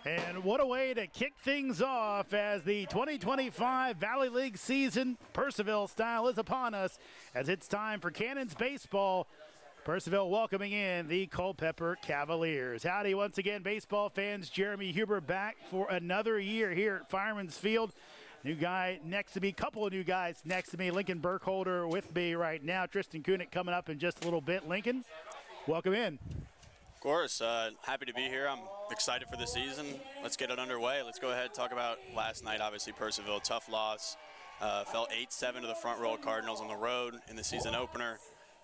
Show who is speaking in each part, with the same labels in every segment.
Speaker 1: And what a way to kick things off as the 2025 Valley League season, Purcellville style, is upon us as it's time for Cannons baseball. Purcellville welcoming in the Culperper Cavaliers. Howdy once again, baseball fans. Jeremy Huber back for another year here at Fireman's Field. New guy next to me, couple of new guys next to me. Lincoln Burkholder with me right now. Tristan Kunick coming up in just a little bit. Lincoln, welcome in.
Speaker 2: Of course, happy to be here. I'm excited for the season. Let's get it underway. Let's go ahead and talk about last night. Obviously, Purcellville, tough loss. Fell 8-7 to the front row Cardinals on the road in the season opener.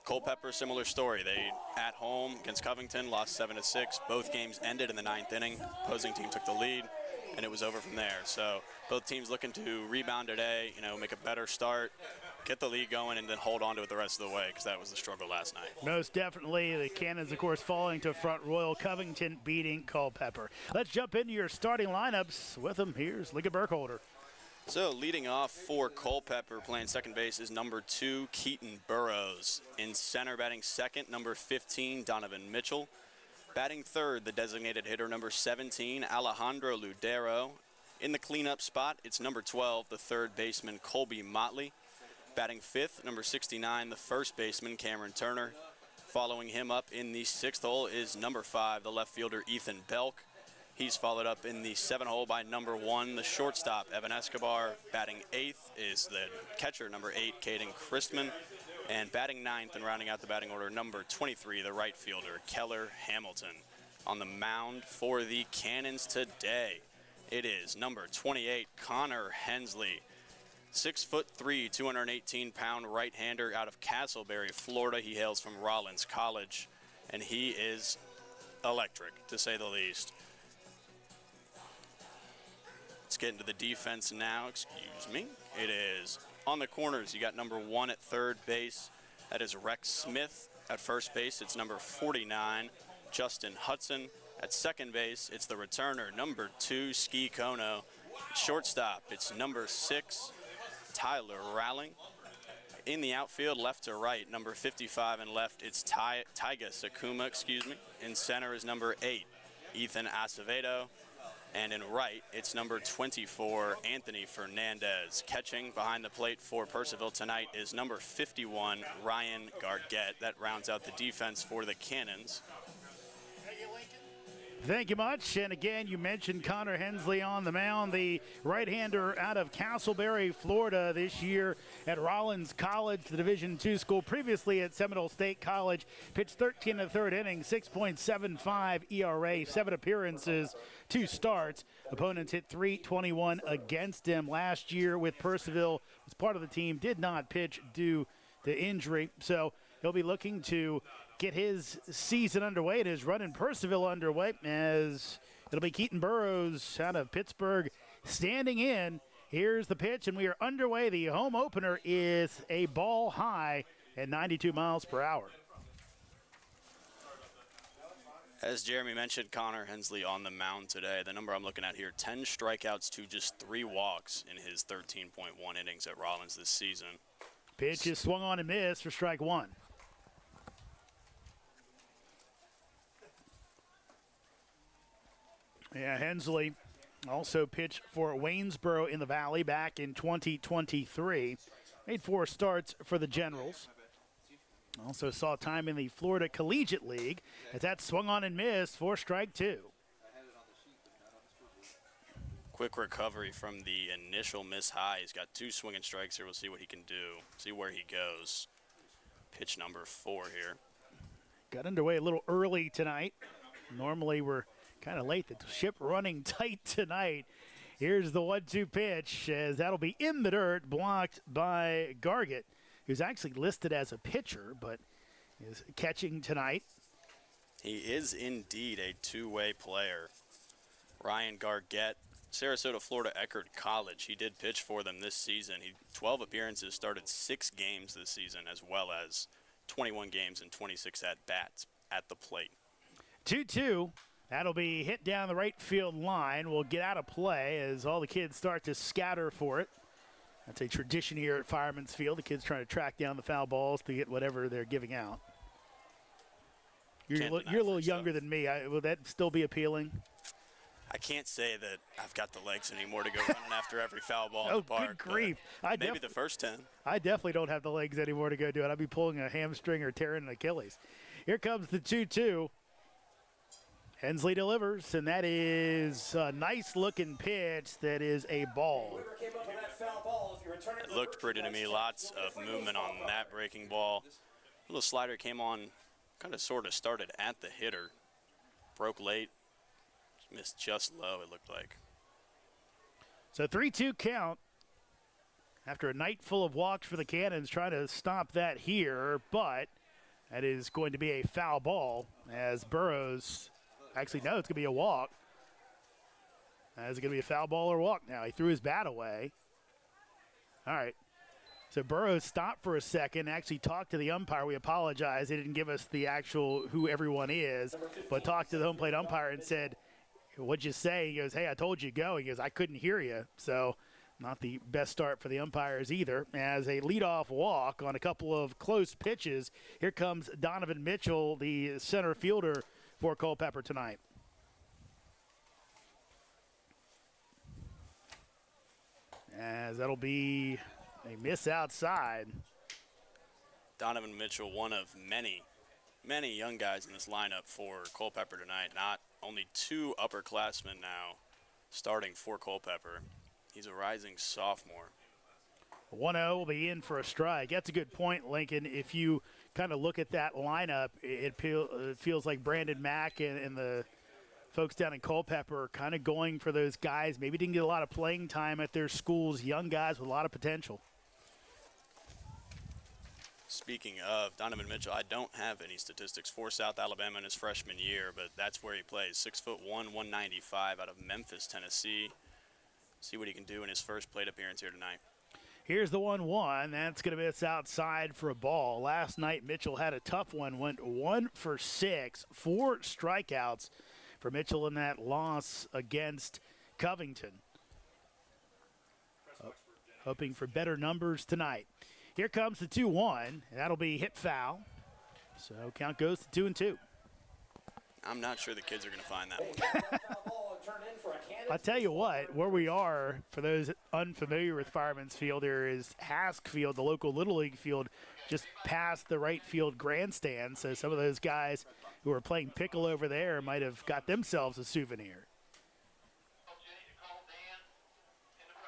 Speaker 2: Culperper, similar story. They, at home against Covington, lost 7-6. Both games ended in the 9th inning. Opposing team took the lead, and it was over from there. So both teams looking to rebound today, make a better start, get the lead going, and then hold on to it the rest of the way, because that was the struggle last night.
Speaker 1: Most definitely. The Cannons, of course, falling to Front Royal. Covington beating Culperper. Let's jump into your starting lineups. With them, here's Lincoln Burkholder.
Speaker 2: So leading off for Culperper, playing second base, is number 2, Keaton Burrows. In center, batting second, number 15, Donovan Mitchell. Batting third, the designated hitter, number 17, Alejandro Ludero. In the cleanup spot, it's number 12, the third baseman, Colby Motley. Batting fifth, number 69, the first baseman, Cameron Turner. Following him up in the sixth hole is number 5, the left fielder, Ethan Belk. He's followed up in the 7th hole by number 1, the shortstop, Evan Escobar. Batting 8th is the catcher, number 8, Caden Christman. And batting 9th and rounding out the batting order, number 23, the right fielder, Keller Hamilton. On the mound for the Cannons today, it is number 28, Connor Hensley. 6'3", 218-pound right-hander out of Castleberry, Florida. He hails from Rollins College, and he is electric, to say the least. Let's get into the defense now. Excuse me. It is on the corners. You got number 1 at third base. That is Rex Smith. At first base, it's number 49, Justin Hudson. At second base, it's the returner, number 2, Ski Kono. Shortstop, it's number 6, Tyler Rowling. In the outfield, left to right, number 55 and left, it's Taiga Sakuma, In center is number 8, Ethan Acevedo. And in right, it's number 24, Anthony Fernandez. Catching behind the plate for Purcellville tonight is number 51, Ryan Gargett. That rounds out the defense for the Cannons.
Speaker 1: Thank you much. And again, you mentioned Connor Hensley on the mound, the right-hander out of Castleberry, Florida, this year at Rollins College, the Division II school. Previously at Seminole State College, pitched 13 and a third inning, 6.75 ERA, 7 appearances, 2 starts. Opponents hit .321 against him last year with Purcellville. Was part of the team, did not pitch due to injury, so he'll be looking to get his season underway and his run in Purcellville underway, as it'll be Keaton Burrows out of Pittsburgh standing in. Here's the pitch, and we are underway. The home opener is a ball high at 92 miles per hour.
Speaker 2: As Jeremy mentioned, Connor Hensley on the mound today. The number I'm looking at here, 10 strikeouts to just 3 walks in his 13.1 innings at Rollins this season.
Speaker 1: Pitch is swung on and missed for strike 1. Yeah, Hensley also pitched for Waynesboro in the Valley back in 2023. Made 4 starts for the Generals. Also saw time in the Florida Collegiate League as that swung on and missed for strike 2.
Speaker 2: Quick recovery from the initial miss high. He's got 2 swinging strikes here. We'll see what he can do. See where he goes. Pitch number 4 here.
Speaker 1: Got underway a little early tonight. Normally we're kind of late. The ship running tight tonight. Here's the 1-2 pitch, as that'll be in the dirt, blocked by Gargett, who's actually listed as a pitcher, but is catching tonight.
Speaker 2: He is indeed a two-way player. Ryan Gargett, Sarasota, Florida Eckerd College. He did pitch for them this season. 12 appearances, started 6 games this season, as well as 21 games and 26 at-bats at the plate.
Speaker 1: 2-2. That'll be hit down the right field line. We'll get out of play as all the kids start to scatter for it. That's a tradition here at Fireman's Field. The kids trying to track down the foul balls to get whatever they're giving out. You're a little younger than me. Will that still be appealing?
Speaker 2: I can't say that I've got the legs anymore to go running after every foul ball in
Speaker 1: Oh,
Speaker 2: the park.
Speaker 1: good grief.
Speaker 2: Maybe the first 10.
Speaker 1: I definitely don't have the legs anymore to go do it. I'd be pulling a hamstring or tearing an Achilles. Here comes the 2-2. Hensley delivers, and that is a nice-looking pitch that is a ball.
Speaker 2: It looked pretty to me. Lots of movement on that breaking ball. Little slider came on, kind of sort of started at the hitter. Broke late. Missed just low, it looked like.
Speaker 1: So 3-2 count after a night full of walks for the Cannons, trying to stop that here, but that is going to be a foul ball as Burrows, actually no, it's going to be a walk. Is it going to be a foul ball or walk now? He threw his bat away. All right. So Burrows stopped for a second, actually talked to the umpire. We apologize. They didn't give us the actual who everyone is, but talked to the home plate umpire and said, "What'd you say?" He goes, "Hey, I told you go." He goes, "I couldn't hear you." So not the best start for the umpires either. As a leadoff walk on a couple of close pitches, here comes Donovan Mitchell, the center fielder for Culperper tonight. As that'll be a miss outside.
Speaker 2: Donovan Mitchell, one of many young guys in this lineup for Culperper tonight. Not only 2 upperclassmen now starting for Culperper. He's a rising sophomore.
Speaker 1: 1-0 will be in for a strike. That's a good point, Lincoln. If you kind of look at that lineup, it feels like Brandon Mack and the folks down in Culperper are kind of going for those guys. Maybe didn't get a lot of playing time at their schools, young guys with a lot of potential.
Speaker 2: Speaking of Donovan Mitchell, I don't have any statistics for South Alabama in his freshman year, but that's where he plays. 6'1", 195 out of Memphis, Tennessee. See what he can do in his first plate appearance here tonight.
Speaker 1: Here's the 1-1. That's going to miss outside for a ball. Last night, Mitchell had a tough one, went 1 for 6, 4 strikeouts for Mitchell in that loss against Covington. Hoping for better numbers tonight. Here comes the 2-1, and that'll be hit foul. So count goes to 2-2.
Speaker 2: I'm not sure the kids are going to find that one.
Speaker 1: I'll tell you what, where we are, for those unfamiliar with Fireman's Field, there is Hask Field, the local Little League field, just past the right field grandstand. So some of those guys who are playing pickle over there might have got themselves a souvenir.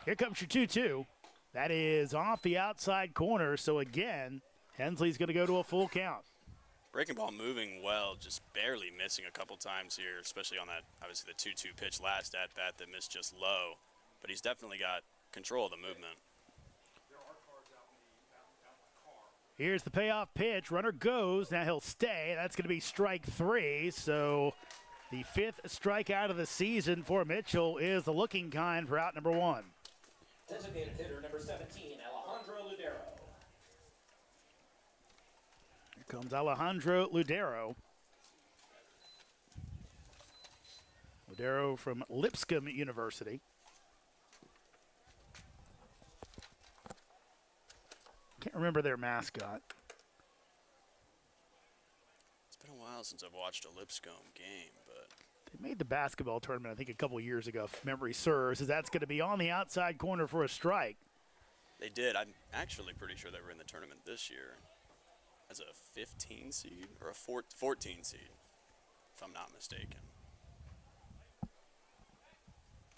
Speaker 1: Here comes your 2-2. That is off the outside corner. So again, Hensley's going to go to a full count.
Speaker 2: Breaking ball moving well, just barely missing a couple times here, especially on that, obviously the 2-2 pitch last at bat that missed just low. But he's definitely got control of the movement.
Speaker 1: Here's the payoff pitch. Runner goes. Now he'll stay. That's going to be strike 3. So the 5th strikeout of the season for Mitchell is the looking kind for out number 1.
Speaker 3: Designated hitter number 17, Alejandro Ludero.
Speaker 1: Here comes Alejandro Ludero. Ludero from Lipscomb University. Can't remember their mascot.
Speaker 2: It's been a while since I've watched a Lipscomb game, but
Speaker 1: They made the basketball tournament, I think, a couple years ago, if memory serves, as that's going to be on the outside corner for a strike.
Speaker 2: they did. I'm actually pretty sure they were in the tournament this year as a 15 seed or a 14 seed, if I'm not mistaken.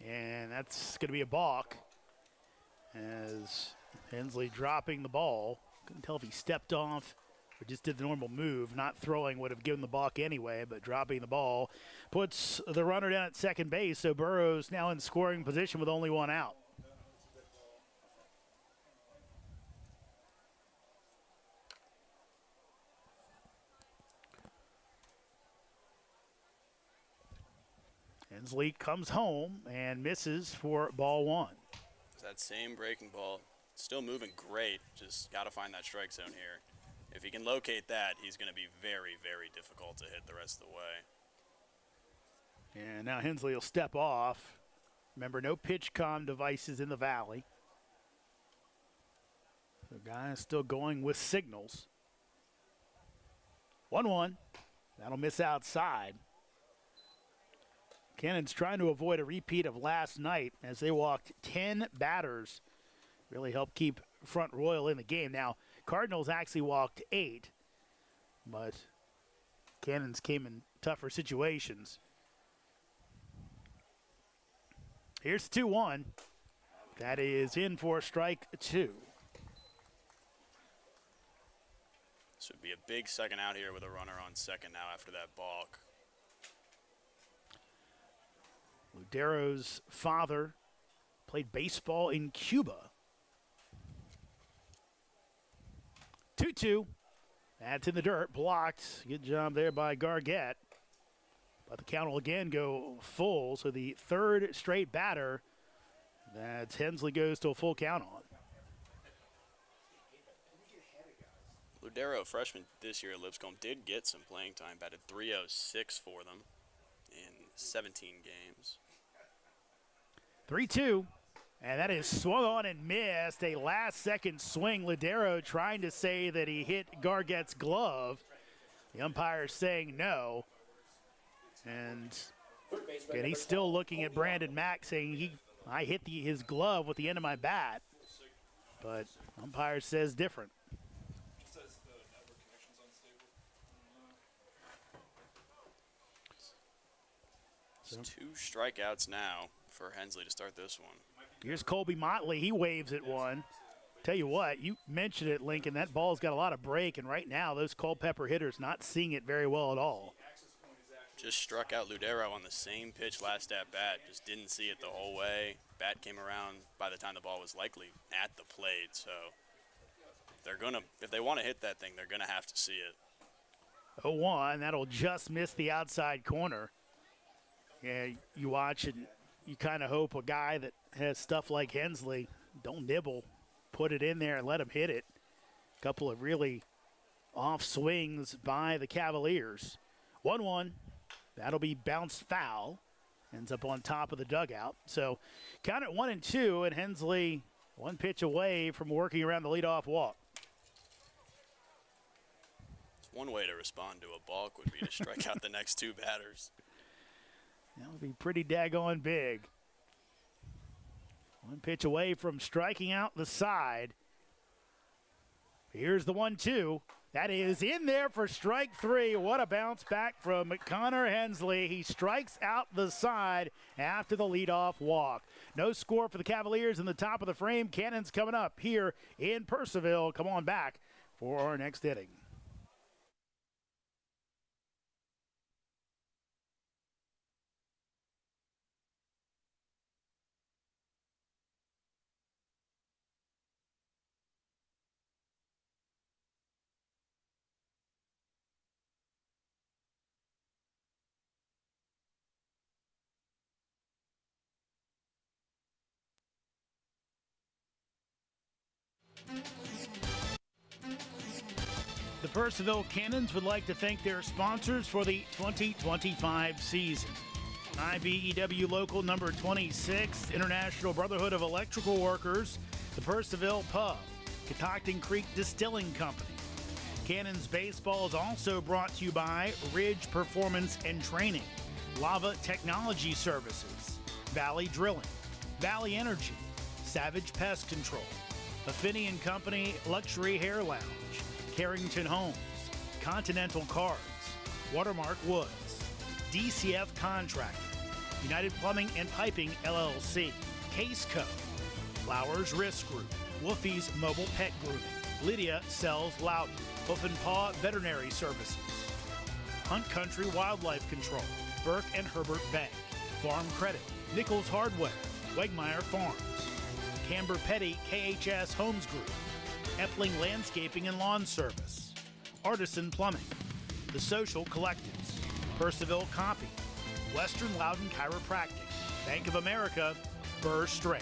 Speaker 1: And that's going to be a balk as Hensley dropping the ball. Couldn't tell if he stepped off or just did the normal move. Not throwing would have given the balk anyway, but dropping the ball puts the runner down at second base. So Burrows now in scoring position with only 1 out. Hensley comes home and misses for ball 1.
Speaker 2: That same breaking ball, still moving great. Just got to find that strike zone here. If he can locate that, he's going to be very, very difficult to hit the rest of the way.
Speaker 1: And now Hensley will step off. Remember, no pitch comm devices in the valley. The guy is still going with signals. 1-1. That'll miss outside. Cannon's trying to avoid a repeat of last night as they walked 10 batters. Really helped keep Front Royal in the game. Now, Cardinals actually walked 8, but Cannons came in tougher situations. Here's 2-1. That is in for strike 2.
Speaker 2: This would be a big second out here with a runner on second now after that balk.
Speaker 1: Ludero's father played baseball in Cuba. 2-2. That's in the dirt. Blocked. Good job there by Gargett. But the count will again go full. So the third straight batter that Hensley goes to a full count on.
Speaker 2: Ludero, freshman this year at Lipscomb, did get some playing time. Batted .306 for them in 17 games.
Speaker 1: 3-2. And that is swung on and missed. A last-second swing. Ludero trying to say that he hit Gargett's glove. The umpire saying no. And he's still looking at Brandon Mack saying I hit his glove with the end of my bat. But umpire says different.
Speaker 2: It's 2 strikeouts now for Hensley to start this one.
Speaker 1: Here's Colby Motley. He waves at one. Tell you what, you mentioned it, Lincoln. That ball's got a lot of break, and right now those Culperper hitters not seeing it very well at all.
Speaker 2: Just struck out Ludero on the same pitch last at bat. Just didn't see it the whole way. Bat came around by the time the ball was likely at the plate. So if they want to hit that thing, they're gonna have to see it.
Speaker 1: 0-1. That'll just miss the outside corner. Yeah, you watch and you kind of hope a guy that has stuff like Hensley don't nibble, put it in there and let him hit it. A couple of really off swings by the Cavaliers. 1-1. That'll be bounced foul. Ends up on top of the dugout. So count it 1-2, and Hensley 1 pitch away from working around the leadoff walk.
Speaker 2: One way to respond to a balk would be to strike out the next 2 batters.
Speaker 1: That would be pretty daggone big. 1 pitch away from striking out the side. Here's the 1-2. That is in there for strike 3. What a bounce back from Connor Hensley. He strikes out the side after the leadoff walk. No score for the Cavaliers in the top of the frame. Cannon's coming up here in Purcellville. Come on back for our next inning. The Purcellville Cannons would like to thank their sponsors for the 2025 season. IBEW Local Number 26, International Brotherhood of Electrical Workers, the Purcellville Pub, Catoctin Creek Distilling Company. Cannons Baseball is also brought to you by Ridge Performance and Training, Lava Technology Services, Valley Drilling, Valley Energy, Savage Pest Control, Affinity & Company Luxury Hair Lounge, Carrington Homes, Continental Cards, Watermark Woods, DCF Contracting, United Plumbing and Piping LLC, Case Co, Flowers Risk Group, Wolfie's Mobile Pet Grooming, Lydia Sells Loudon, Hoof and Paw Veterinary Services, Hunt Country Wildlife Control, Burke and Herbert Bank, Farm Credit, Nichols Hardware, Wegmeyer Farms, Camber Petty KHS Homes Group, Epling Landscaping and Lawn Service, Artisan Plumbing, The Social Collectives, Purcellville Copy, Western Loudon Chiropractic, Bank of America, Burr Strait.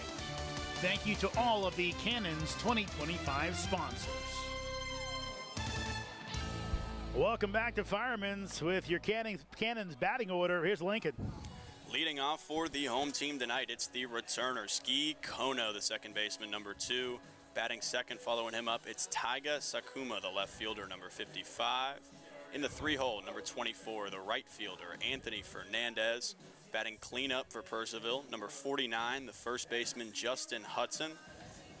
Speaker 1: Thank you to all of the Cannons 2025 sponsors. Welcome back to Firemen's with your Cannons batting order. Here's Lincoln.
Speaker 2: Leading off for the home team tonight, it's the returner, Ski Kono, the second baseman, number 2. Batting second, following him up, it's Taiga Sakuma, the left fielder, number 55. In the 3-hole, number 24, the right fielder, Anthony Fernandez. Batting cleanup for Purcellville, number 49, the first baseman, Justin Hudson.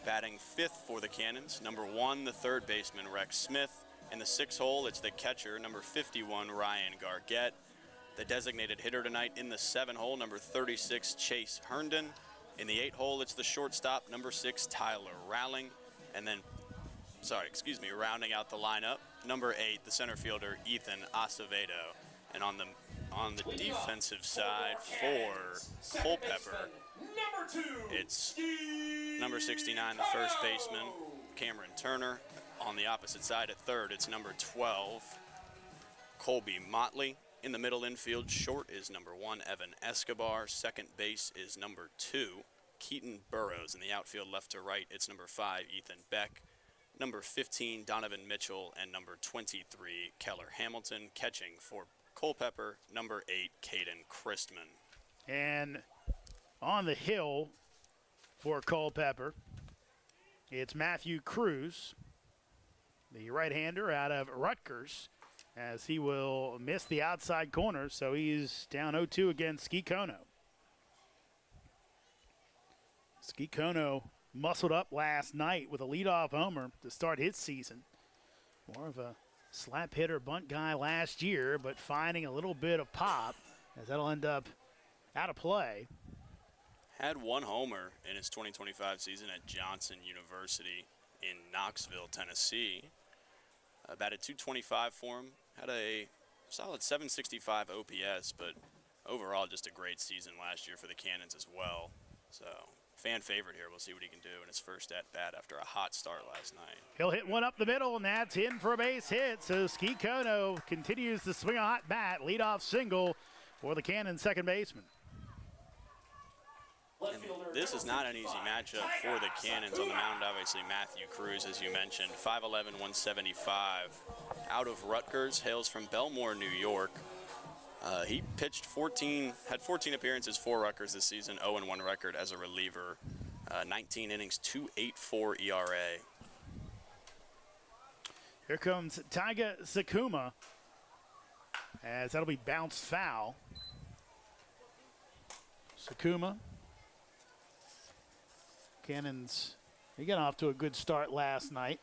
Speaker 2: Batting 5th for the Cannons, number 1, the third baseman, Rex Smith. In the 6-hole, it's the catcher, number 51, Ryan Gargett. The designated hitter tonight in the 7-hole, number 36, Chase Herndon. In the 8-hole, it's the shortstop, number 6, Tyler Rowling. And then, rounding out the lineup, number 8, the center fielder, Ethan Acevedo. And on the defensive side for Culperper, it's number 69, the first baseman, Cameron Turner. On the opposite side at third, it's number 12, Colby Motley. In the middle infield, short is number 1, Evan Escobar. Second base is number 2, Keaton Burrows. In the outfield, left to right, it's number 5, Ethan Beck. Number 15, Donovan Mitchell. And number 23, Keller Hamilton. Catching for Culperper, number 8, Caden Christman.
Speaker 1: And on the hill for Culperper, it's Matthew Cruz, the right-hander out of Rutgers, as he will miss the outside corner, so he's down 0-2 against Ski Kono. Ski Kono muscled up last night with a leadoff homer to start his season. More of a slap hitter bunt guy last year, but finding a little bit of pop, as that'll end up out of play.
Speaker 2: Had 1 homer in his 2025 season at Johnson University in Knoxville, Tennessee. Batted .225 for him. Had a solid .765 OPS, but overall just a great season last year for the Cannons as well. So fan favorite here. We'll see what he can do in his first at-bat after a hot start last night.
Speaker 1: He'll hit one up the middle, and that's in for a base hit. So Ski Kono continues to swing a hot bat. Leadoff single for the Cannons second baseman.
Speaker 2: This is not an easy matchup for the Cannons. On the mound, obviously, Matthew Cruz, as you mentioned, 5'11", 175. Out of Rutgers, hails from Belmore, New York. He pitched had 14 appearances for Rutgers this season, 0-1 record as a reliever. 19 innings, 2.84 ERA.
Speaker 1: Here comes Taiga Sakuma, as that'll be bounced foul. Sakuma. Cannons, he got off to a good start last night.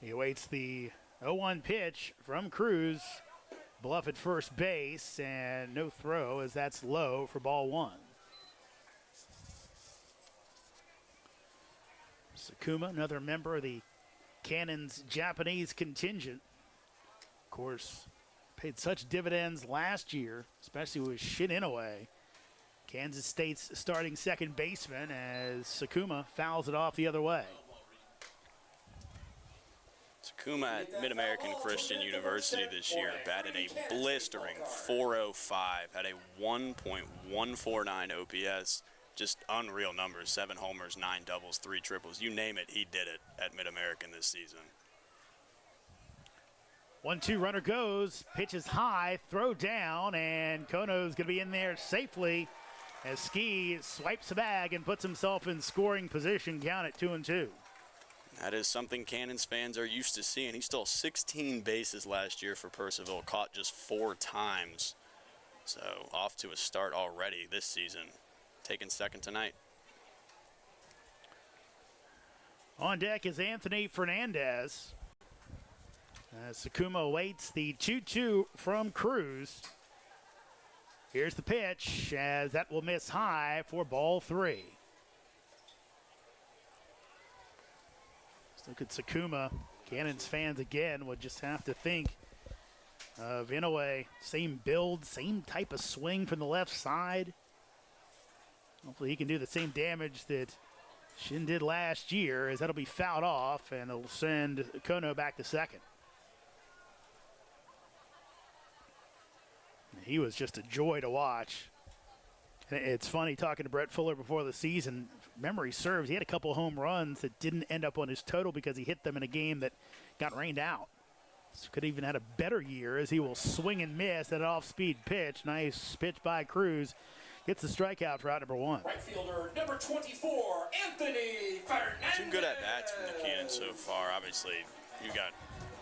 Speaker 1: He awaits the 0-1 pitch from Cruz. Bluff at first base, and no throw, as that's low for ball 1. Sakuma, another member of the Cannons Japanese contingent. Of course, paid such dividends last year, especially with Shin Inoue, Kansas State's starting second baseman, as Sakuma fouls it off the other way.
Speaker 2: Sakuma at Mid-American Christian University this year batted a blistering .405, had a 1.149 OPS. Just unreal numbers, 7 homers, 9 doubles, 3 triples. You name it, he did it at Mid-American this season.
Speaker 1: 1-2 runner goes, pitches high, throw down, and Kono's going to be in there safely as Ski swipes the bag and puts himself in scoring position, count at 2-2.
Speaker 2: That is something Cannons fans are used to seeing. He stole 16 bases last year for Purcellville, caught just 4 times. So off to a start already this season, taking second tonight.
Speaker 1: On deck is Anthony Fernandez. Sakuma awaits the 2-2 from Cruz. Here's the pitch, as that will miss high for ball 3. Let's look at Sakuma. Cannons fans again would just have to think of Inoue. Same build, same type of swing from the left side. Hopefully he can do the same damage that Shin did last year, as that'll be fouled off, and it'll send Kono back to second. He was just a joy to watch. And it's funny talking to Brett Fuller before the season. Memory serves, he had a couple home runs that didn't end up on his total because he hit them in a game that got rained out. So could even had a better year, as he will swing and miss at an off-speed pitch. Nice pitch by Cruz. gets the strikeout for out number 1.
Speaker 3: Right fielder number 24, Anthony Fernandez.
Speaker 2: 2 good at-bats from the Cannons so far. Obviously, you got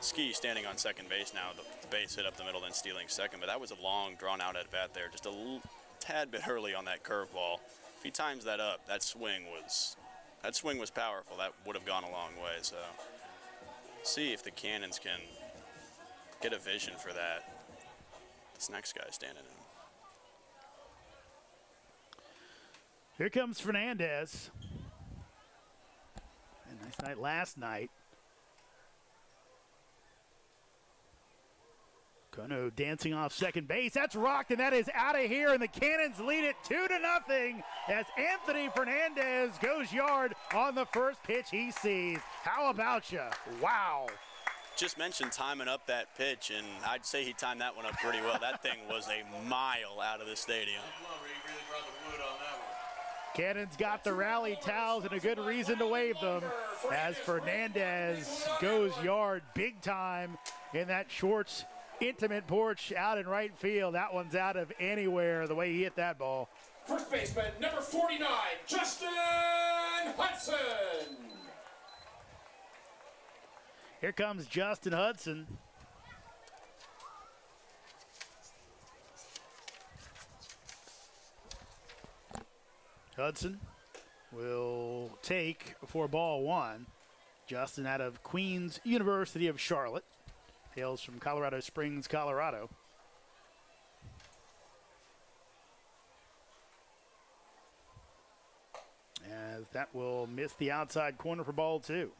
Speaker 2: Ski standing on second base now, the base hit up the middle, then stealing second, but that was a long, drawn-out at-bat there, just a tad bit early on that curveball. If he times that up, that swing was powerful. That would have gone a long way. So, see if the Cannons can get a vision for that. This next guy standing in.
Speaker 1: Here comes Fernandez. A nice night last night. Kono dancing off second base. That's rocked, and that is out of here, and the Cannons lead it 2-0 as Anthony Fernandez goes yard on the first pitch he sees. How about you? Wow.
Speaker 2: Just mentioned timing up that pitch, and I'd say he timed that one up pretty well. That thing was a mile out of the stadium.
Speaker 1: Cannons got the rally towels and a good reason to wave them as Fernandez goes yard big time in that Schwartz intimate porch out in right field. That one's out of anywhere the way he hit that ball.
Speaker 3: First baseman number 49, Justin Hudson.
Speaker 1: Here comes Justin Hudson. Hudson will take for ball 1. Justin out of Queens University of Charlotte. Hails from Colorado Springs, Colorado. As that will miss the outside corner for ball 2.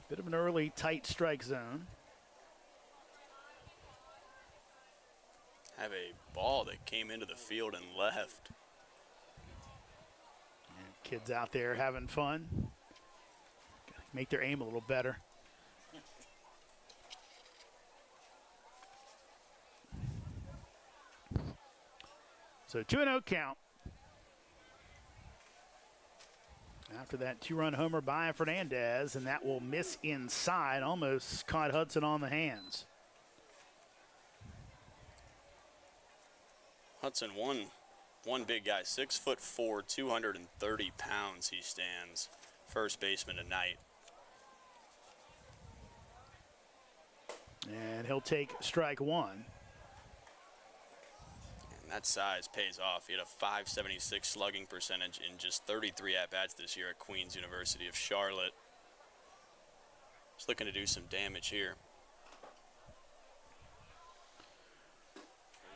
Speaker 1: Bit of an early tight strike zone.
Speaker 2: Have a ball that came into the field and left.
Speaker 1: And kids out there having fun. Gotta make their aim a little better. So 2-0 count. After that 2-run homer by Fernandez, and that will miss inside. Almost caught Hudson on the hands.
Speaker 2: Hudson, one big guy, 6'4", 230 pounds he stands. First baseman tonight.
Speaker 1: And he'll take strike 1.
Speaker 2: And that size pays off. He had a .576 slugging percentage in just 33 at-bats this year at Queens University of Charlotte. He's looking to do some damage here.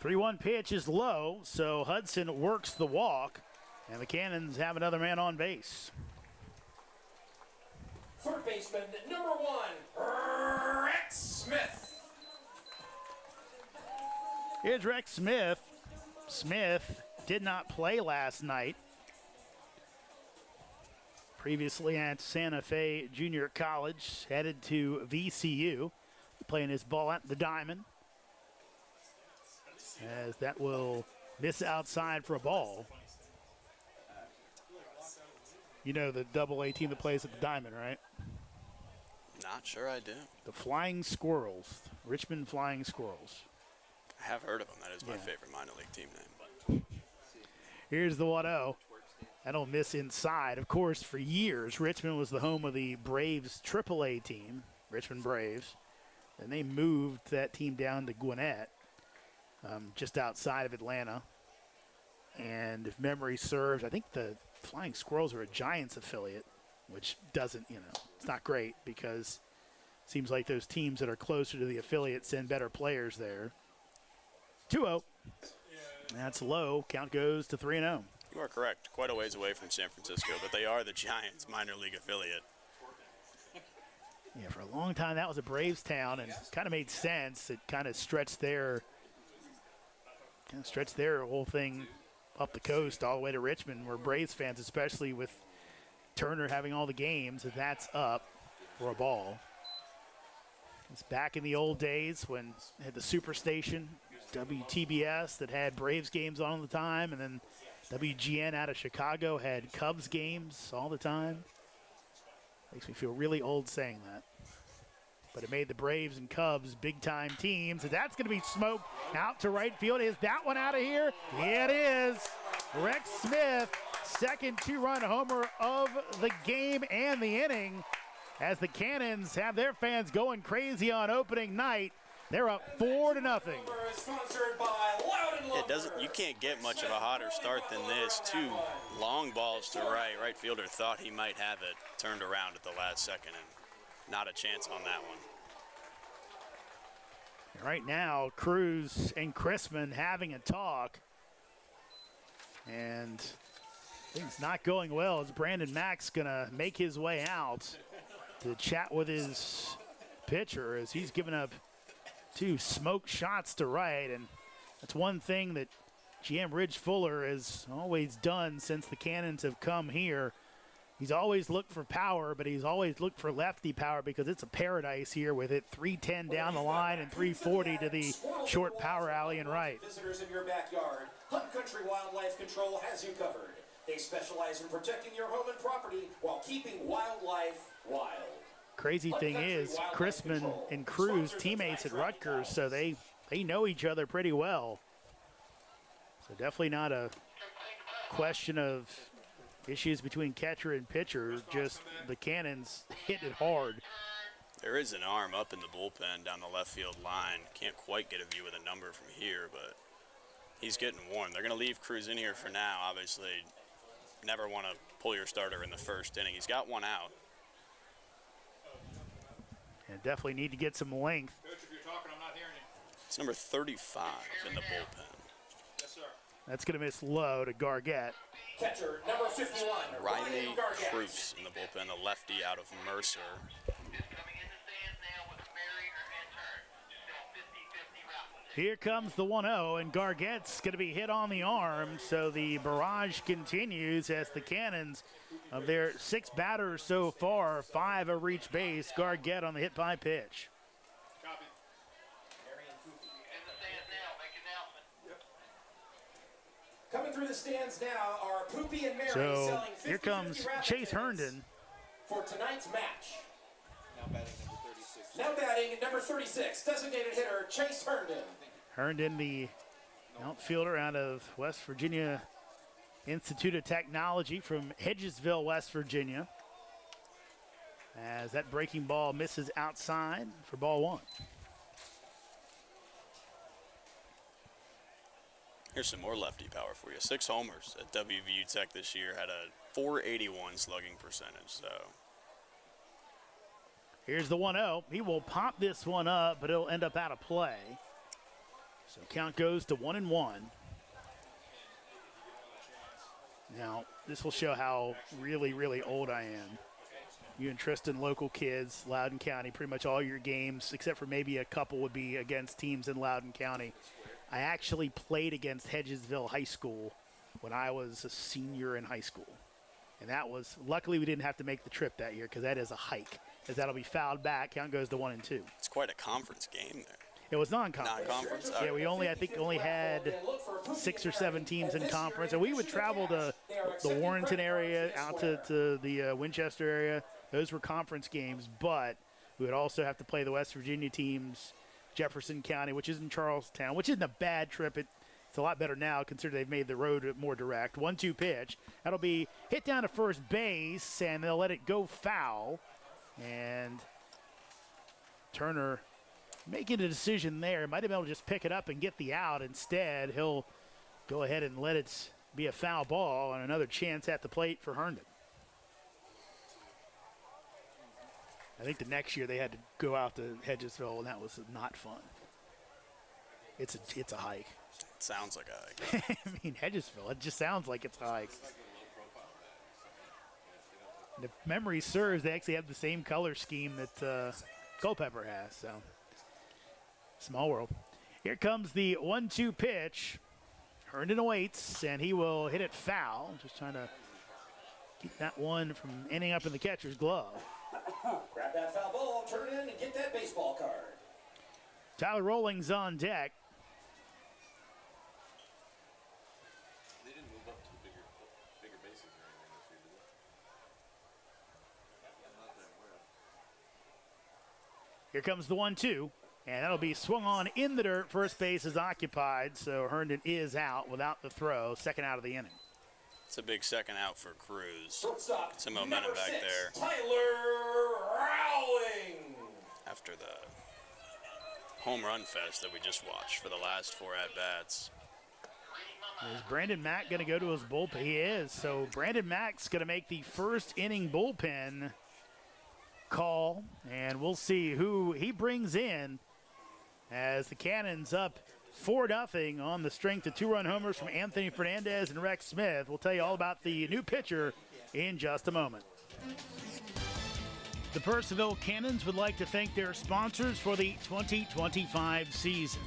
Speaker 1: 3-1 pitch is low, so Hudson works the walk, and the Cannons have another man on base.
Speaker 3: Third baseman number 1, Rex Smith.
Speaker 1: Here's Rex Smith. Smith did not play last night. Previously at Santa Fe Junior College, headed to VCU, playing his ball at the diamond. As that will miss outside for a ball. You know the double-A team that plays at the diamond, right?
Speaker 2: Not sure I do.
Speaker 1: The Flying Squirrels, Richmond Flying Squirrels.
Speaker 2: I have heard of him. That is my favorite minor league team name.
Speaker 1: Here's the 1-0. That'll miss inside. Of course, for years, Richmond was the home of the Braves AAA team, Richmond Braves. And they moved that team down to Gwinnett, just outside of Atlanta. And if memory serves, I think the Flying Squirrels are a Giants affiliate, which doesn't, it's not great because it seems like those teams that are closer to the affiliate send better players there. 2-0. That's low. Count goes to 3-0.
Speaker 2: You are correct. Quite a ways away from San Francisco, but they are the Giants minor league affiliate.
Speaker 1: Yeah, for a long time that was a Braves town, and kind of made sense. It kind of stretched their whole thing up the coast all the way to Richmond, where Braves fans, especially with Turner having all the games, if that's up for a ball. It's back in the old days when they had the Superstation, WTBS, that had Braves games on all the time, and then WGN out of Chicago had Cubs games all the time. Makes me feel really old saying that. but it made the Braves and Cubs big-time teams. And that's going to be smoked out to right field. Is that one out of here? Yeah, it is. Rex Smith, second two-run homer of the game and the inning, as the Cannons have their fans going crazy on opening night. They're up 4-0.
Speaker 2: It doesn't. You can't get much of a hotter start than this. Two long balls to right. Right fielder thought he might have it. Turned around at the last second, and not a chance on that one.
Speaker 1: Right now, Cruz and Chrisman having a talk. And things not going well as Brandon Mack's going to make his way out to chat with his pitcher as he's given up two smoke shots to right. And that's one thing that GM Ridge Fuller has always done since the Cannons have come here. He's always looked for power, but he's always looked for lefty power because it's a paradise here with it 310 down the line and 340 to the short power alley and right.
Speaker 4: Visitors in your backyard, Hunt Country Wildlife Control has you covered. They specialize in protecting your home and property while keeping wildlife wild.
Speaker 1: Crazy thing is, Chrisman and Cruz teammates at Rutgers, so they know each other pretty well. So definitely not a question of issues between catcher and pitcher, just the Cannons hit it hard.
Speaker 2: There is an arm up in the bullpen down the left field line. Can't quite get a view of the number from here, but he's getting warm. They're going to leave Cruz in here for now. Obviously, never want to pull your starter in the first inning. He's got one out.
Speaker 1: And definitely need to get some length.
Speaker 3: Coach, if you're talking, I'm not hearing you.
Speaker 2: It's number 35 in the bullpen.
Speaker 3: Yes, sir.
Speaker 1: That's going to miss low to Gargett.
Speaker 4: Catcher, number 51,
Speaker 2: Riley
Speaker 4: Ryan Gargett.
Speaker 2: Cruz in the bullpen, the lefty out of Mercer.
Speaker 1: Here comes the 1-0, and Gargett's going to be hit on the arm, so the barrage continues as the Cannons, of their 6 batters so far, 5 have reached base. Gargett on the hit by pitch.
Speaker 3: Copy.
Speaker 4: Coming through the stands now are Poopy and Mary
Speaker 1: So
Speaker 4: selling 50/50
Speaker 1: here comes
Speaker 4: rapid
Speaker 1: Chase
Speaker 4: tickets
Speaker 1: Herndon.
Speaker 4: for tonight's match.
Speaker 3: Now batting number 36.
Speaker 4: Now batting number 36, designated hitter Chase Herndon.
Speaker 1: Herndon, the outfielder out of West Virginia Institute of Technology from Hedgesville, West Virginia. As that breaking ball misses outside for ball 1.
Speaker 2: Here's some more lefty power for you. 6 homers at WVU Tech this year. Had a .481 slugging percentage. So
Speaker 1: Here's the 1-0. He will pop this one up, but it'll end up out of play. So count goes to 1-1. Now, this will show how really, really old I am. You and Tristan, local kids, Loudoun County, pretty much all your games, except for maybe a couple, would be against teams in Loudoun County. I actually played against Hedgesville High School when I was a senior in high school. And that was, luckily we didn't have to make the trip that year because that is a hike, as that'll be fouled back. Count goes to 1-2.
Speaker 2: it's quite a conference game there.
Speaker 1: It was non-conference.
Speaker 2: Non-conference?
Speaker 1: Yeah, we only, I think, only had 6 or 7 teams in conference. And we would travel to the Warrenton area, out to the Winchester area. Those were conference games, but we would also have to play the West Virginia teams, Jefferson County, which is in Charlestown, which isn't a bad trip. It's a lot better now, considering they've made the road more direct. 1-2 pitch. That'll be hit down to first base, and they'll let it go foul. And Turner making a decision there. Might have been able to just pick it up and get the out. Instead, he'll go ahead and let it be a foul ball, and another chance at the plate for Herndon. I think the next year they had to go out to Hedgesville, and that was not fun. It's a hike.
Speaker 2: It sounds like a hike.
Speaker 1: I mean, Hedgesville, it just sounds like it's a hike. And if memory serves, they actually have the same color scheme that Culperper has, so small world. Here comes the 1-2 pitch. Herndon awaits, and he will hit it foul. Just trying to keep that one from ending up in the catcher's glove.
Speaker 4: Grab that foul ball, turn in, and get that baseball card.
Speaker 1: Tyler Rollings on deck.
Speaker 5: They didn't move up to bigger bases or anything this year, did they? I'm not that aware
Speaker 1: Here comes the 1-2, and that'll be swung on in the dirt. First base is occupied, so Herndon is out without the throw. Second out of the inning.
Speaker 2: It's a big second out for Cruz.
Speaker 4: Shortstop,
Speaker 2: Some momentum
Speaker 4: number
Speaker 2: back
Speaker 4: 6,
Speaker 2: there
Speaker 4: Tyler Rowling.
Speaker 2: after the home run fest that we just watched for the last 4 at-bats.
Speaker 1: Is Brandon Mack going to go to his bullpen? He is. So Brandon Mack's going to make the first inning bullpen call, and we'll see who he brings in as the Cannons up 4-0 on the strength of 2-run homers from Anthony Fernandez and Rex Smith. We'll tell you all about the new pitcher in just a moment. The Purcellville Cannons would like to thank their sponsors for the 2025 season.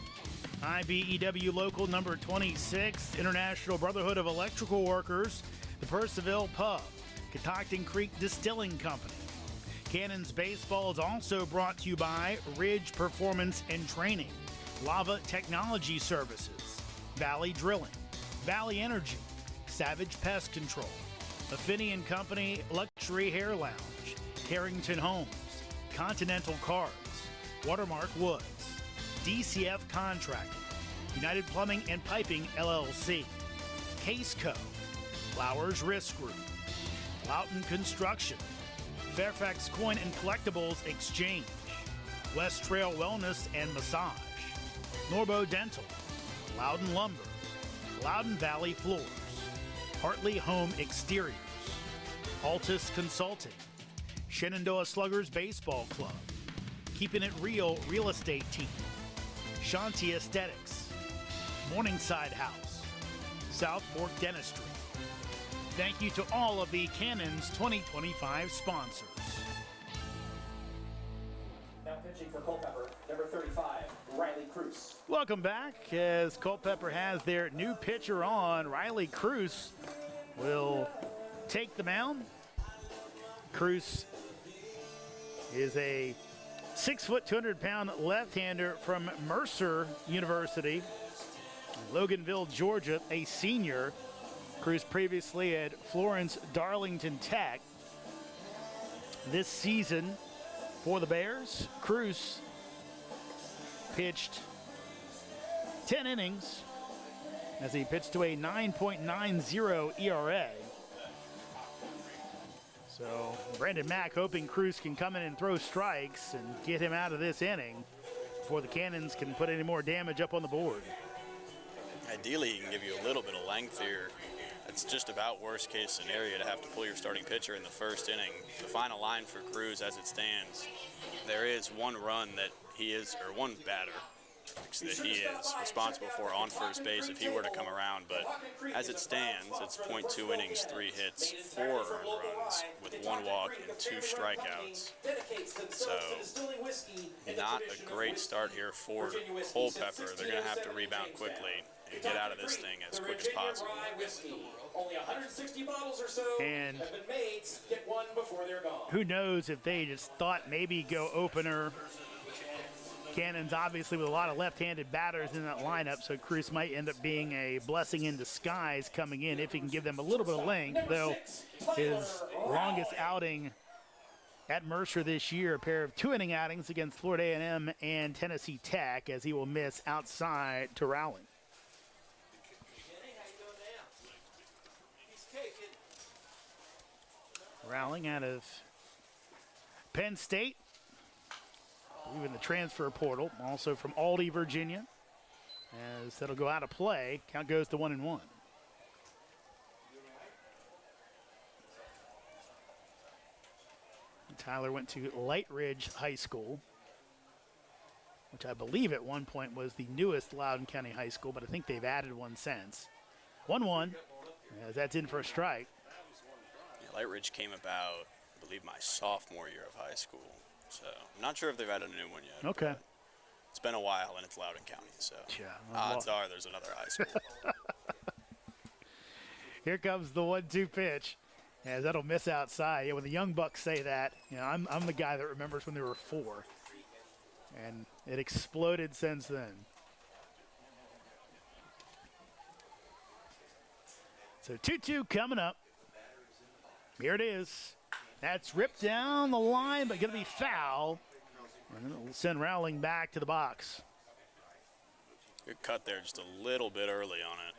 Speaker 1: IBEW Local Number 26, International Brotherhood of Electrical Workers, the Purcellville Pub, Catoctin Creek Distilling Company. Cannons Baseball is also brought to you by Ridge Performance and Training, Lava Technology Services, Valley Drilling, Valley Energy, Savage Pest Control, Affinia & Company Luxury Hair Lounge, Carrington Homes, Continental Cars, Watermark Woods, DCF Contracting, United Plumbing and Piping LLC, Case Co, Flowers Risk Group, Loughton Construction, Fairfax Coin and Collectibles Exchange, West Trail Wellness and Massage, Norbo Dental, Loudon Lumber, Loudon Valley Floors, Hartley Home Exteriors, Altus Consulting, Shenandoah Sluggers Baseball Club, Keeping It Real Real Estate Team, Shanti Aesthetics, Morningside House, South Fork Dentistry. Thank you to all of the Cannons 2025 sponsors.
Speaker 4: Now pitching for Culperper, number 35, Riley Cruz.
Speaker 1: Welcome back as Culperper has their new pitcher on. Riley Cruz will take the mound. Cruz is a 6-foot, 200-pound left-hander from Mercer University, Loganville, Georgia, a senior. Cruz previously at Florence Darlington Tech. This season for the Bears, Cruz pitched 10 innings as he pitched to a 9.90 ERA. So Brandon Mack hoping Cruz can come in and throw strikes and get him out of this inning before the Cannons can put any more damage up on the board.
Speaker 2: Ideally, he can give you a little bit of length here. It's just about worst case scenario to have to pull your starting pitcher in the first inning. The final line for Cruz as it stands, there is one run that he is, or one batter that he is responsible for on first base if he were to come around. But as it stands, it's .2 innings, 3 hits, 4 earned runs with 1 walk and 2 strikeouts. So not a great start here for Culperper. They're going to have to rebound quickly and get out of this thing as quick as possible.
Speaker 4: Only 160 bottles or so
Speaker 1: And
Speaker 4: have been made. Get one before they're gone.
Speaker 1: who knows if they just thought maybe go opener. Cannons obviously with a lot of left-handed batters in that lineup, so Cruz might end up being a blessing in disguise coming in if he can give them a little bit of length, though his longest outing at Mercer this year, a pair of 2-inning outings against Florida A&M and Tennessee Tech, as he will miss outside to Rowling. Rowling out of Penn State, I believe in the transfer portal, also from Aldie, Virginia, as that'll go out of play. Count goes to 1-1. Tyler went to Light Ridge High School, which I believe at one point was the newest Loudoun County high school, but I think they've added one since. 1-1, as that's in for a strike.
Speaker 2: Yeah, Light Ridge came about, I believe, my sophomore year of high school. So I'm not sure if they've added a new one yet.
Speaker 1: Okay.
Speaker 2: It's been a while and it's Loudoun County, so
Speaker 1: Yeah,
Speaker 2: odds are there's another high school.
Speaker 1: Here comes the 1-2 pitch, as that'll miss outside. Yeah, when the young bucks say that, you know, I'm the guy that remembers when they were 4, and it exploded since then. So 2-2 coming up. Here it is. That's ripped down the line, but going to be foul. And it'll send Rowling back to the box.
Speaker 2: Good cut there, just a little bit early on it.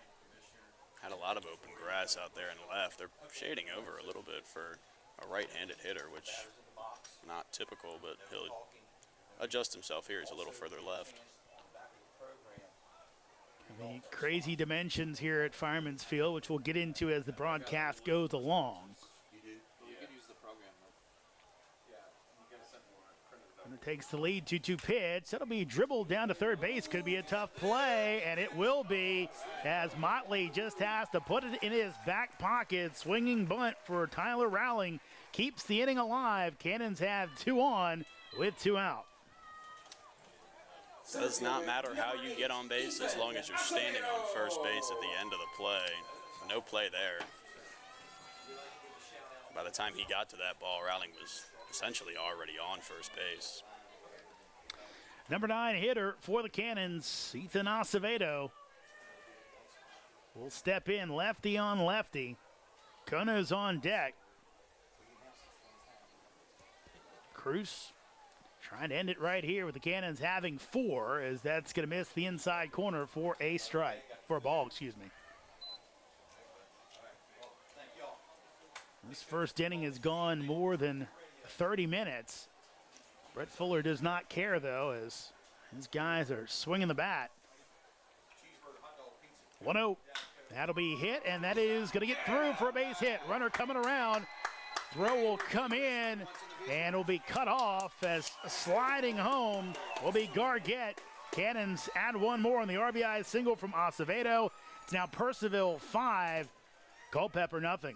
Speaker 2: Had a lot of open grass out there and left. They're shading over a little bit for a right-handed hitter, which not typical, but he'll adjust himself here. He's a little further left.
Speaker 1: The crazy dimensions here at Fireman's Field, which we'll get into as the broadcast goes along. Runner takes the lead, 2-2 pitch. That'll be dribbled down to third base. Could be a tough play, and it will be, as Motley just has to put it in his back pocket. Swinging bunt for Tyler Rowling keeps the inning alive. Cannons have 2 on with 2 out.
Speaker 2: Does not matter how you get on base as long as you're standing on first base at the end of the play. No play there. By the time he got to that ball, Rowling was essentially already on first base.
Speaker 1: Number 9 hitter for the Cannons, Ethan Acevedo, will step in lefty on lefty. Kono's on deck. Cruz trying to end it right here with the Cannons having 4, as that's going to miss the inside corner for a strike, for a ball, excuse me. This first inning has gone more than 30 minutes. Brett Fuller does not care, though, as his guys are swinging the bat. 1-0. That'll be hit, and that is going to get through for a base hit. Runner coming around. Throw will come in and will be cut off, as sliding home will be Gargett. Cannons add 1 more on the RBI single from Acevedo. It's now Purcellville 5, Culperper nothing.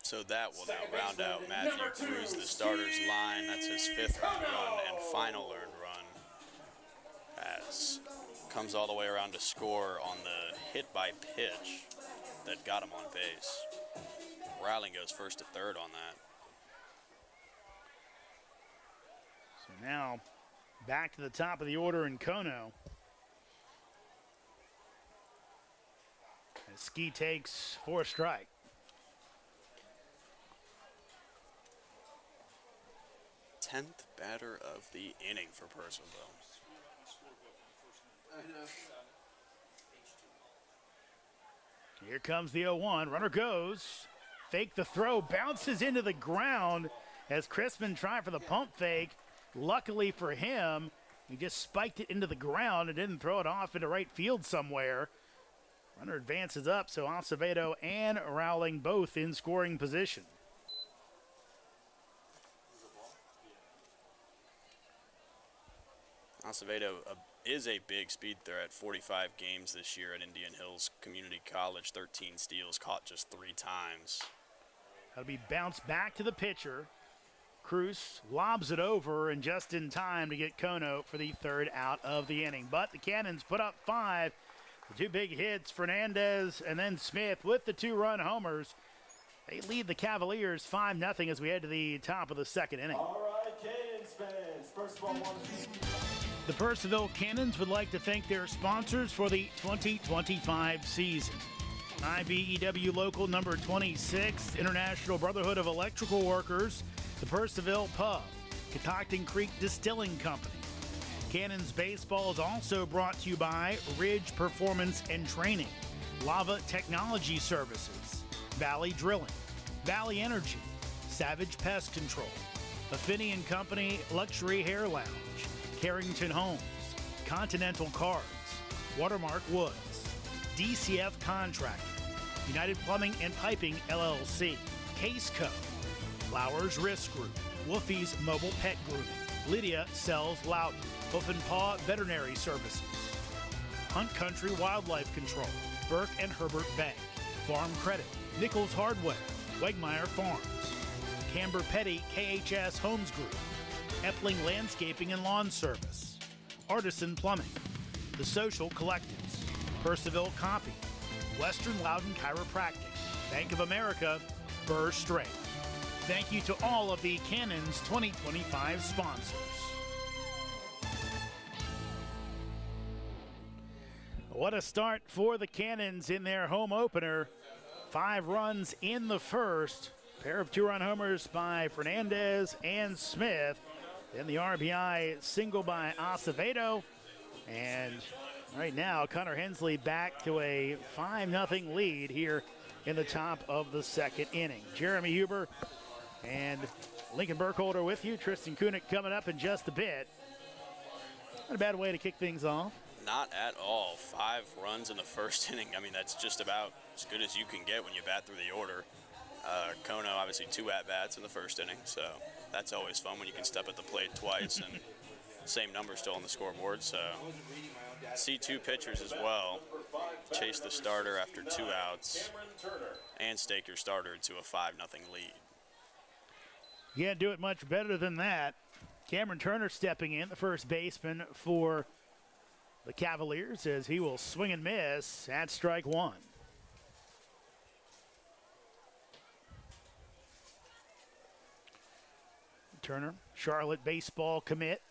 Speaker 2: So that will now round out Matthew Cruz, the starter's line. That's his 5th earned run and final earned run, as comes all the way around to score on the hit by pitch that got him on base. Rowling goes first to third on that.
Speaker 1: So now back to the top of the order in Kono. As Ski takes 4 strike.
Speaker 2: Tenth batter of the inning for Purcellville.
Speaker 1: Here comes the 0-1. Runner goes. Fake the throw. Bounces into the ground as Crispin tried for the pump fake. Luckily for him, he just spiked it into the ground and didn't throw it off into right field somewhere. Runner advances up, so Acevedo and Rowling both in scoring position.
Speaker 2: Acevedo is a big speed threat. 45 games this year at Indian Hills Community College, 13 steals, caught just 3 times.
Speaker 1: That'll be bounced back to the pitcher. Cruz lobs it over, and just in time to get Kono for the 3rd out of the inning. But the Cannons put up 5. The 2 big hits, Fernandez and then Smith with the 2-run homers. They lead the Cavaliers 5-0 as we head to the top of the 2nd inning.
Speaker 6: All right, Cannons fans, first of all,
Speaker 1: the Purcellville Cannons would like to thank their sponsors for the 2025 season. IBEW Local number 26, International Brotherhood of Electrical Workers, the Purcellville Pub, Catoctin Creek Distilling Company. Cannons Baseball is also brought to you by Ridge Performance and Training, Lava Technology Services, Valley Drilling, Valley Energy, Savage Pest Control, Affinity & Company Luxury Hair Lounge, Carrington Homes, Continental Cards, Watermark Woods, DCF Contracting, United Plumbing and Piping LLC, Case Co, Flowers Risk Group, Wolfie's Mobile Pet Grooming, Lydia Sells Loudon, Hoof and Paw Veterinary Services, Hunt Country Wildlife Control, Burke and Herbert Bank, Farm Credit, Nichols Hardware, Wegmeyer Farms, Camber Petty KHS Homes Group, Epling Landscaping and Lawn Service, Artisan Plumbing, The Social Collectives, Purcellville Copy, Western Loudon Chiropractic, Bank of America, Burr Strait. Thank you to all of the Cannons 2025 sponsors. What a start for the Cannons in their home opener. 5 runs in the first. Pair of two-run homers by Fernandez and Smith. Then the RBI single by Acevedo. And right now, Connor Hensley back to a 5-0 lead here in the top of the second inning. Jeremy Huber and Lincoln Burkholder with you. Tristan Kunick coming up in just a bit. Not a bad way to kick things off.
Speaker 2: Not at all. 5 runs in the first inning. I mean, that's just about as good as you can get when you bat through the order. Kono, obviously 2 at-bats in the first inning, so that's always fun when you can step at the plate twice and same number still on the scoreboard. So see 2 pitchers as well. Chase the starter after 2 outs and stake your starter to a 5-0 lead.
Speaker 1: You can't do it much better than that. Cameron Turner stepping in, the first baseman for the Cavaliers, as he will swing and miss at strike 1. Turner, Charlotte baseball commit.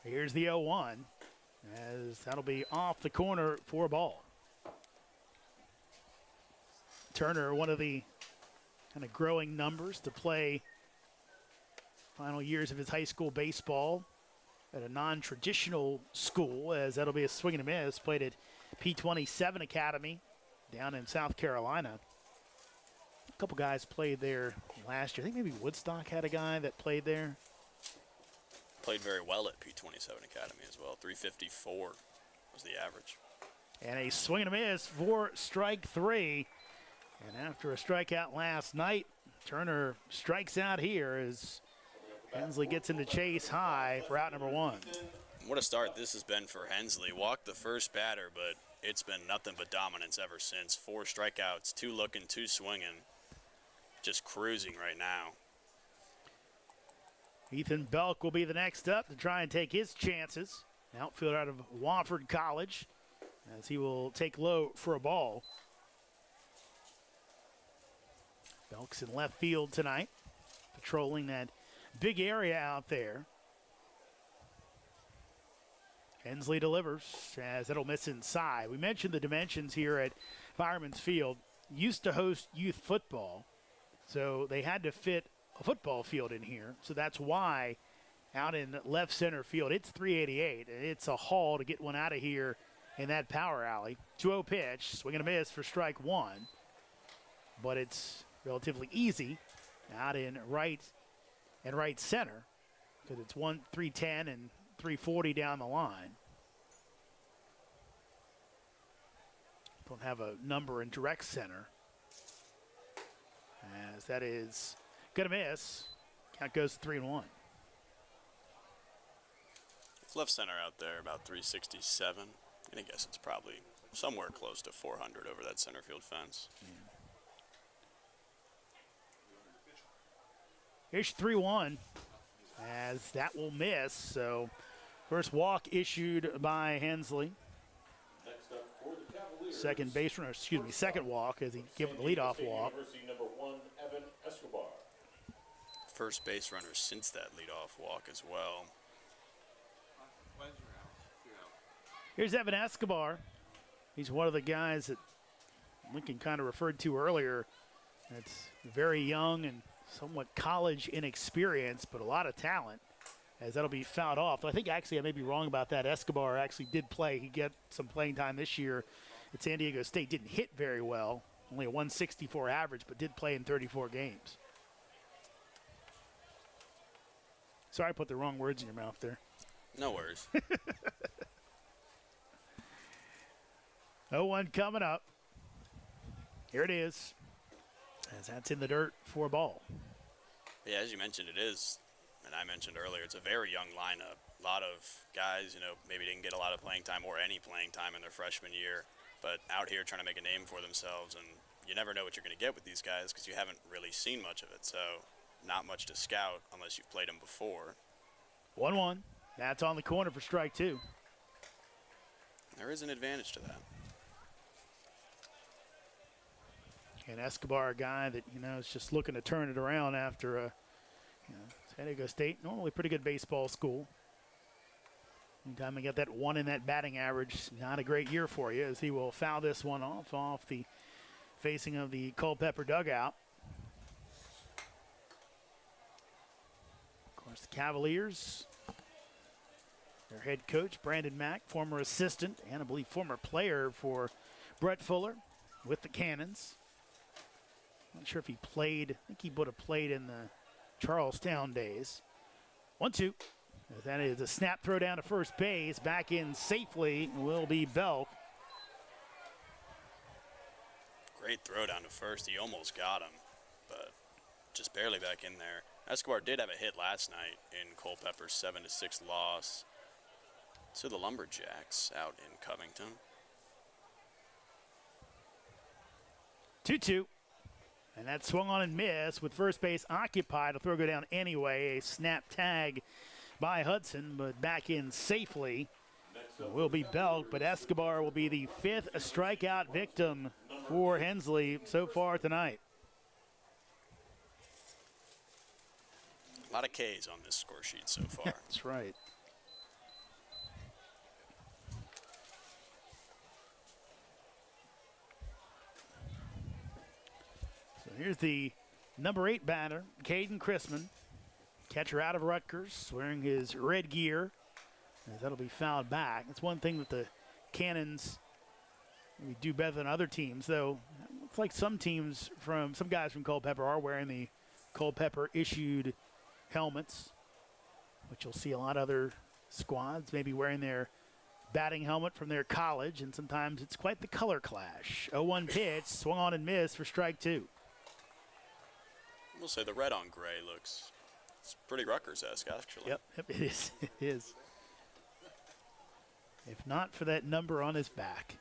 Speaker 1: Here's the 0-1, as that'll be off the corner for a ball. Turner, one of the kind of growing numbers to play final years of his high school baseball at a non-traditional school, as that'll be a swing and a miss. Played at P27 Academy down in South Carolina. A couple guys played there last year. I think maybe Woodstock had a guy that played there.
Speaker 2: Played very well at P27 Academy as well. 354 was the average.
Speaker 1: And a swing and a miss for strike 3. And after a strikeout last night, Turner strikes out here as Hensley gets into chase high for out number 1.
Speaker 2: What a start this has been for Hensley. Walked the first batter, but it's been nothing but dominance ever since. 4 strikeouts, 2 looking, 2 swinging. Just cruising right now.
Speaker 1: Ethan Belk will be the next up to try and take his chances. Outfielder out of Wofford College, as he will take low for a ball. Belk's in left field tonight, patrolling that big area out there. Hensley delivers, as it'll miss inside. We mentioned the dimensions here at Fireman's Field. Used to host youth football, so they had to fit a football field in here. So that's why out in left center field, it's 388, and it's a haul to get one out of here in that power alley. 2-0 pitch, swing and a miss for strike 1, but it's relatively easy out in right and right center, because it's 310 and 340 down the line. Don't have a number in direct center, as that is gonna miss. Count goes 3-1.
Speaker 2: It's left center out there, about 367. I'm gonna guess it's probably somewhere close to 400 over that center field fence.
Speaker 1: Yeah. Here's 3-1, as that will miss. So first walk issued by Hensley.
Speaker 3: Next up for the Cavaliers.
Speaker 1: Second baseman, or excuse me, second walk, as he gave the leadoff walk.
Speaker 3: University number 1, Evan Escobar.
Speaker 2: First base runner since that leadoff walk as well.
Speaker 1: Here's Evan Escobar. He's one of the guys that Lincoln kind of referred to earlier. That's very young and somewhat college inexperienced, but a lot of talent, as that'll be fouled off. I think actually I may be wrong about that. Escobar actually did play. He got some playing time this year at San Diego State. Didn't hit very well, only a 164 average, but did play in 34 games. Sorry I put the wrong words in your mouth there.
Speaker 2: No worries.
Speaker 1: 0-1 coming up. Here it is, as that's in the dirt for a ball.
Speaker 2: Yeah, as you mentioned, it is, and I mentioned earlier, it's a very young lineup. A lot of guys, maybe didn't get a lot of playing time or any playing time in their freshman year, but out here trying to make a name for themselves, and you never know what you're going to get with these guys because you haven't really seen much of it, so not much to scout unless you've played them before.
Speaker 1: 1-1. That's on the corner for strike 2.
Speaker 2: There is an advantage to that.
Speaker 1: And Escobar, a guy that, is just looking to turn it around after San Diego State, normally pretty good baseball school. Anytime we get that 1 in that batting average, not a great year for you, as he will foul this one off the facing of the Culperper dugout. course, the Cavaliers, their head coach, Brandon Mack, former assistant and I believe former player for Brett Fuller with the Cannons. Not sure if he played. I think he would have played in the Charlestown days. 1-2. That is a snap throw down to first base. Back in safely will be Belk.
Speaker 2: Great throw down to first. He almost got him, but just barely back in there. Escobar did have a hit last night in Culperper's 7-6 loss to the Lumberjacks out in Covington.
Speaker 1: 2-2. And that swung on and missed with first base occupied. A throw go down anyway. A snap tag by Hudson, but back in safely will be Belk. But Escobar will be the 5th strikeout victim for Hensley so far tonight.
Speaker 2: A lot of Ks on this score sheet so far.
Speaker 1: That's right. So here's the number 8 batter, Caden Chrisman. Catcher out of Rutgers, wearing his red gear. As that'll be fouled back. That's one thing that the Cannons do better than other teams, though. It looks like some guys from Culpeper are wearing the Culpeper issued helmets, which you'll see a lot of other squads maybe wearing their batting helmet from their college, and sometimes it's quite the color clash. 0-1 pitch, swung on and missed for strike 2.
Speaker 2: We'll say the red on gray looks pretty Rutgers-esque, actually.
Speaker 1: Yep, it is. It is. If not for that number on his back.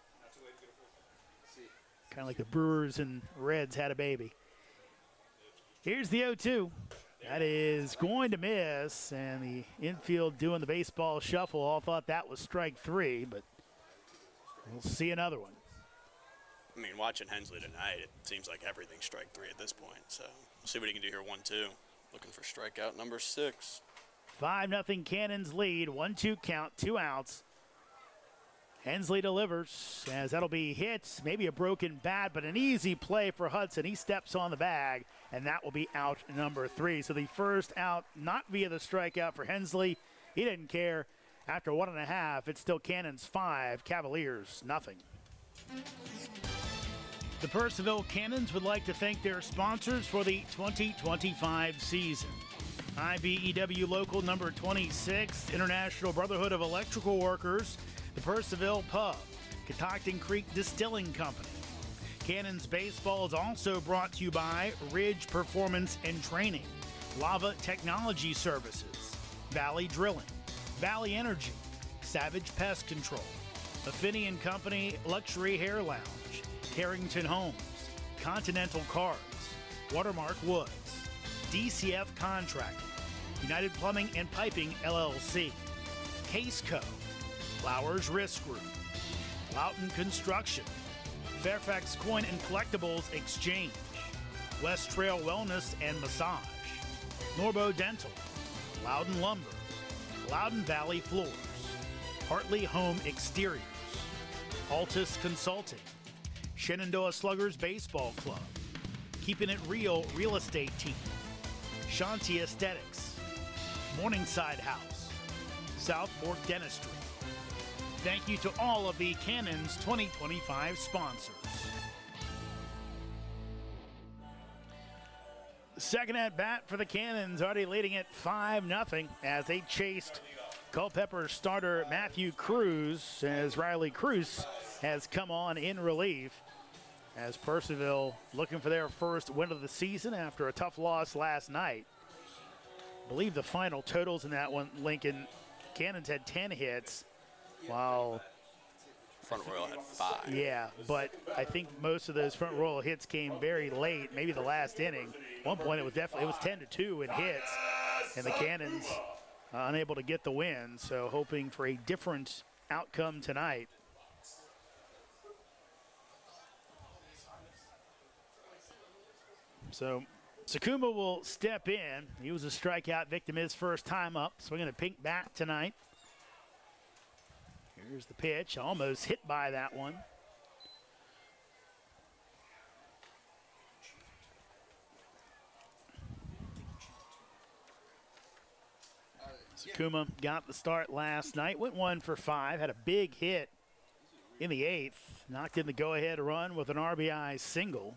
Speaker 1: Kind of like the Brewers and Reds had a baby. Here's the 0-2. That is going to miss, and the infield doing the baseball shuffle. All thought that was strike 3, but we'll see another one.
Speaker 2: I mean, watching Hensley tonight, it seems like everything's strike 3 at this point. So we'll see what he can do here. 1-2. Looking for strikeout number 6.
Speaker 1: 5-0 Cannons lead. 1-2 count, 2 outs. Hensley delivers, as that'll be hit, maybe a broken bat, but an easy play for Hudson. He steps on the bag, and that will be out number 3. So the first out, not via the strikeout for Hensley. He didn't care. After 1.5, it's still Cannons 5, Cavaliers nothing. The Purcellville Cannons would like to thank their sponsors for the 2025 season. IBEW Local number 26, International Brotherhood of Electrical Workers, the Purcellville Pub, Catoctin Creek Distilling Company. Cannons Baseball is also brought to you by Ridge Performance and Training, Lava Technology Services, Valley Drilling, Valley Energy, Savage Pest Control, Affinity & Company Luxury Hair Lounge, Carrington Homes, Continental Cars, Watermark Woods, DCF Contracting, United Plumbing and Piping LLC, Case Co., Flowers Risk Group, Loughton Construction, Fairfax Coin and Collectibles Exchange, West Trail Wellness and Massage, Norbo Dental, Loudon Lumber, Loudon Valley Floors, Hartley Home Exteriors, Altus Consulting, Shenandoah Sluggers Baseball Club, Keeping It Real Real Estate Team, Shanti Aesthetics, Morningside House, South Fork Dentistry. Thank you to all of the Cannons 2025 sponsors. Second at bat for the Cannons, already leading at 5-0 as they chased Culpeper starter Matthew Cruz, as Riley Cruz has come on in relief, as Purcellville looking for their first win of the season after a tough loss last night. I believe the final totals in that one, Lincoln, Cannons had 10 hits, while
Speaker 2: Front Royal had 5.
Speaker 1: Yeah, but I think most of those Front Royal hits came very late, maybe the last inning. At one point it was 10-2 in hits, and the Cannons unable to get the win, so hoping for a different outcome tonight. So Sakuma will step in. He was a strikeout victim his first time up, swinging a pink bat tonight. Here's the pitch, almost hit by that one. Sakuma got the start last night, went 1 for 5, had a big hit in the 8th, knocked in the go-ahead run with an RBI single.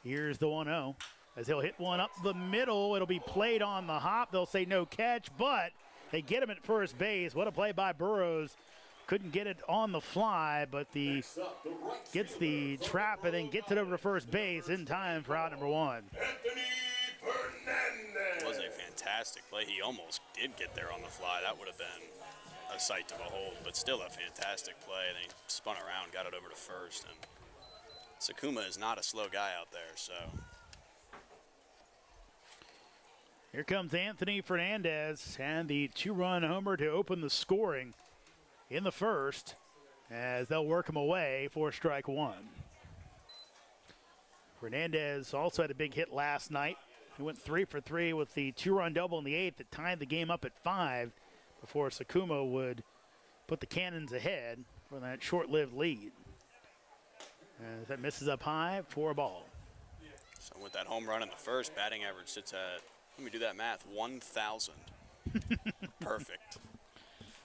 Speaker 1: Here's the 1-0 as he'll hit one up the middle. It'll be played on the hop. They'll say no catch, but they get him at first base. What a play by Burrows. Couldn't get it on the fly, but gets the trap and then gets it over to first base in time for out number 1.
Speaker 2: It was a fantastic play. He almost did get there on the fly. That would have been a sight to behold, but still a fantastic play. Then he spun around, got it over to first, and Sakuma is not a slow guy out there, so.
Speaker 1: Here comes Anthony Fernandez and the 2-run homer to open the scoring in the first as they'll work him away for strike 1. Fernandez also had a big hit last night. He went 3 for 3 with the 2-run double in the 8th that tied the game up at 5 before Sakuma would put the Cannons ahead for that short-lived lead. As that misses up high for a ball.
Speaker 2: So with that home run in the first, batting average sits at, let me do that math, 1,000. Perfect.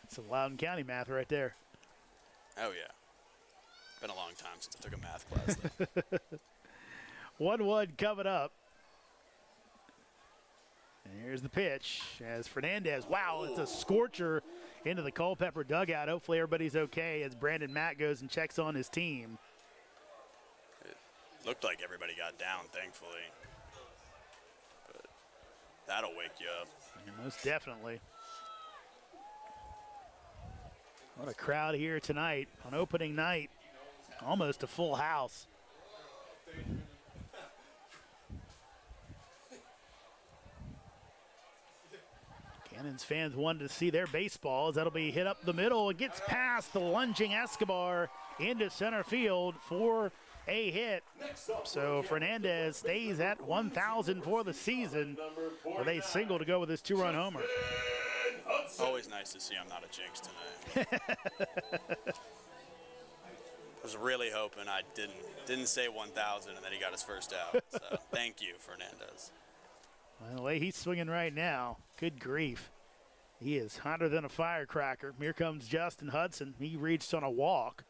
Speaker 1: Some Loudoun County math right there.
Speaker 2: Oh, yeah. Been a long time since I took a math class.
Speaker 1: 1-1 coming up. And here's the pitch as Fernandez, wow, it's a scorcher into the Culperper dugout. Hopefully everybody's okay as Brandon Matt goes and checks on his team.
Speaker 2: It looked like everybody got down, thankfully. But that'll wake you up.
Speaker 1: Yeah, most definitely. What a crowd here tonight on opening night. Almost a full house. Cannons fans wanted to see their baseballs. That'll be hit up the middle. It gets past the lunging Escobar into center field for a hit. So Fernandez stays at 1,000 for the season with a single to go with his 2-run homer.
Speaker 2: Always nice to see I'm not a jinx tonight. I was really hoping I didn't say 1,000 and then he got his first out. So thank you, Fernandez.
Speaker 1: Well, the way he's swinging right now, good grief. He is hotter than a firecracker. Here comes Justin Hudson. He reached on a walk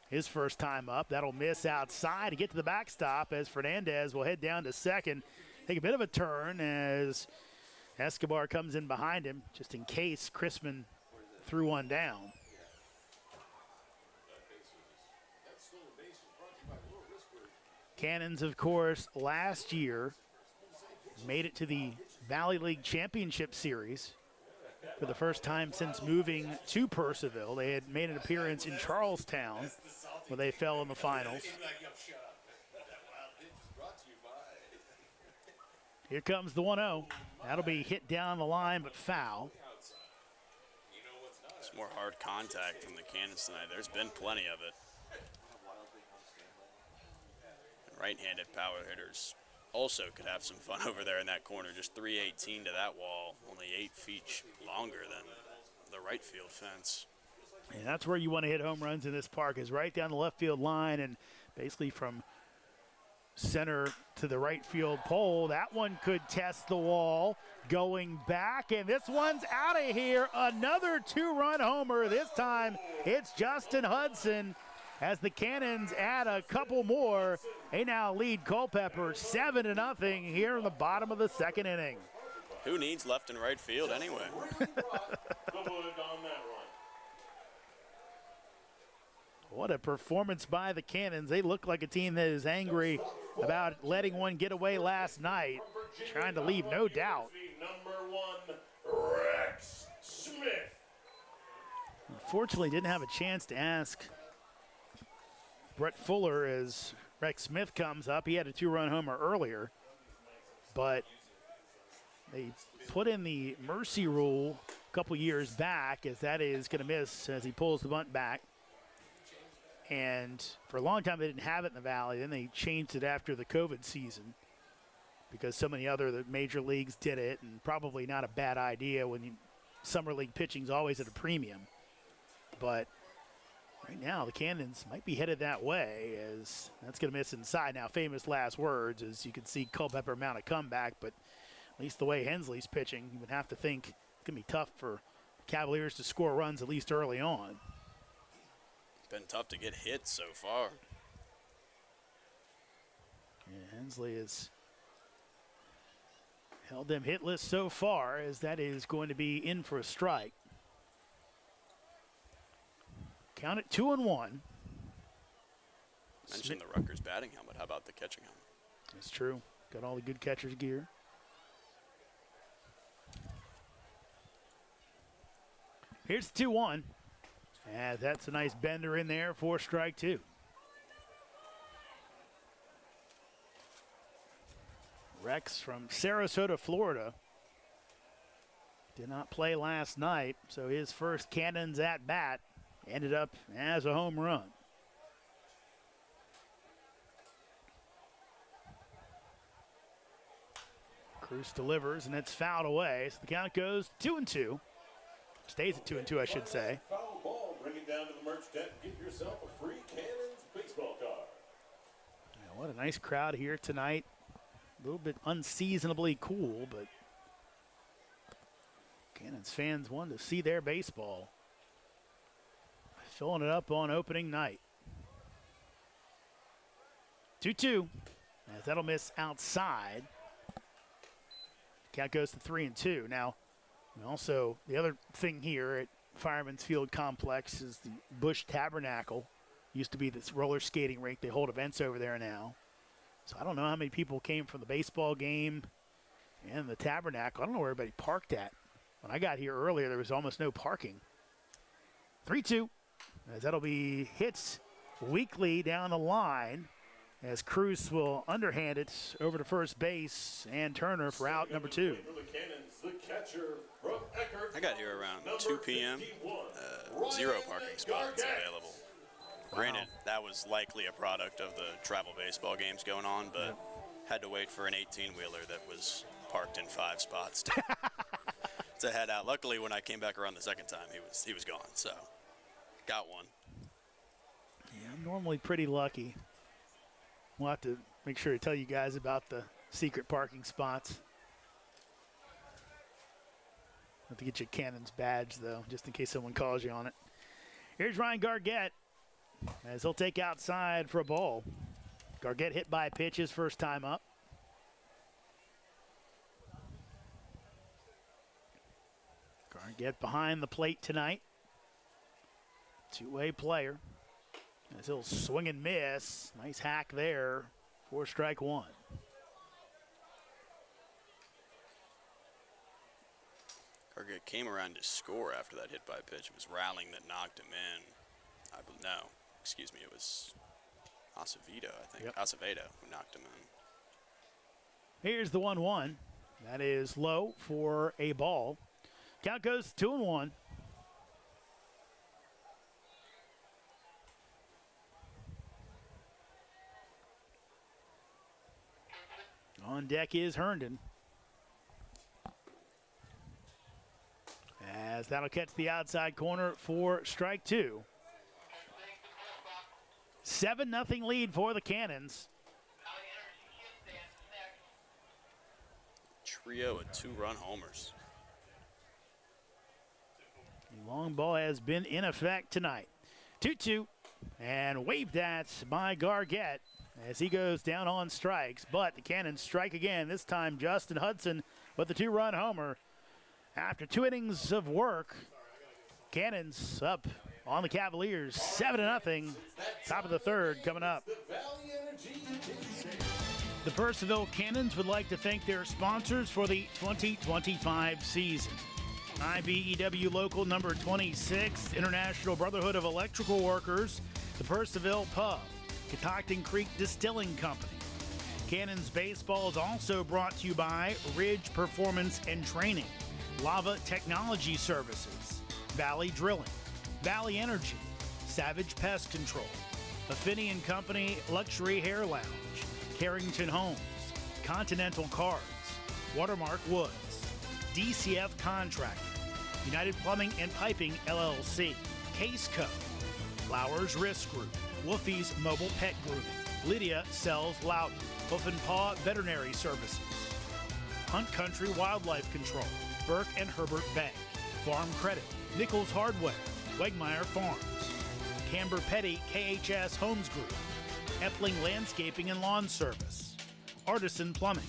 Speaker 1: his first time up. That'll miss outside to get to the backstop as Fernandez will head down to second. Take a bit of a turn as Escobar comes in behind him just in case Chrisman threw one down. Cannons, of course, last year made it to the Valley League Championship Series for the first time since moving to Purcellville. They had made an appearance in Charlestown where they fell in the finals. Here comes the 1-0. That'll be hit down the line, but foul.
Speaker 2: It's more hard contact from the Cannons tonight. There's been plenty of it. And right-handed power hitters also could have some fun over there in that corner. Just 318 to that wall, only 8 feet longer than the right field fence.
Speaker 1: And that's where you want to hit home runs in this park, is right down the left field line and basically from center to the right field pole. That one could test the wall. Going back, and this one's out of here. Another 2-run homer. This time it's Justin Hudson as the Cannons add a couple more. They now lead Culperper 7-0 here in the bottom of the second inning.
Speaker 2: Who needs left and right field anyway?
Speaker 1: What a performance by the Cannons. They look like a team that is angry about letting one get away last night, trying to leave no doubt.
Speaker 3: Number 1, Rex Smith.
Speaker 1: Unfortunately, didn't have a chance to ask Brett Fuller as Rex Smith comes up. He had a 2-run homer earlier, but they put in the mercy rule a couple years back, as that is going to miss as he pulls the bunt back. And for a long time, they didn't have it in the Valley. Then they changed it after the COVID season because so many other major leagues did it, and probably not a bad idea when summer league pitching's always at a premium. But right now, the Cannons might be headed that way, as that's going to miss inside. Now, famous last words, as you can see Culperper mount a comeback, but at least the way Hensley's pitching, you would have to think going to be tough for Cavaliers to score runs at least early on.
Speaker 2: Been tough to get hits so far.
Speaker 1: Yeah, Hensley has held them hitless so far, as that is going to be in for a strike. Count it 2-1.
Speaker 2: Mentioned the Rutgers batting helmet. How about the catching helmet?
Speaker 1: That's true. Got all the good catcher's gear. Here's the 2-1. And that's a nice bender in there for strike two. Rex from Sarasota, Florida, did not play last night, so his first Cannons at bat ended up as a home run. Cruz delivers, and it's fouled away, so the count goes 2-2. Stays at 2-2, I should say.
Speaker 6: Foul ball. Bring it down to the merch tent and get yourself a free Cannons baseball card.
Speaker 1: Yeah, what a nice crowd here tonight. A little bit unseasonably cool, but Cannons fans want to see their baseball. Filling it up on opening night. 2-2, as that'll miss outside. Count goes to 3-2. Now, also, the other thing here at Fireman's Field Complex is the Bush Tabernacle. Used to be this roller skating rink. They hold events over there now. So I don't know how many people came from the baseball game and the Tabernacle. I don't know where everybody parked at. When I got here earlier, there was almost no parking. 3-2, as that'll be hits weakly down the line, as Cruz will underhand it over to first base, and Turner for out number 2.
Speaker 2: I got here around 2 p.m. 0 parking spots available. Granted, that was likely a product of the travel baseball games going on, but had to wait for an 18-wheeler that was parked in 5 spots to head out. Luckily, when I came back around the second time, he was gone, so got one.
Speaker 1: Yeah, I'm normally pretty lucky. We'll have to make sure to tell you guys about the secret parking spots. Have to get your Cannons badge, though, just in case someone calls you on it. Here's Ryan Gargett, as he'll take outside for a ball. Gargett hit by a pitch his first time up. Gargett behind the plate tonight. Two-way player. As he'll swing and miss. Nice hack there for strike one.
Speaker 2: Gargett came around to score after that hit by pitch. It was Rowling that knocked him in. It was Acevedo, I think. Yep. Acevedo who knocked him in.
Speaker 1: Here's the 1-1. That is low for a ball. Count goes 2-1. On deck is Herndon. As that'll catch the outside corner for strike two. 7-0 lead for the Cannons.
Speaker 2: Trio of 2-run homers.
Speaker 1: The long ball has been in effect tonight. 2-2, and waved at by Gargett as he goes down on strikes. But the Cannons strike again, this time Justin Hudson with the 2-run homer. After 2 innings of work, Cannons up on the Cavaliers, 7-0. Top of the third coming up. The Purcellville Cannons would like to thank their sponsors for the 2025 season. IBEW Local Number 26, International Brotherhood of Electrical Workers, the Purcellville Pub, Catoctin Creek Distilling Company. Cannons Baseball is also brought to you by Ridge Performance and Training, Lava Technology Services, Valley Drilling, Valley Energy, Savage Pest Control, Affini & Company Luxury Hair Lounge, Carrington Homes, Continental Cards, Watermark Woods, DCF Contracting, United Plumbing and Piping LLC, Case Co, Flowers Risk Group, Wolfie's Mobile Pet Grooming, Lydia Sells Loudon, Hoof and Paw Veterinary Services, Hunt Country Wildlife Control, Burke and Herbert Bank, Farm Credit, Nichols Hardware, Wegmeyer Farms, Camber Petty KHS Homes Group, Epling Landscaping and Lawn Service, Artisan Plumbing,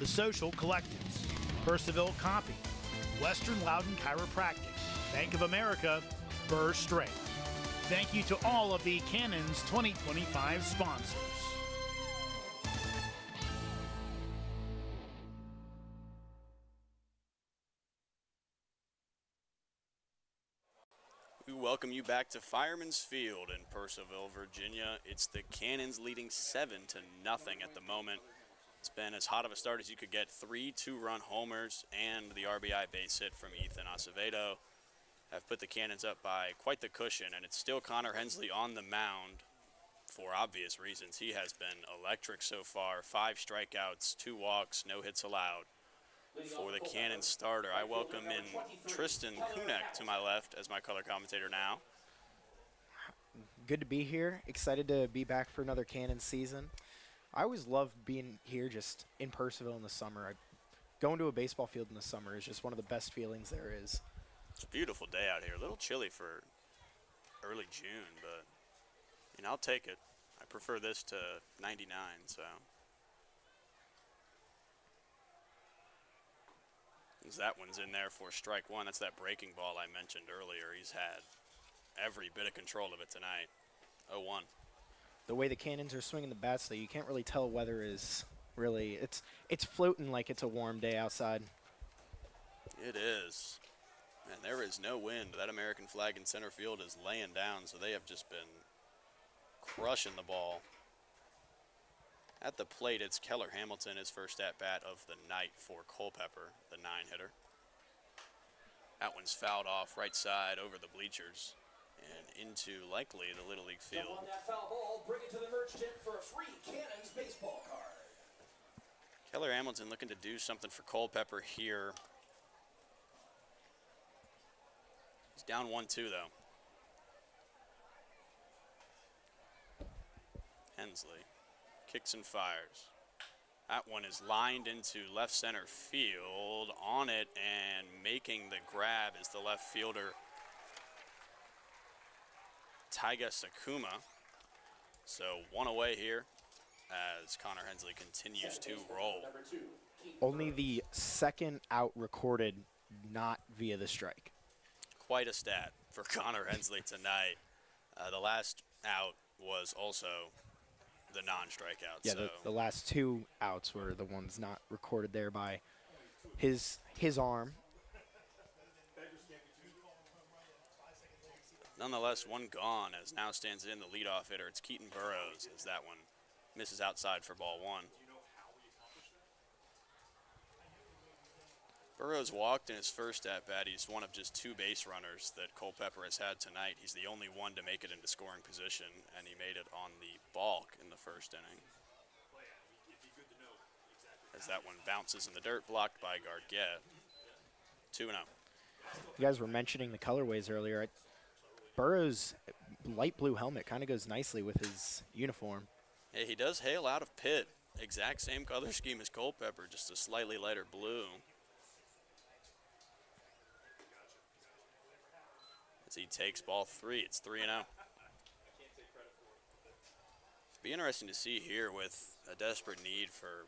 Speaker 1: The Social Collectives, Purcellville Copy, Western Loudon Chiropractic, Bank of America, Burr Strength. Thank you to all of the Cannons 2025 sponsors.
Speaker 2: We welcome you back to Fireman's Field in Purcellville, Virginia. It's the Cannons leading 7-0 at the moment. It's been as hot of a start as you could get. 3 two-run homers and the RBI base hit from Ethan Acevedo have put the Cannons up by quite the cushion, and it's still Connor Hensley on the mound for obvious reasons. He has been electric so far. 5 strikeouts, 2 walks, no hits allowed. For the Cannons starter, I welcome in Tristan Kunek to my left as my color commentator now.
Speaker 7: Good to be here. Excited to be back for another Cannons season. I always love being here just in Purcellville in the summer. Going to a baseball field in the summer is just one of the best feelings there is.
Speaker 2: It's a beautiful day out here. A little chilly for early June, but I'll take it. I prefer this to 99, so. As that one's in there for strike one. That's that breaking ball I mentioned earlier. He's had every bit of control of it tonight. 0-1.
Speaker 7: The way the Cannons are swinging the bats, though, you can't really tell weather is really, it's floating like it's a warm day outside.
Speaker 2: It is. And there is no wind. That American flag in center field is laying down, so they have just been crushing the ball. At the plate, it's Keller Hamilton, his first at-bat of the night for Culperper, the 9-hitter. That one's fouled off right side over the bleachers and into, likely, the Little League field.
Speaker 4: On that foul ball, bring it to the merch tent for a free Cannons baseball card.
Speaker 2: Keller Hamilton looking to do something for Culperper here. He's down 1-2, though. Hensley kicks and fires. That one is lined into left center field. On it and making the grab is the left fielder, Taiga Sakuma. So 1 away here as Connor Hensley continues to roll.
Speaker 7: Only the second out recorded, not via the strike.
Speaker 2: Quite a stat for Connor Hensley tonight. The last out was also the non-strikeout.
Speaker 7: Yeah,
Speaker 2: so.
Speaker 7: the last 2 outs were the ones not recorded there by his arm.
Speaker 2: Nonetheless, 1 gone as now stands in the leadoff hitter. It's Keaton Burrows as that one misses outside for ball 1. Burrows walked in his first at-bat. He's one of just 2 base runners that Culperper has had tonight. He's the only one to make it into scoring position, and he made it on the balk in the first inning. As that one bounces in the dirt, blocked by Gargett. 2-0.
Speaker 7: You guys were mentioning the colorways earlier. Burrows' light blue helmet kind of goes nicely with his uniform.
Speaker 2: Yeah, he does hail out of Pitt. Exact same color scheme as Culperper, just a slightly lighter blue. As he takes ball 3, it's 3-0. Be interesting to see here with a desperate need for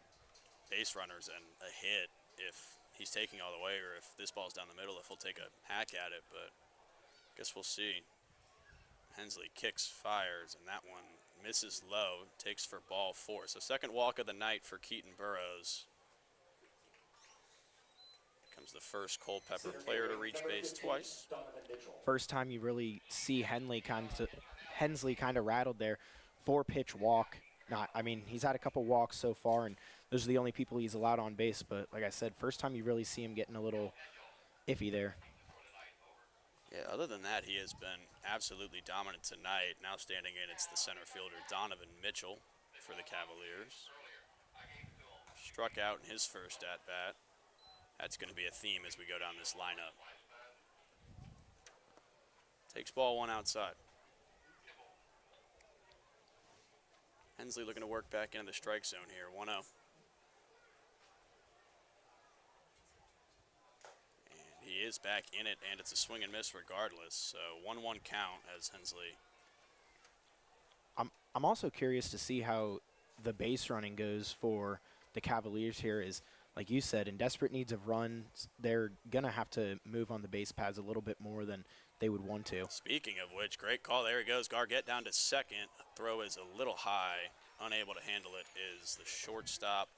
Speaker 2: base runners and a hit if he's taking all the way, or if this ball's down the middle, if he'll take a hack at it, but I guess we'll see. Hensley kicks, fires, and that one misses low, takes for ball 4. So second walk of the night for Keaton Burrows. Becomes the first Culperper player to reach base twice.
Speaker 7: First time you really see Hensley kind of rattled there. 4-pitch walk. He's had a couple walks so far, and those are the only people he's allowed on base. But like I said, first time you really see him getting a little iffy there.
Speaker 2: Yeah, other than that, he has been absolutely dominant tonight. Now standing in, it's the center fielder, Donovan Mitchell, for the Cavaliers. Struck out in his first at-bat. That's going to be a theme as we go down this lineup. Takes ball 1 outside. Hensley looking to work back into the strike zone here, 1-0. is back in it, and it's a swing and miss regardless. So 1-1 count as Hensley.
Speaker 7: I'm also curious to see how the base running goes for the Cavaliers here. Is, like you said, in desperate needs of runs, they're going to have to move on the base paths a little bit more than they would want to.
Speaker 2: Speaking of which, great call. There he goes. Gargett down to second. Throw is a little high. Unable to handle it is the shortstop,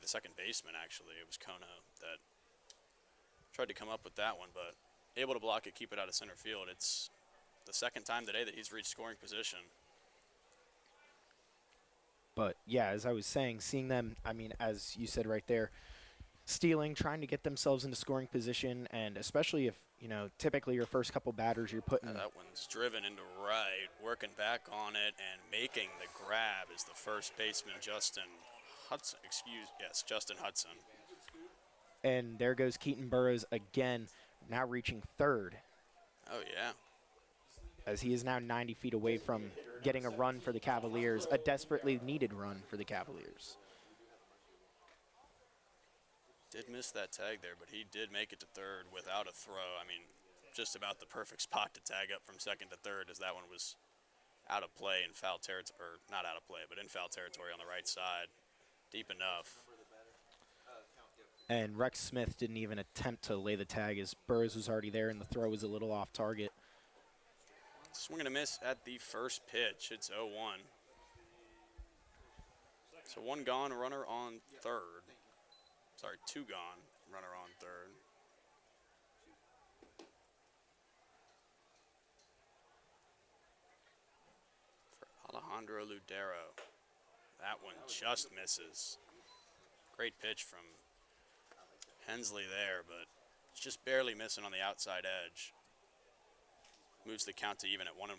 Speaker 2: the second baseman, actually. It was Kono that tried to come up with that one, but able to block it, keep it out of center field. It's the second time today that he's reached scoring position.
Speaker 7: But, yeah, as I was saying, seeing them, I mean, as you said right there, stealing, trying to get themselves into scoring position, and especially if, you know, typically your first couple batters you're putting.
Speaker 2: That one's driven into right, working back on it, and making the grab is the first baseman, Justin Hudson.
Speaker 7: And there goes Keaton Burrows again, now reaching third.
Speaker 2: Oh, yeah.
Speaker 7: As he is now 90 feet away from getting a run for the Cavaliers, a desperately needed run for the Cavaliers.
Speaker 2: Did miss that tag there, but he did make it to third without a throw. I mean, just about the perfect spot to tag up from second to third, as that one was out of play in foul territory, or not out of play, but in foul territory on the right side, deep enough.
Speaker 7: And Rex Smith didn't even attempt to lay the tag as Burrows was already there and the throw was a little off target.
Speaker 2: Swing and a miss at the first pitch. It's 0-1. So one gone, runner on third. Sorry, two gone, runner on third. For Alejandro Ludero. That one just misses. Great pitch from Hensley there, but it's just barely missing on the outside edge. Moves the count to even at 1-1.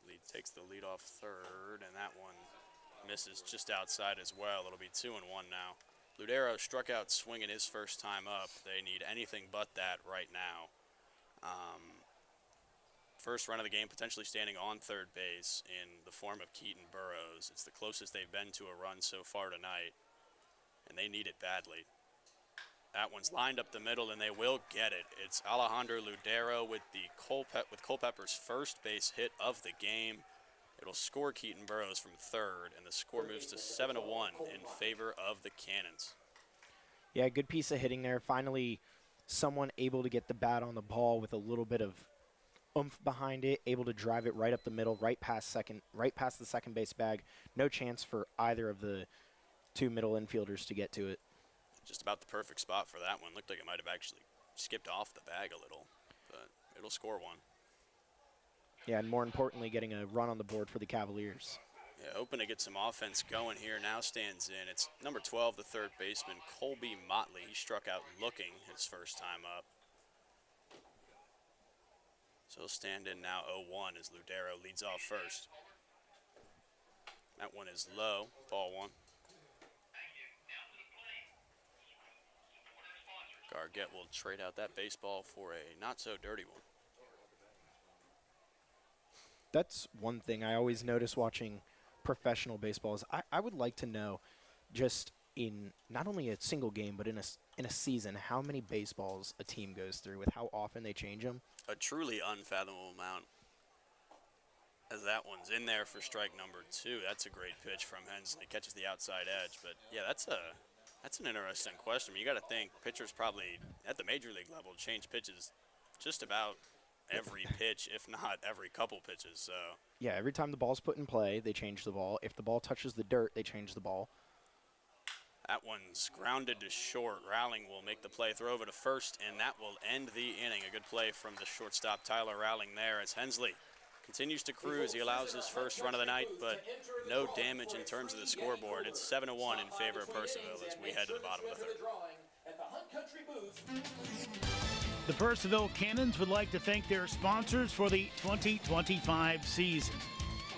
Speaker 2: Lead takes the lead off third, and that one misses just outside as well. It'll be 2-1 now. Ludero struck out swinging his first time up. They need anything but that right now. First run of the game, potentially standing on third base in the form of Keaton Burrows. It's the closest they've been to a run so far tonight, and they need it badly. That one's lined up the middle, and they will get it. It's Alejandro Ludero with Culperper's first base hit of the game. It'll score Keaton Burrows from third, and the score moves to 7-1 in favor of the Cannons.
Speaker 7: Yeah, good piece of hitting there. Finally, someone able to get the bat on the ball with a little bit of oomph behind it, able to drive it right up the middle, right past the second base bag. No chance for either of the two middle infielders to get to it.
Speaker 2: Just about the perfect spot for that one. Looked like it might have actually skipped off the bag a little, but it'll score one.
Speaker 7: Yeah, and more importantly, getting a run on the board for the Cavaliers.
Speaker 2: Yeah, hoping to get some offense going here. Now stands in. It's number 12, the third baseman, Colby Motley. He struck out looking his first time up. So he'll stand in now 0-1 as Ludero leads off first. That one is low, ball one. Gargett will trade out that baseball for a not-so-dirty one.
Speaker 7: That's one thing I always notice watching professional baseball is I would like to know, just in not only a single game, but in a season, how many baseballs a team goes through with how often they change them. A
Speaker 2: truly unfathomable amount, as that one's in there for strike number 2. That's a great pitch from Hensley. Catches the outside edge. But, yeah, that's an interesting question. You got to think pitchers probably at the major league level change pitches just about every pitch, if not every couple pitches. So
Speaker 7: yeah, every time the ball's put in play, they change the ball. If the ball touches the dirt, they change the ball.
Speaker 2: That one's grounded to short. Rowling will make the play, throw over to first, and that will end the inning. A good play from the shortstop, Tyler Rowling, there as Hensley continues to cruise. He allows his first run of the night, but no damage in terms of the scoreboard. It's 7-1 in favor of Purcellville as we head to the bottom of the third.
Speaker 1: The Purcellville Cannons would like to thank their sponsors for the 2025 season.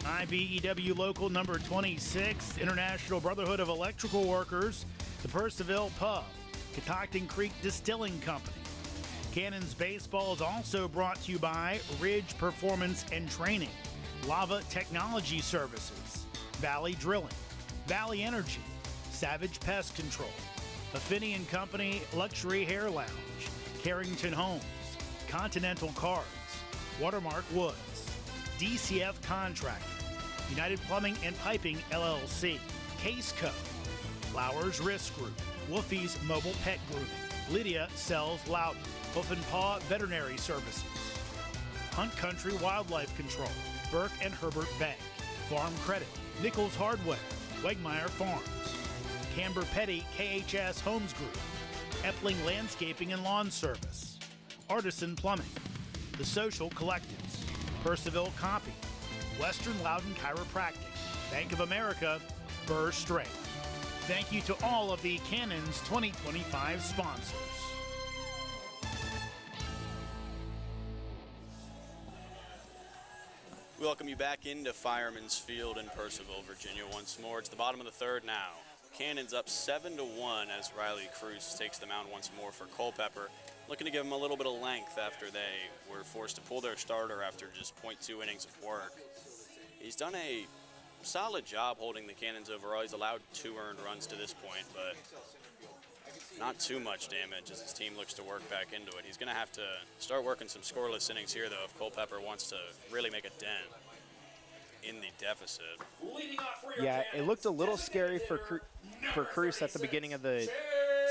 Speaker 1: IBEW Local Number 26, International Brotherhood of Electrical Workers, the Purcellville Pub, Catoctin Creek Distilling Company. Cannons Baseball is also brought to you by Ridge Performance and Training, Lava Technology Services, Valley Drilling, Valley Energy, Savage Pest Control, Affinity & Company Luxury Hair Lounge, Carrington Homes, Continental Cards, Watermark Woods, DCF Contracting, United Plumbing and Piping LLC, Case Co, Flowers Risk Group, Wolfie's Mobile Pet Grooming, Lydia Sells Loudon, Hoof and Paw Veterinary Services, Hunt Country Wildlife Control, Burke and Herbert Bank, Farm Credit, Nichols Hardware, Wegmeyer Farms, Camber Petty KHS Homes Group, Epling Landscaping and Lawn Service, Artisan Plumbing, The Social Collectives, Purcellville Copy, Western Loudon Chiropractic, Bank of America, Burr Strength. Thank you to all of the Cannons 2025 sponsors.
Speaker 2: We welcome you back into Fireman's Field in Purcellville, Virginia once more. It's the bottom of the third now. Cannons up 7-1 as Riley Cruz takes the mound once more for Culperper, looking to give them a little bit of length after they were forced to pull their starter after just .2 innings of work. He's done a solid job holding the Cannons overall. He's allowed 2 earned runs to this point, but not too much damage as his team looks to work back into it. He's going to have to start working some scoreless innings here, though, if Culperper wants to really make a dent in the deficit.
Speaker 7: Yeah, it looked a little scary for Cruz at the beginning of the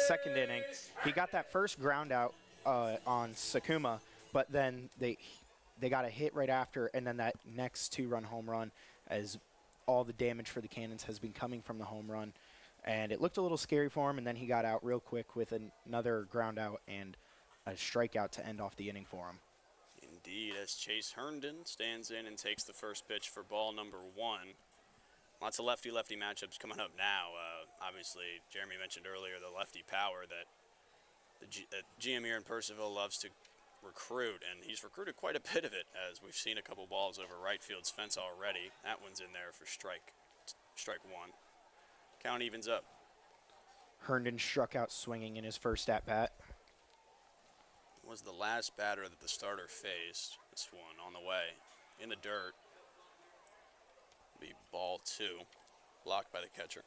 Speaker 7: second inning. He got that first ground out on Sakuma, but then they got a hit right after, and then that next 2-run home run, as all the damage for the Cannons has been coming from the home run. And it looked a little scary for him, and then he got out real quick with another ground out and a strikeout to end off the inning for him.
Speaker 2: Indeed, as Chase Herndon stands in and takes the first pitch for ball number 1. Lots of lefty-lefty matchups coming up now. Obviously, Jeremy mentioned earlier the lefty power that the GM here in Purcellville loves to recruit, and he's recruited quite a bit of it, as we've seen a couple balls over right field's fence already. That one's in there for strike 1. Count evens up.
Speaker 7: Herndon struck out swinging in his first at-bat.
Speaker 2: Was the last batter that the starter faced. This one on the way in the dirt. Be ball 2, blocked by the catcher.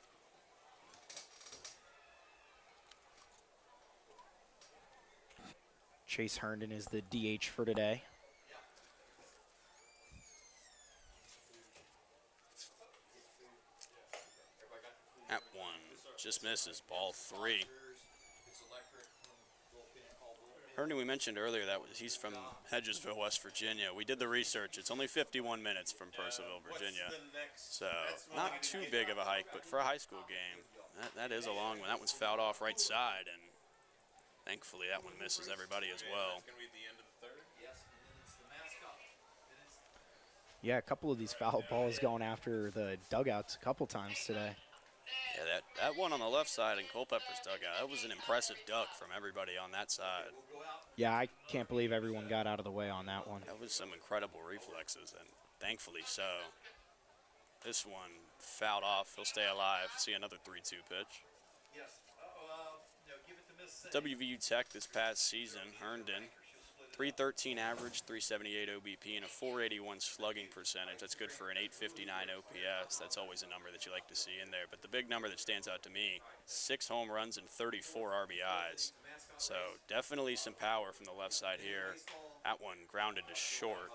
Speaker 7: Chase Herndon is the DH for today.
Speaker 2: That one just misses, ball 3. Herndon, we mentioned earlier that he's from Hedgesville, West Virginia. We did the research. It's only 51 minutes from Purcellville, Virginia. So not too big of a hike, but for a high school game, that is a long one. That one's fouled off right side, and thankfully that one misses everybody as well.
Speaker 7: Yeah, a couple of these foul balls going after the dugouts a couple times today.
Speaker 2: Yeah, that one on the left side in Culpepper's dugout, that was an impressive duck from everybody on that side.
Speaker 7: Yeah, I can't believe everyone got out of the way on that one.
Speaker 2: That was some incredible reflexes, and thankfully so. This one fouled off. He'll stay alive. See another 3-2 pitch. WVU Tech this past season, Herndon, .313 average, .378 OBP, and a .481 slugging percentage. That's good for an .859 OPS. That's always a number that you like to see in there. But the big number that stands out to me, 6 home runs and 34 RBIs. So definitely some power from the left side here. That one grounded to short,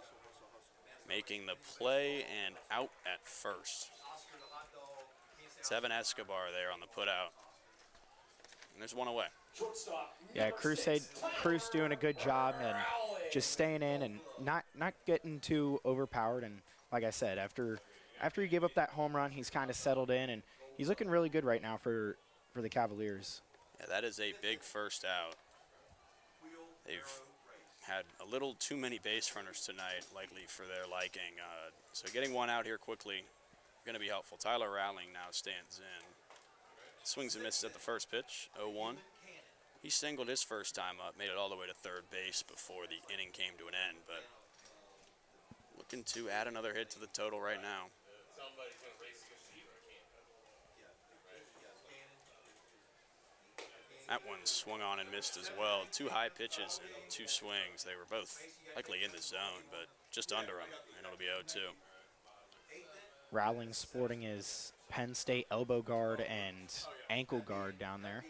Speaker 2: making the play and out at first. Seven Escobar there on the putout. And there's one away.
Speaker 7: Yeah, Cruz doing a good job and just staying in and not getting too overpowered. And like I said, after he gave up that home run, he's kind of settled in, and he's looking really good right now for the Cavaliers.
Speaker 2: Yeah, that is a big first out. They've had a little too many base runners tonight, likely for their liking. So getting one out here quickly going to be helpful. Tyler Rowling now stands in. Swings and misses at the first pitch, 0-1. He singled his first time up, made it all the way to third base before the inning came to an end, but looking to add another hit to the total right now. That one swung on and missed as well. 2 high pitches and 2 swings. They were both likely in the zone, but just under them, and it'll be 0-2.
Speaker 7: Rowling sporting his Penn State elbow guard and ankle guard down there.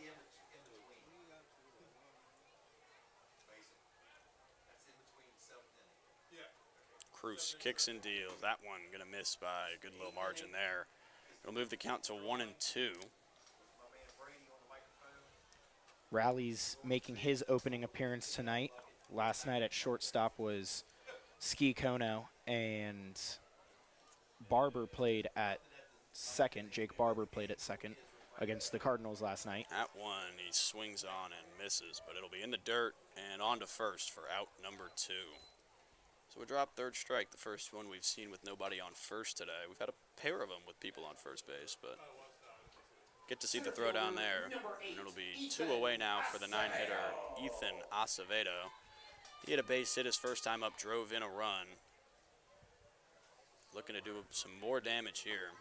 Speaker 2: Cruz kicks and deals. That one going to miss by a good little margin there. It'll move the count to 1-2.
Speaker 7: Rowley's making his opening appearance tonight. Last night at shortstop was Ski Kono, and Barber played at second. Jake Barber played at second against the Cardinals last night.
Speaker 2: That one he swings on and misses, but it'll be in the dirt and on to first for out number 2. So we drop third strike, the first one we've seen with nobody on first today. We've had a pair of them with people on first base, but get to see the throw down there. And it'll be 2 away now for the 9-hitter, Ethan Acevedo. He had a base hit his first time up, drove in a run. Looking to do some more damage here.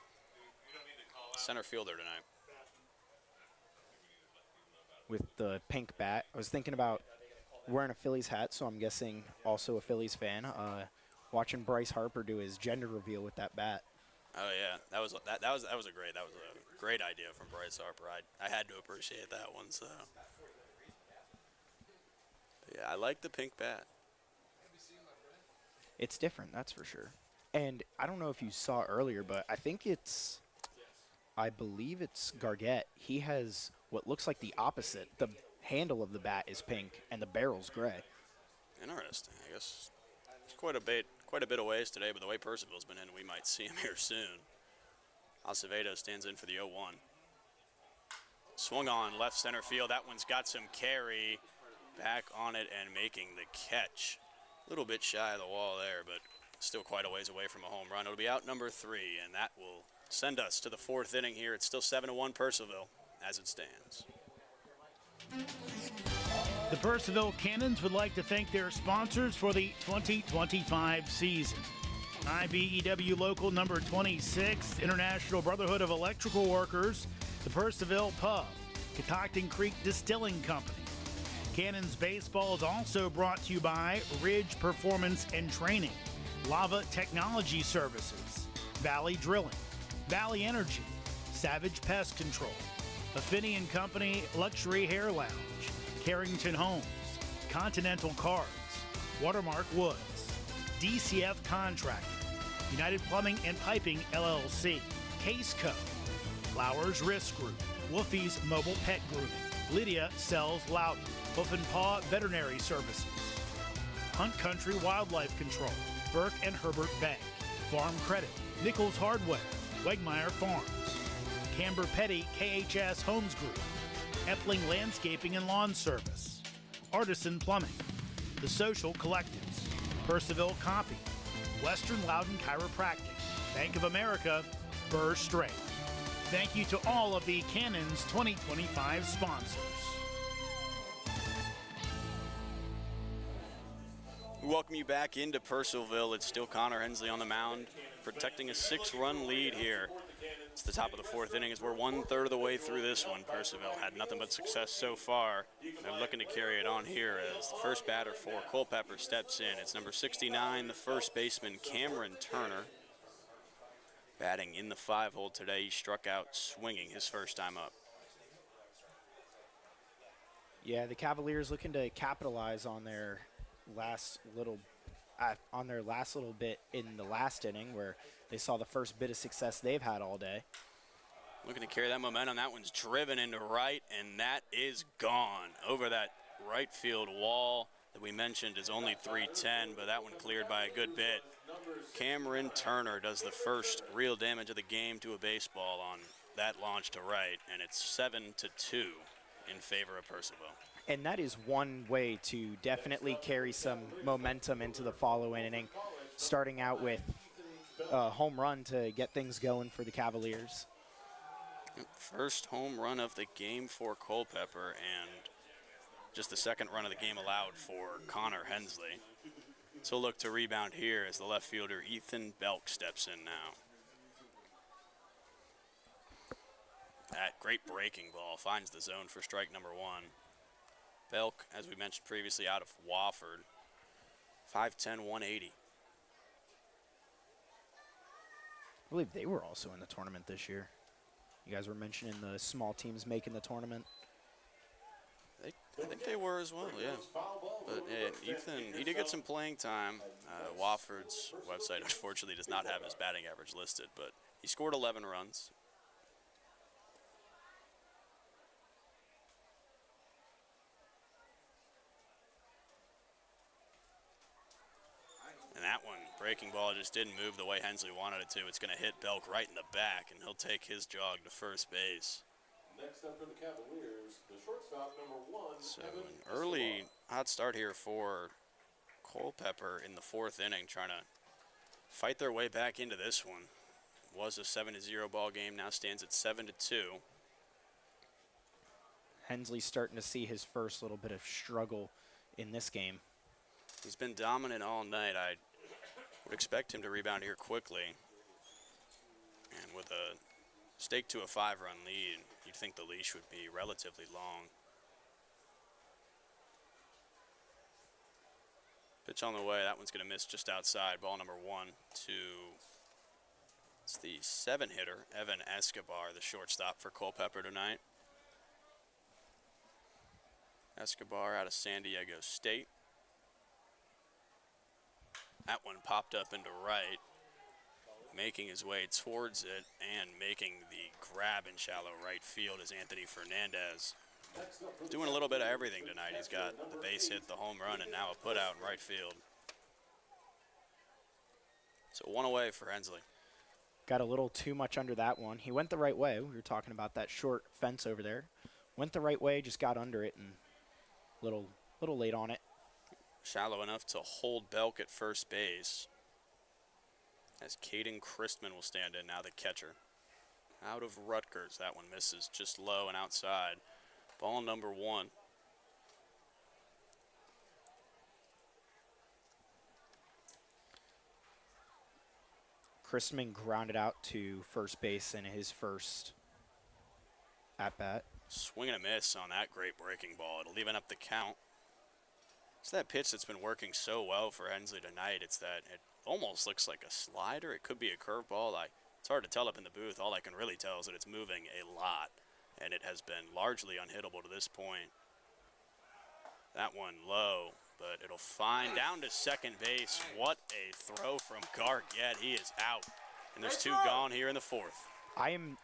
Speaker 2: Center fielder tonight.
Speaker 7: With the pink bat, I was thinking about wearing a Phillies hat, so I'm guessing also a Phillies fan. Watching Bryce Harper do his gender reveal with that bat.
Speaker 2: Oh yeah, that was a great idea from Bryce Harper. I had to appreciate that one. So yeah, I like the pink bat.
Speaker 7: It's different, that's for sure. And I don't know if you saw earlier, but I believe it's Gargett. He has what looks like the opposite. The handle of the bat is pink and the barrel's gray.
Speaker 2: Interesting. I guess it's quite a bit of ways today, but the way Purcellville's been in, we might see him here soon. Acevedo stands in for the 0-1. Swung on left center field. That one's got some carry. Back on it and making the catch. A little bit shy of the wall there, but still quite a ways away from a home run. It'll be out number 3, and that will send us to the 4th inning here. It's still 7-1 Purcellville as it stands.
Speaker 1: The Purcellville Cannons would like to thank their sponsors for the 2025 season. IBEW Local number 26, International Brotherhood of Electrical Workers, the Purcellville Pub, Catoctin Creek Distilling Company. Cannons Baseball is also brought to you by Ridge Performance and Training, Lava Technology Services, Valley Drilling, Valley Energy, Savage Pest Control, Affinity & Company Luxury Hair Lounge, Carrington Homes, Continental Cards, Watermark Woods, DCF Contracting, United Plumbing and Piping LLC, Case Co, Flowers Risk Group, Woofy's Mobile Pet Grooming, Lydia Sells Loudon, Hoof and Paw Veterinary Services, Hunt Country Wildlife Control, Burke and Herbert Bank, Farm Credit, Nichols Hardware, Wegmeyer Farms, Camber Petty KHS Homes Group, Epling Landscaping and Lawn Service, Artisan Plumbing, The Social Collectives, Purcellville Copy, Western Loudon Chiropractic, Bank of America, Burr Strait. Thank you to all of the Cannons 2025 sponsors.
Speaker 2: We welcome you back into Purcellville. It's still Connor Hensley on the mound, protecting a 6-run lead here. It's the top of the 4th inning as we're 1/3 of the way through this one. Purcellville had nothing but success so far. They're looking to carry it on here as the first batter for Culperper steps in. It's number 69, the first baseman, Cameron Turner. Batting in the 5-hole today. He struck out swinging his first time up.
Speaker 7: Yeah, the Cavaliers looking to capitalize on their last little bit in the last inning where they saw the first bit of success they've had all day.
Speaker 2: Looking to carry that momentum. That one's driven into right, and that is gone over that right field wall that we mentioned is only 310, but that one cleared by a good bit. Cameron Turner does the first real damage of the game to a baseball on that launch to right, and it's 7-2 in favor of Purcellville.
Speaker 7: And that is one way to definitely carry some momentum into the following inning, starting out with a home run to get things going for the Cavaliers.
Speaker 2: First home run of the game for Culperper, and just the second run of the game allowed for Connor Hensley. So look to rebound here as the left fielder Ethan Belk steps in now. That great breaking ball finds the zone for strike number 1. Belk, as we mentioned previously, out of Wofford, 5'10", 180.
Speaker 7: believe they were also in the tournament this year. You guys were mentioning the small teams making the tournament.
Speaker 2: I think they were as well, yeah. But Ethan, he did get some playing time. Wofford's website, unfortunately, does not have his batting average listed, but he scored 11 runs. And that one, breaking ball, just didn't move the way Hensley wanted it to. It's going to hit Belk right in the back, and he'll take his jog to first base.
Speaker 6: Next up for the Cavaliers, the shortstop, number 1.
Speaker 2: So an early hot start here for Culperper in the 4th inning, trying to fight their way back into this one. Was a 7-0 ball game, now stands at 7-2.
Speaker 7: Hensley's starting to see his first little bit of struggle in this game.
Speaker 2: He's been dominant all night. I would expect him to rebound here quickly. And with a stake to a 5-run lead, you'd think the leash would be relatively long. Pitch on the way, that one's gonna miss just outside. Ball number 1 to, it's the 7-hitter, Evan Escobar, the shortstop for Culperper tonight. Escobar out of San Diego State. That one popped up into right, making his way towards it and making the grab in shallow right field is Anthony Fernandez. Doing a little bit of everything tonight. He's got the base hit, the home run, and now a put out in right field. So 1 away for Hensley.
Speaker 7: Got a little too much under that one. He went the right way. We were talking about that short fence over there. Went the right way, just got under it, and little late on it.
Speaker 2: Shallow enough to hold Belk at first base. As Caden Christman will stand in, now the catcher. Out of Rutgers, that one misses just low and outside. Ball number 1.
Speaker 7: Christman grounded out to first base in his first at-bat.
Speaker 2: Swing and a miss on that great breaking ball. It'll even up the count. It's that pitch that's been working so well for Hensley tonight. It's that it almost looks like a slider. It could be a curveball. It's hard to tell up in the booth. All I can really tell is that it's moving a lot, and it has been largely unhittable to this point. That one low, but it'll find down to second base. What a throw from Gargett. He is out, and there's 2 gone here in the 4th.
Speaker 7: I am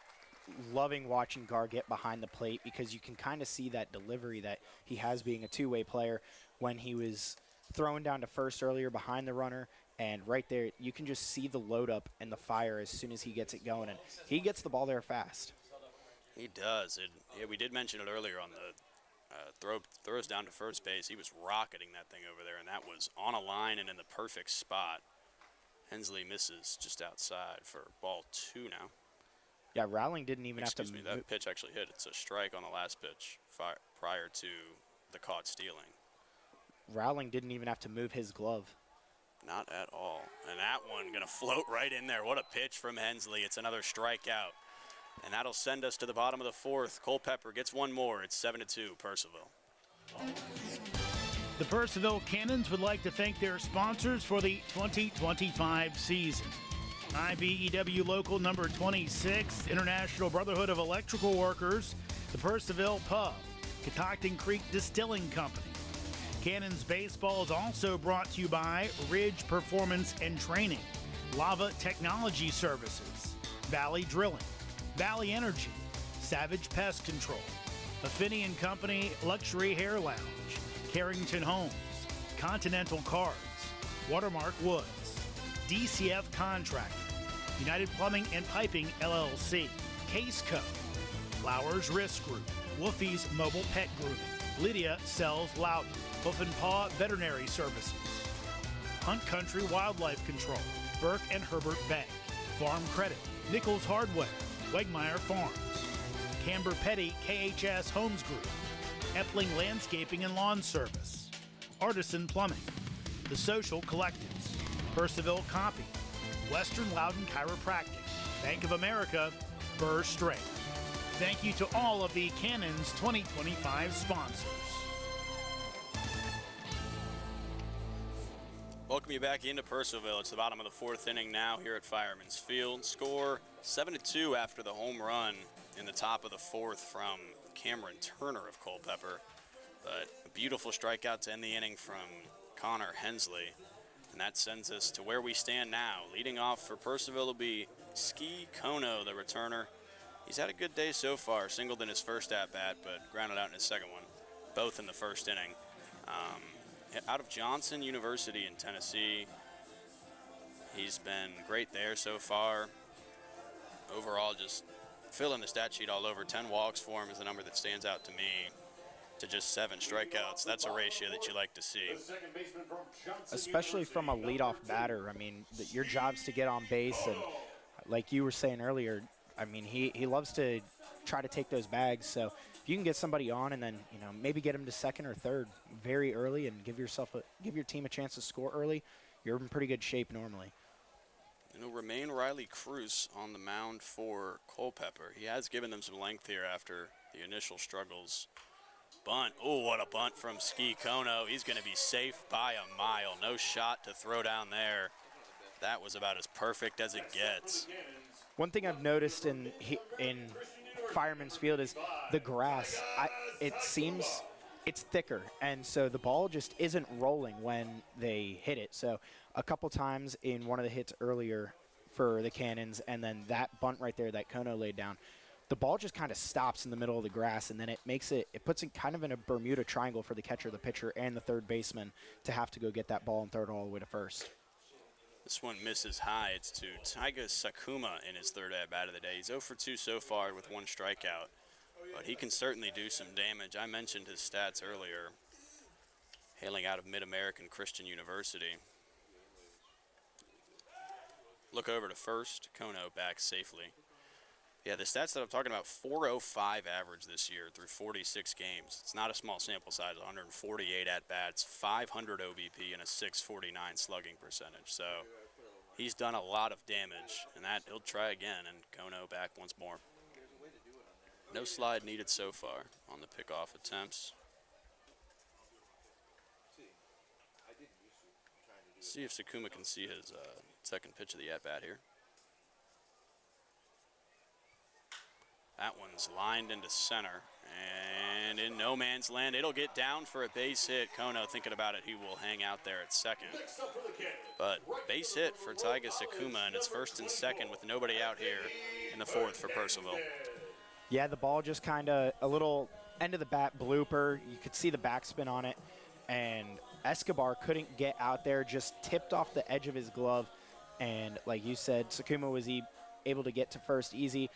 Speaker 7: loving watching Gargett behind the plate because you can kind of see that delivery that he has being a two-way player. When he was throwing down to first earlier behind the runner, and right there you can just see the load up and the fire as soon as he gets it going, and he gets the ball there fast.
Speaker 2: He does. Yeah, we did mention it earlier on the throws down to first base. He was rocketing that thing over there, and that was on a line and in the perfect spot. Hensley misses just outside for ball 2 now.
Speaker 7: Yeah, Rowling didn't even have to
Speaker 2: Excuse me, that pitch actually hit. It's a strike on the last pitch prior to the caught stealing.
Speaker 7: Rowling didn't even have to move his glove.
Speaker 2: Not at all. And that one going to float right in there. What a pitch from Hensley. It's another strikeout. And that'll send us to the bottom of the 4th. Culperper gets 1 more. It's 7-2, Purcellville.
Speaker 1: The Purcellville Cannons would like to thank their sponsors for the 2025 season. IBEW Local Number 26, International Brotherhood of Electrical Workers, the Purcellville Pub, Catoctin Creek Distilling Company. Cannons Baseball is also brought to you by Ridge Performance and Training, Lava Technology Services, Valley Drilling, Valley Energy, Savage Pest Control, Affinity & Company Luxury Hair Lounge, Carrington Homes, Continental Cards, Watermark Woods, DCF Contracting, United Plumbing and Piping LLC, Case Co, Flowers Risk Group, Wolfie's Mobile Pet Grooming, Lydia Sells Loudon, Hoof and Paw Veterinary Services, Hunt Country Wildlife Control, Burke and Herbert Bank, Farm Credit, Nichols Hardware, Wegmeyer Farms, Camber Petty KHS Homes Group, Epling Landscaping and Lawn Service, Artisan Plumbing, The Social Collectives, Purcellville Copy, Western Loudon Chiropractic, Bank of America, Burr Strength. Thank you to all of the Cannons 2025 sponsors.
Speaker 2: Welcome you back into Purcellville. It's the bottom of the fourth inning now here at Fireman's Field. Score 7-2 after the home run in the top of the fourth from Cameron Turner of Culperper. But a beautiful strikeout to end the inning from Connor Hensley. And that sends us to where we stand now. Leading off for Purcellville will be Ski Kono, the returner. He's had a good day so far. Singled in his first at-bat, but grounded out in his second one, both in the first inning. Out of Johnson University in Tennessee. He's been great there so far. Overall, just filling the stat sheet all over. 10 walks for him is the number that stands out to me. To just 7 strikeouts, that's a ratio that you like to see.
Speaker 7: Especially from a leadoff batter. I mean, your job's to get on base, and like you were saying earlier, I mean, he loves to try to take those bags. So if you can get somebody on and then, you know, maybe get him to second or third very early and give your team a chance to score early, you're in pretty good shape normally.
Speaker 2: You know, Romain Riley Cruz on the mound for Culperper. He has given them some length here after the initial struggles. Bunt. Oh, what a bunt from Ski Kono. He's going to be safe by a mile. No shot to throw down there. That was about as perfect as it gets.
Speaker 7: One thing I've noticed in Fireman's Field is the grass. It seems it's thicker, and so the ball just isn't rolling when they hit it. So a couple times in one of the hits earlier for the Cannons, and then that bunt right there that Kono laid down, the ball just kind of stops in the middle of the grass, and then it puts it kind of in a Bermuda triangle for the catcher, the pitcher, and the third baseman to have to go get that ball and throw it all the way to first.
Speaker 2: This one misses high. It's to Taiga Sakuma in his third at-bat of the day. He's 0 for 2 so far with 1 strikeout, but he can certainly do some damage. I mentioned his stats earlier, hailing out of Mid-American Christian University. Look over to first. Kono back safely. Yeah, the stats that I'm talking about, 405 average this year through 46 games. It's not a small sample size, 148 at-bats, 500 OBP, and a 649 slugging percentage. So he's done a lot of damage, and that he'll try again, and Kono back once more. No slide needed so far on the pickoff attempts. See if Sakuma can see his second pitch of the at-bat here. That one's lined into center, and in no man's land, it'll get down for a base hit. Kono, thinking about it, he will hang out there at second. But base hit for Taiga Sakuma, and it's first and second with nobody out here in the fourth for Purcellville.
Speaker 7: Yeah, the ball just kind of a little end of the bat blooper. You could see the backspin on it, and Escobar couldn't get out there, just tipped off the edge of his glove. And like you said, Sakuma was able to get to first easy.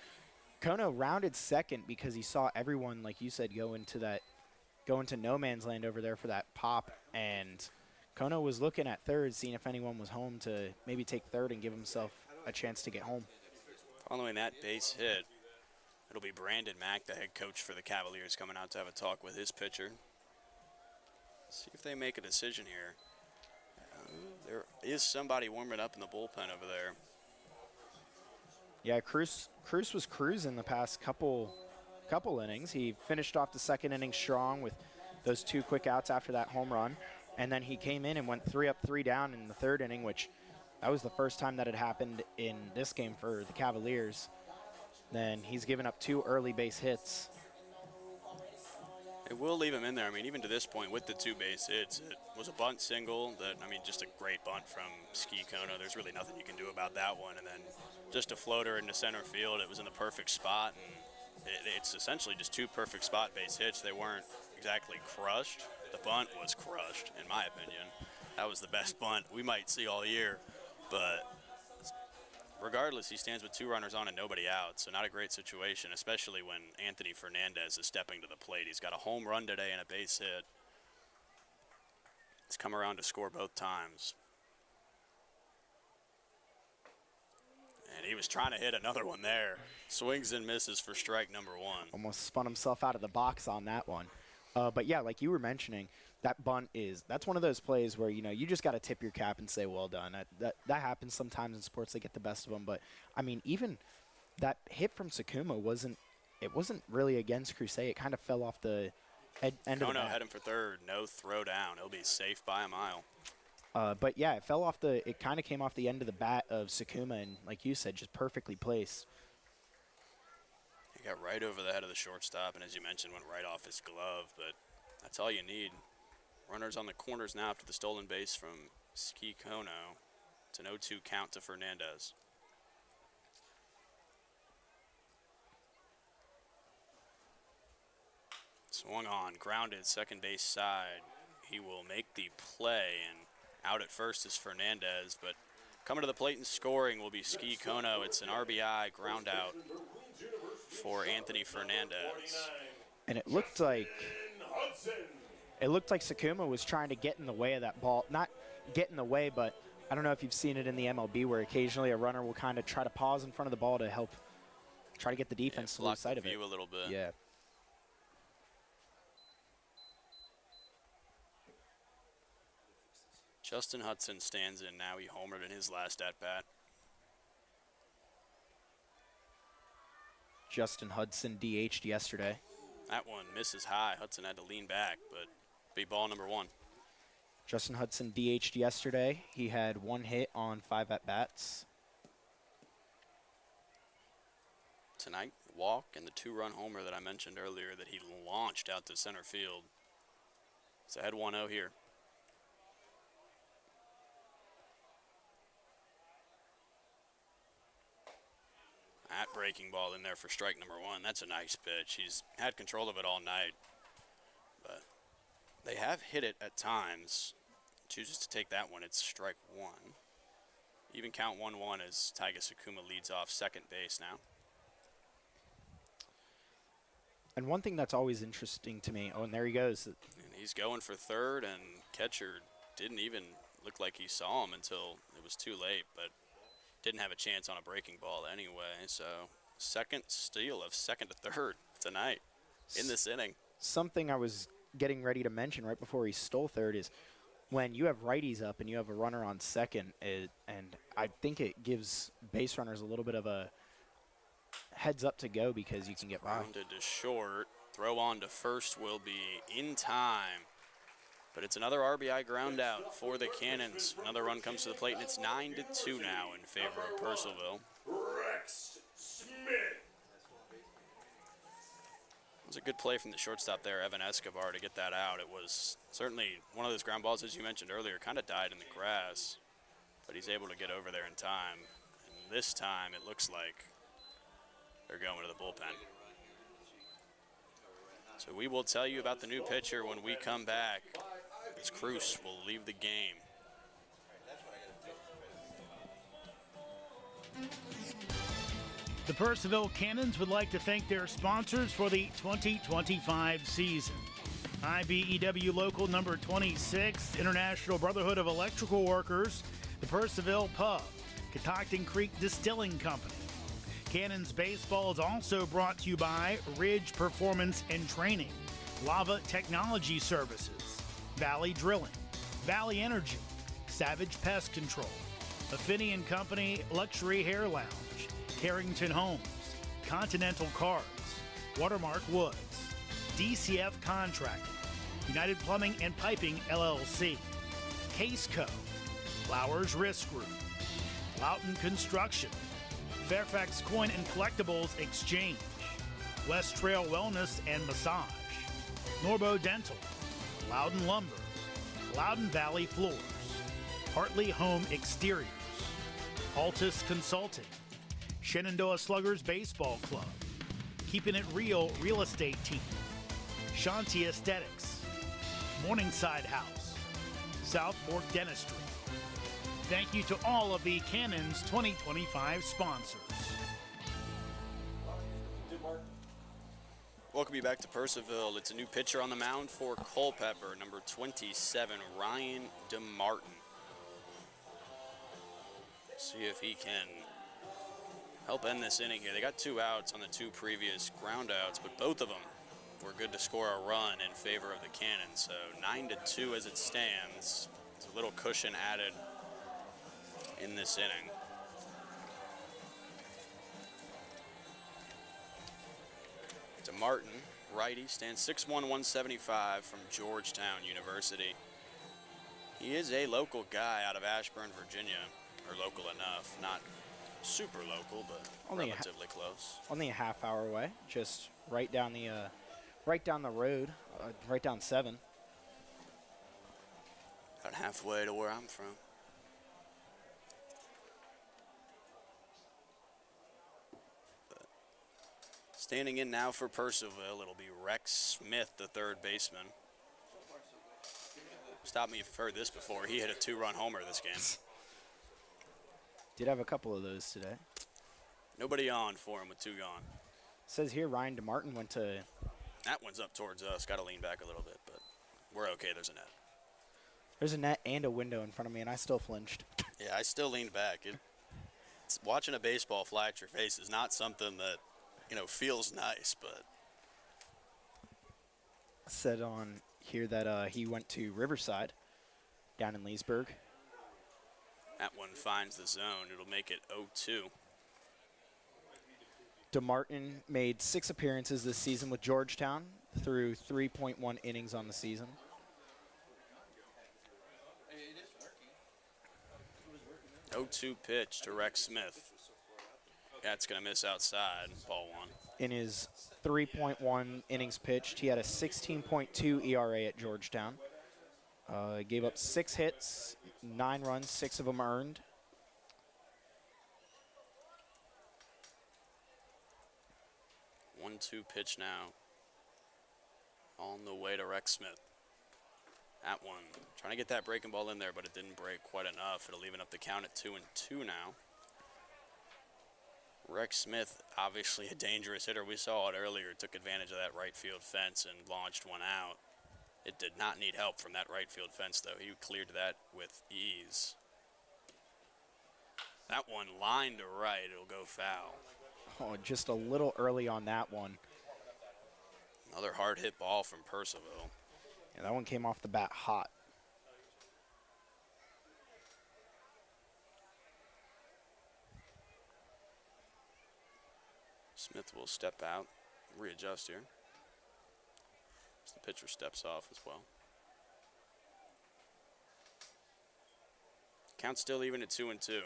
Speaker 7: Kono rounded second because he saw everyone, like you said, go into no man's land over there for that pop, and Kono was looking at third, seeing if anyone was home to maybe take third and give himself a chance to get home.
Speaker 2: Following that base hit, it'll be Brandon Mack, the head coach for the Cavaliers, coming out to have a talk with his pitcher. See if they make a decision here. There is somebody warming up in the bullpen over there.
Speaker 7: Yeah, Cruz was cruising the past couple innings. He finished off the second inning strong with those 2 quick outs after that home run, and then he came in and went 3 up, 3 down in the third inning, which that was the first time that had happened in this game for the Cavaliers. Then he's given up 2 early base hits.
Speaker 2: It will leave him in there. I mean, even to this point with the 2 base hits, it was a bunt single that, I mean, just a great bunt from Ski Kono. There's really nothing you can do about that one. And then just a floater into center field. It was in the perfect spot, and it's essentially just 2 perfect spot base hits. They weren't exactly crushed. The bunt was crushed, in my opinion. That was the best bunt we might see all year. But regardless, he stands with 2 runners on and nobody out, so not a great situation, especially when Anthony Fernandez is stepping to the plate. He's got a home run today and a base hit. He's come around to score both times. And he was trying to hit another one there. Swings and misses for strike number 1.
Speaker 7: Almost spun himself out of the box on that one. But yeah, like you were mentioning, that bunt that's one of those plays where, you know, you just got to tip your cap and say, well done. That happens sometimes in sports. They get the best of them. But, I mean, even that hit from Sakuma wasn't really against Crusade. It kind of fell off the end of the bat.
Speaker 2: Kono had him for third. No throw down. He'll be safe by a mile.
Speaker 7: But yeah, it kind of came off the end of the bat of Sakuma, and like you said, just perfectly placed.
Speaker 2: He got right over the head of the shortstop, and as you mentioned, went right off his glove, but that's all you need. Runners on the corners now after the stolen base from Ski Kono. It's an 0-2 count to Fernandez. Swung on, grounded, second base side. He will make the play, and out at first is Fernandez, but coming to the plate and scoring will be Ski Kono. It's an RBI ground out for Anthony Fernandez.
Speaker 7: And it looked like Sakuma was trying to get in the way of that ball. Not get in the way, but I don't know if you've seen it in the MLB where occasionally a runner will kind of try to pause in front of the ball to help try to get the defense to lose sight of it.
Speaker 2: Block the view a little bit.
Speaker 7: Yeah.
Speaker 2: Justin Hudson stands in now. He homered in his last at-bat.
Speaker 7: Justin Hudson DH'd yesterday.
Speaker 2: That one misses high. Hudson had to lean back, but be ball number one.
Speaker 7: Justin Hudson DH'd yesterday. He had 1 hit on 5 at-bats.
Speaker 2: Tonight, walk and the 2-run homer that I mentioned earlier that he launched out to center field. It's ahead 1-0 here. That breaking ball in there for strike number 1. That's a nice pitch. He's had control of it all night, but they have hit it at times. Chooses to take that one. It's strike 1. Even count 1-1 as Taiga Sakuma leads off second base now.
Speaker 7: And one thing that's always interesting to me, oh, and there he goes.
Speaker 2: And he's going for third, and catcher didn't even look like he saw him until it was too late, but didn't have a chance on a breaking ball anyway. So second steal of second to third tonight in this inning.
Speaker 7: Something I was getting ready to mention right before he stole third is when you have righties up and you have a runner on second, and I think it gives base runners a little bit of a heads up to go because you can get by.
Speaker 2: Rounded to short. Throw on to first will be in time. But it's another RBI ground out for the Cannons. Another run comes to the plate, and it's 9-2 now in favor of Purcellville.
Speaker 6: Rex Smith.
Speaker 2: It was a good play from the shortstop there, Evan Escobar, to get that out. It was certainly one of those ground balls, as you mentioned earlier, kind of died in the grass, but he's able to get over there in time. And this time, it looks like they're going to the bullpen. So we will tell you about the new pitcher when we come back, as Cruz will leave the game.
Speaker 1: The Purcellville Cannons would like to thank their sponsors for the 2025 season. IBEW Local Number 26, International Brotherhood of Electrical Workers, the Purcellville Pub, Catoctin Creek Distilling Company. Cannons Baseball is also brought to you by Ridge Performance and Training, Lava Technology Services, Valley Drilling, Valley Energy, Savage Pest Control, Affinity & Company Luxury Hair Lounge, Carrington Homes, Continental Cars, Watermark Woods, DCF Contracting, United Plumbing and Piping LLC, Case Co, Flowers Risk Group, Loughton Construction, Fairfax Coin and Collectibles Exchange, West Trail Wellness and Massage, Norbo Dental, Loudon Lumber, Loudon Valley Floors, Hartley Home Exteriors, Altus Consulting, Shenandoah Sluggers Baseball Club, Keeping It Real Real Estate Team, Shanti Aesthetics, Morningside House, South Fork Dentistry. Thank you to all of the Cannons 2025 sponsors.
Speaker 2: Welcome you back to Purcellville. It's a new pitcher on the mound for Culperper, number 27, Ryan DeMartin. See if he can help end this inning here. They got 2 outs on the 2 previous ground outs, but both of them were good to score a run in favor of the Cannons. So 9-2 as it stands. There's a little cushion added in this inning. DeMartin, righty, stands 6'1", 175 from Georgetown University. He is a local guy out of Ashburn, Virginia, or local enough, not super local, but
Speaker 7: Only
Speaker 2: relatively close.
Speaker 7: Only a half hour away, just right down the road, right down 7.
Speaker 2: About halfway to where I'm from. But standing in now for Purcellville, it'll be Rex Smith, the third baseman. Stop me if you've heard this before. He hit a 2-run homer this game.
Speaker 7: Did have a couple of those today.
Speaker 2: Nobody on for him with 2 gone.
Speaker 7: Says here Ryan DeMartin went to.
Speaker 2: That one's up towards us. Got to lean back a little bit, but we're okay. There's a net.
Speaker 7: There's a net and a window in front of me, and I still flinched.
Speaker 2: Yeah, I still leaned back. Watching a baseball fly at your face is not something that, feels nice, but.
Speaker 7: Said on here that he went to Riverside down in Leesburg.
Speaker 2: That one finds the zone. It'll make it 0-2.
Speaker 7: DeMartin made 6 appearances this season with Georgetown through 3.1 innings on the season.
Speaker 2: 0-2 pitch to Rex Smith. That's going to miss outside. Ball 1.
Speaker 7: In his 3.1 innings pitched, he had a 16.2 ERA at Georgetown. Gave up 6 hits, 9 runs, 6 of them earned.
Speaker 2: One-two pitch now. On the way to Rex Smith. That one, trying to get that breaking ball in there, but it didn't break quite enough. It'll even up the count at 2-2 now. Rex Smith, obviously a dangerous hitter. We saw it earlier. Took advantage of that right field fence and launched one out. It did not need help from that right field fence, though. He cleared that with ease. That one lined to right. It'll go foul.
Speaker 7: Oh, just a little early on that one.
Speaker 2: Another hard hit ball from Purcellville.
Speaker 7: And that one came off the bat hot.
Speaker 2: Smith will step out, readjust here. As the pitcher steps off as well. Count still even at 2-2.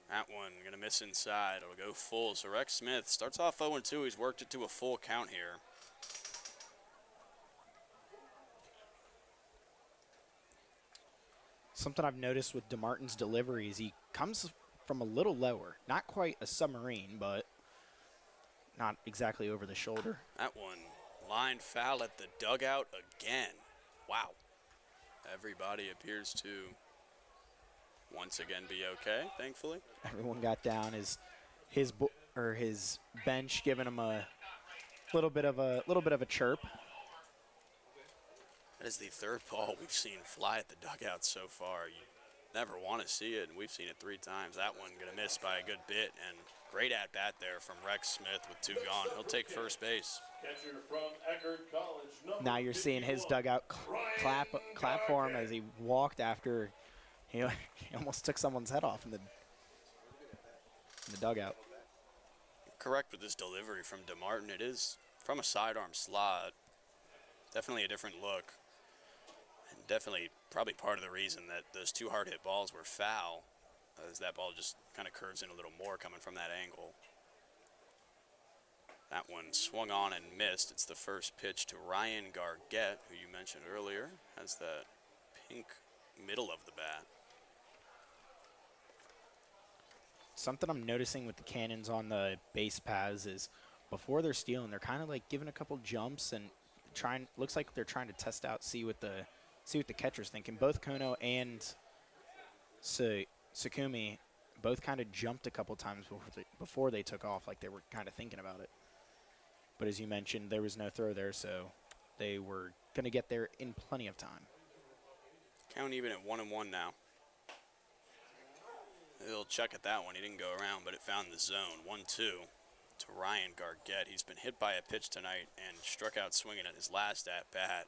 Speaker 2: That one gonna miss inside. It'll go full. So Rex Smith starts off 0-2. He's worked it to a full count here.
Speaker 7: Something I've noticed with DeMartin's delivery is he comes from a little lower. Not quite a submarine, but not exactly over the shoulder.
Speaker 2: That one lined foul at the dugout again. Wow. Everybody appears to once again be okay, thankfully.
Speaker 7: Everyone got down. His bench giving him a little bit of a chirp.
Speaker 2: That is the 3rd ball we've seen fly at the dugout so far. You never want to see it, and we've seen it 3 times. That one going to miss by a good bit, and great at-bat there from Rex Smith with 2 gone. He'll take first base.
Speaker 6: Catcher from Eckerd College,
Speaker 7: Now you're seeing his dugout clap for him as he walked after he almost took someone's head off in the dugout.
Speaker 2: Correct with this delivery from DeMartin. It is from a sidearm slot. Definitely a different look. And definitely probably part of the reason that those 2 hard hit balls were foul, as that ball just kind of curves in a little more coming from that angle. That one swung on and missed. It's the first pitch to Ryan Gargett, who you mentioned earlier, has that pink middle of the bat.
Speaker 7: Something I'm noticing with the cannons on the base paths is before they're stealing, they're kind of like giving a couple jumps and looks like they're trying to test out, see what the catcher's thinking. Both Kono and Sakumi both kind of jumped a couple times before they took off, like they were kind of thinking about it. But as you mentioned, there was no throw there, so they were going to get there in plenty of time.
Speaker 2: Count even at 1-1 now. He'll check at that one. He didn't go around, but it found the zone. 1-2 to Ryan Gargett. He's been hit by a pitch tonight and struck out swinging at his last at-bat.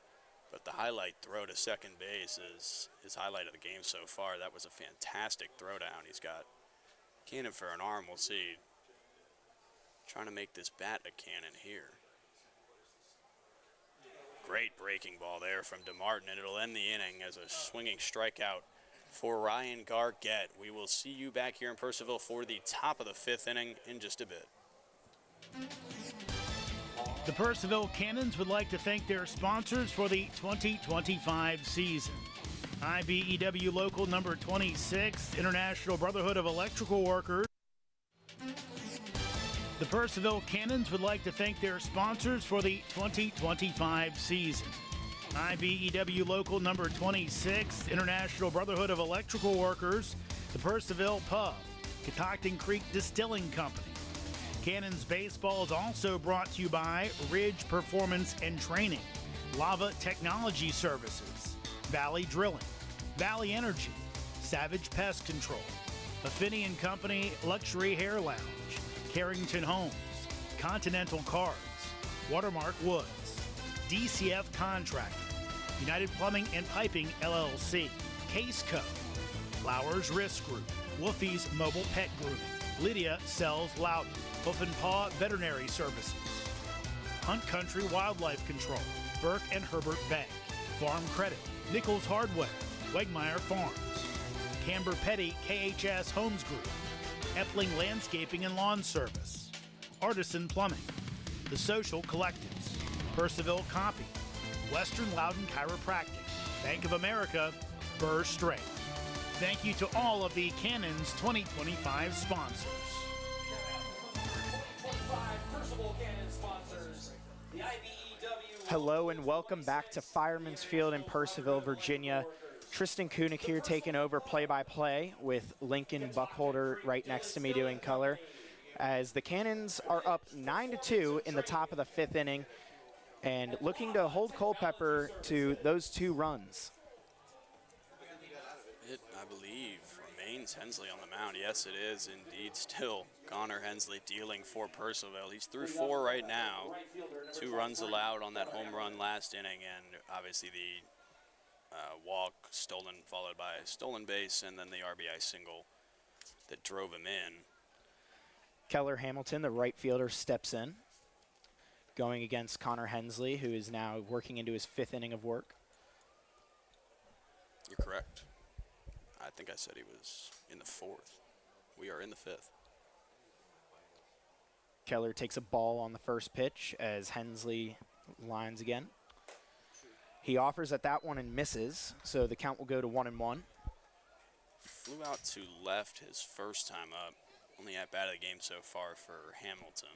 Speaker 2: But the highlight throw to second base is his highlight of the game so far. That was a fantastic throwdown. He's got cannon for an arm. We'll see. Trying to make this bat a cannon here. Great breaking ball there from DeMartin, and it'll end the inning as a swinging strikeout for Ryan Gargett. We will see you back here in Purcellville for the top of the 5th inning in just a bit.
Speaker 1: The Purcellville Cannons would like to thank their sponsors for the 2025 season. IBEW Local Number 26, International Brotherhood of Electrical Workers. The Purcellville Cannons would like to thank their sponsors for the 2025 season. IBEW Local Number 26, International Brotherhood of Electrical Workers, the Purcellville Pub, Catoctin Creek Distilling Company. Cannons Baseball is also brought to you by Ridge Performance and Training, Lava Technology Services, Valley Drilling, Valley Energy, Savage Pest Control, Affinity and Company Luxury Hair Lounge, Carrington Homes, Continental Cards, Watermark Woods, DCF Contracting, United Plumbing and Piping LLC, Case Co, Flowers Risk Group, Wolfie's Mobile Pet Grooming, Lydia Sells Loudon, Hoof and Paw Veterinary Services, Hunt Country Wildlife Control, Burke and Herbert Bank, Farm Credit, Nichols Hardware, Wegmeyer Farms, Camber Petty KHS Homes Group, Epling Landscaping and Lawn Service, Artisan Plumbing, The Social Collectives, Purcellville Copy, Western Loudon Chiropractic, Bank of America, Burr Strait. Thank you to all of the Cannons 2025 sponsors.
Speaker 4: 2025 Purcellville Cannon sponsors, the IBEW.
Speaker 7: Hello and welcome back to Fireman's Field in Purcellville, Virginia. Tristan Kunik here taking over play-by-play with Lincoln Buckholder right next to me doing color. As the Cannons are up 9-2 in the top of the 5th inning and looking to hold Culperper to those 2 runs.
Speaker 2: It, I believe, remains Hensley on the mound. Yes, it is indeed still Connor Hensley dealing for Purcellville. He's through 4 right now. 2 runs allowed on that home run last inning, and obviously the walk stolen, followed by a stolen base, and then the RBI single that drove him in.
Speaker 7: Keller Hamilton, the right fielder, steps in, going against Connor Hensley, who is now working into his 5th inning of work.
Speaker 2: You're correct. I think I said he was in the 4th. We are in the 5th.
Speaker 7: Keller takes a ball on the first pitch as Hensley lines again. He offers at that one and misses, so the count will go to 1-1.
Speaker 2: Flew out to left his first time up. Only at bat of the game so far for Hamilton.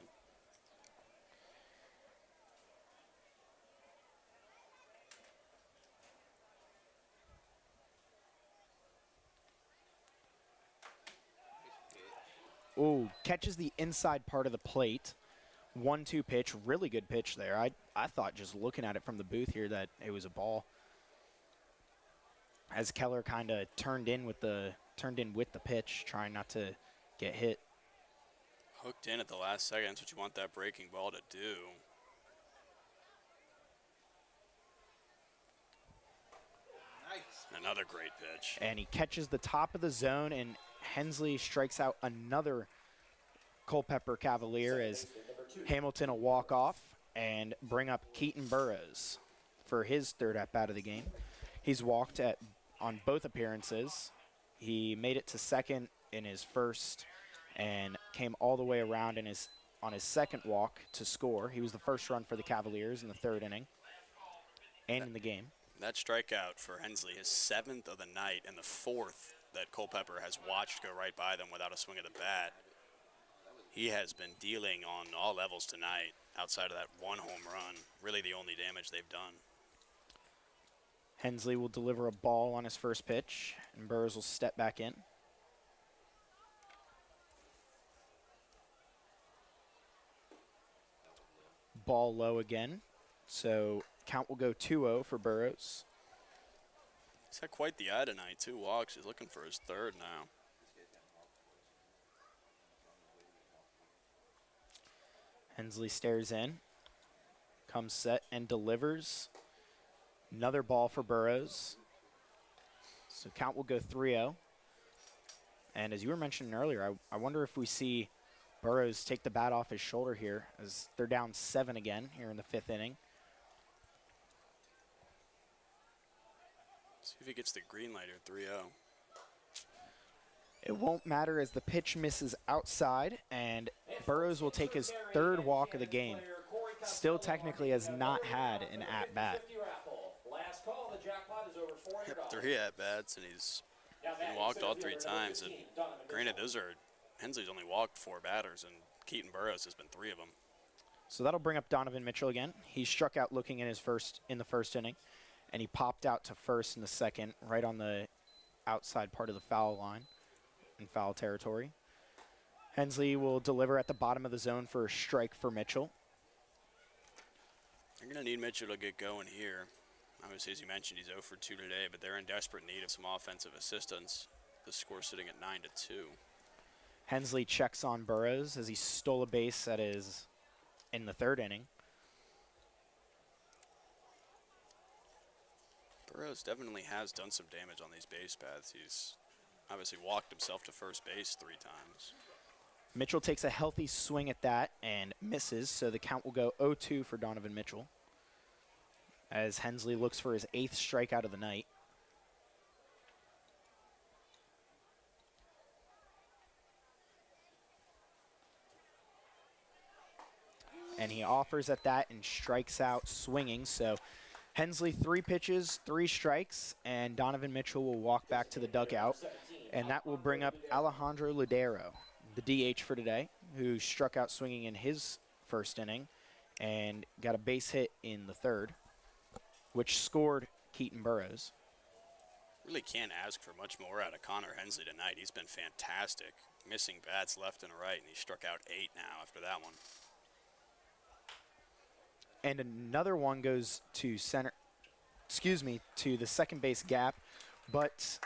Speaker 7: Ooh, catches the inside part of the plate. 1-2 pitch, really good pitch there. I thought just looking at it from the booth here that it was a ball. As Keller kind of turned in with the pitch, trying not to get hit.
Speaker 2: Hooked in at the last second. That's what you want that breaking ball to do. Nice. Another great pitch.
Speaker 7: And he catches the top of the zone, and Hensley strikes out another Culperper Cavalier as Hamilton will walk off and bring up Keaton Burrows for his 3rd at-bat of the game. He's walked on both appearances. He made it to 2nd in his first and came all the way around on his 2nd walk to score. He was the first run for the Cavaliers in the 3rd inning and in the game.
Speaker 2: That strikeout for Hensley, his 7th of the night and the 4th that Culperper has watched go right by them without a swing of the bat. He has been dealing on all levels tonight outside of that 1 home run. Really the only damage they've done.
Speaker 7: Hensley will deliver a ball on his first pitch, and Burrows will step back in. Ball low again, so count will go 2-0 for Burrows.
Speaker 2: He's had quite the eye tonight, 2 walks. He's looking for his 3rd now.
Speaker 7: Hensley stares in, comes set and delivers. Another ball for Burrows. So count will go 3-0. And as you were mentioning earlier, I wonder if we see Burrows take the bat off his shoulder here as they're down 7 again here in the 5th inning.
Speaker 2: If he gets the green light or 3-0.
Speaker 7: It won't matter as the pitch misses outside, and Burrows will take his third walk of the game. Still technically has not had an at-bat.
Speaker 4: Last call, the jackpot is over $400.
Speaker 2: 3 at-bats, and he's been walked all 3 times. And granted, Hensley's only walked 4 batters, and Keaton Burrows has been 3 of them.
Speaker 7: So that'll bring up Donovan Mitchell again. He struck out looking in the first inning, and he popped out to first in the second, right on the outside part of the foul line in foul territory. Hensley will deliver at the bottom of the zone for a strike for Mitchell.
Speaker 2: They're going to need Mitchell to get going here. Obviously, as you mentioned, he's 0 for 2 today, but they're in desperate need of some offensive assistance. The score's sitting at 9-2.
Speaker 7: Hensley checks on Burrows as he stole a base in the third inning.
Speaker 2: Burrows definitely has done some damage on these base paths. He's obviously walked himself to first base 3 times.
Speaker 7: Mitchell takes a healthy swing at that and misses, so the count will go 0-2 for Donovan Mitchell as Hensley looks for his 8th strikeout of the night. And he offers at that and strikes out swinging, so Hensley 3 pitches, 3 strikes, and Donovan Mitchell will walk back to the dugout, and that will bring up Alejandro Ladero, the DH for today, who struck out swinging in his first inning and got a base hit in the third, which scored Keaton Burrows.
Speaker 2: Really can't ask for much more out of Connor Hensley tonight. He's been fantastic, missing bats left and right, and he struck out 8 now after that one.
Speaker 7: And another one goes to to the second base gap, but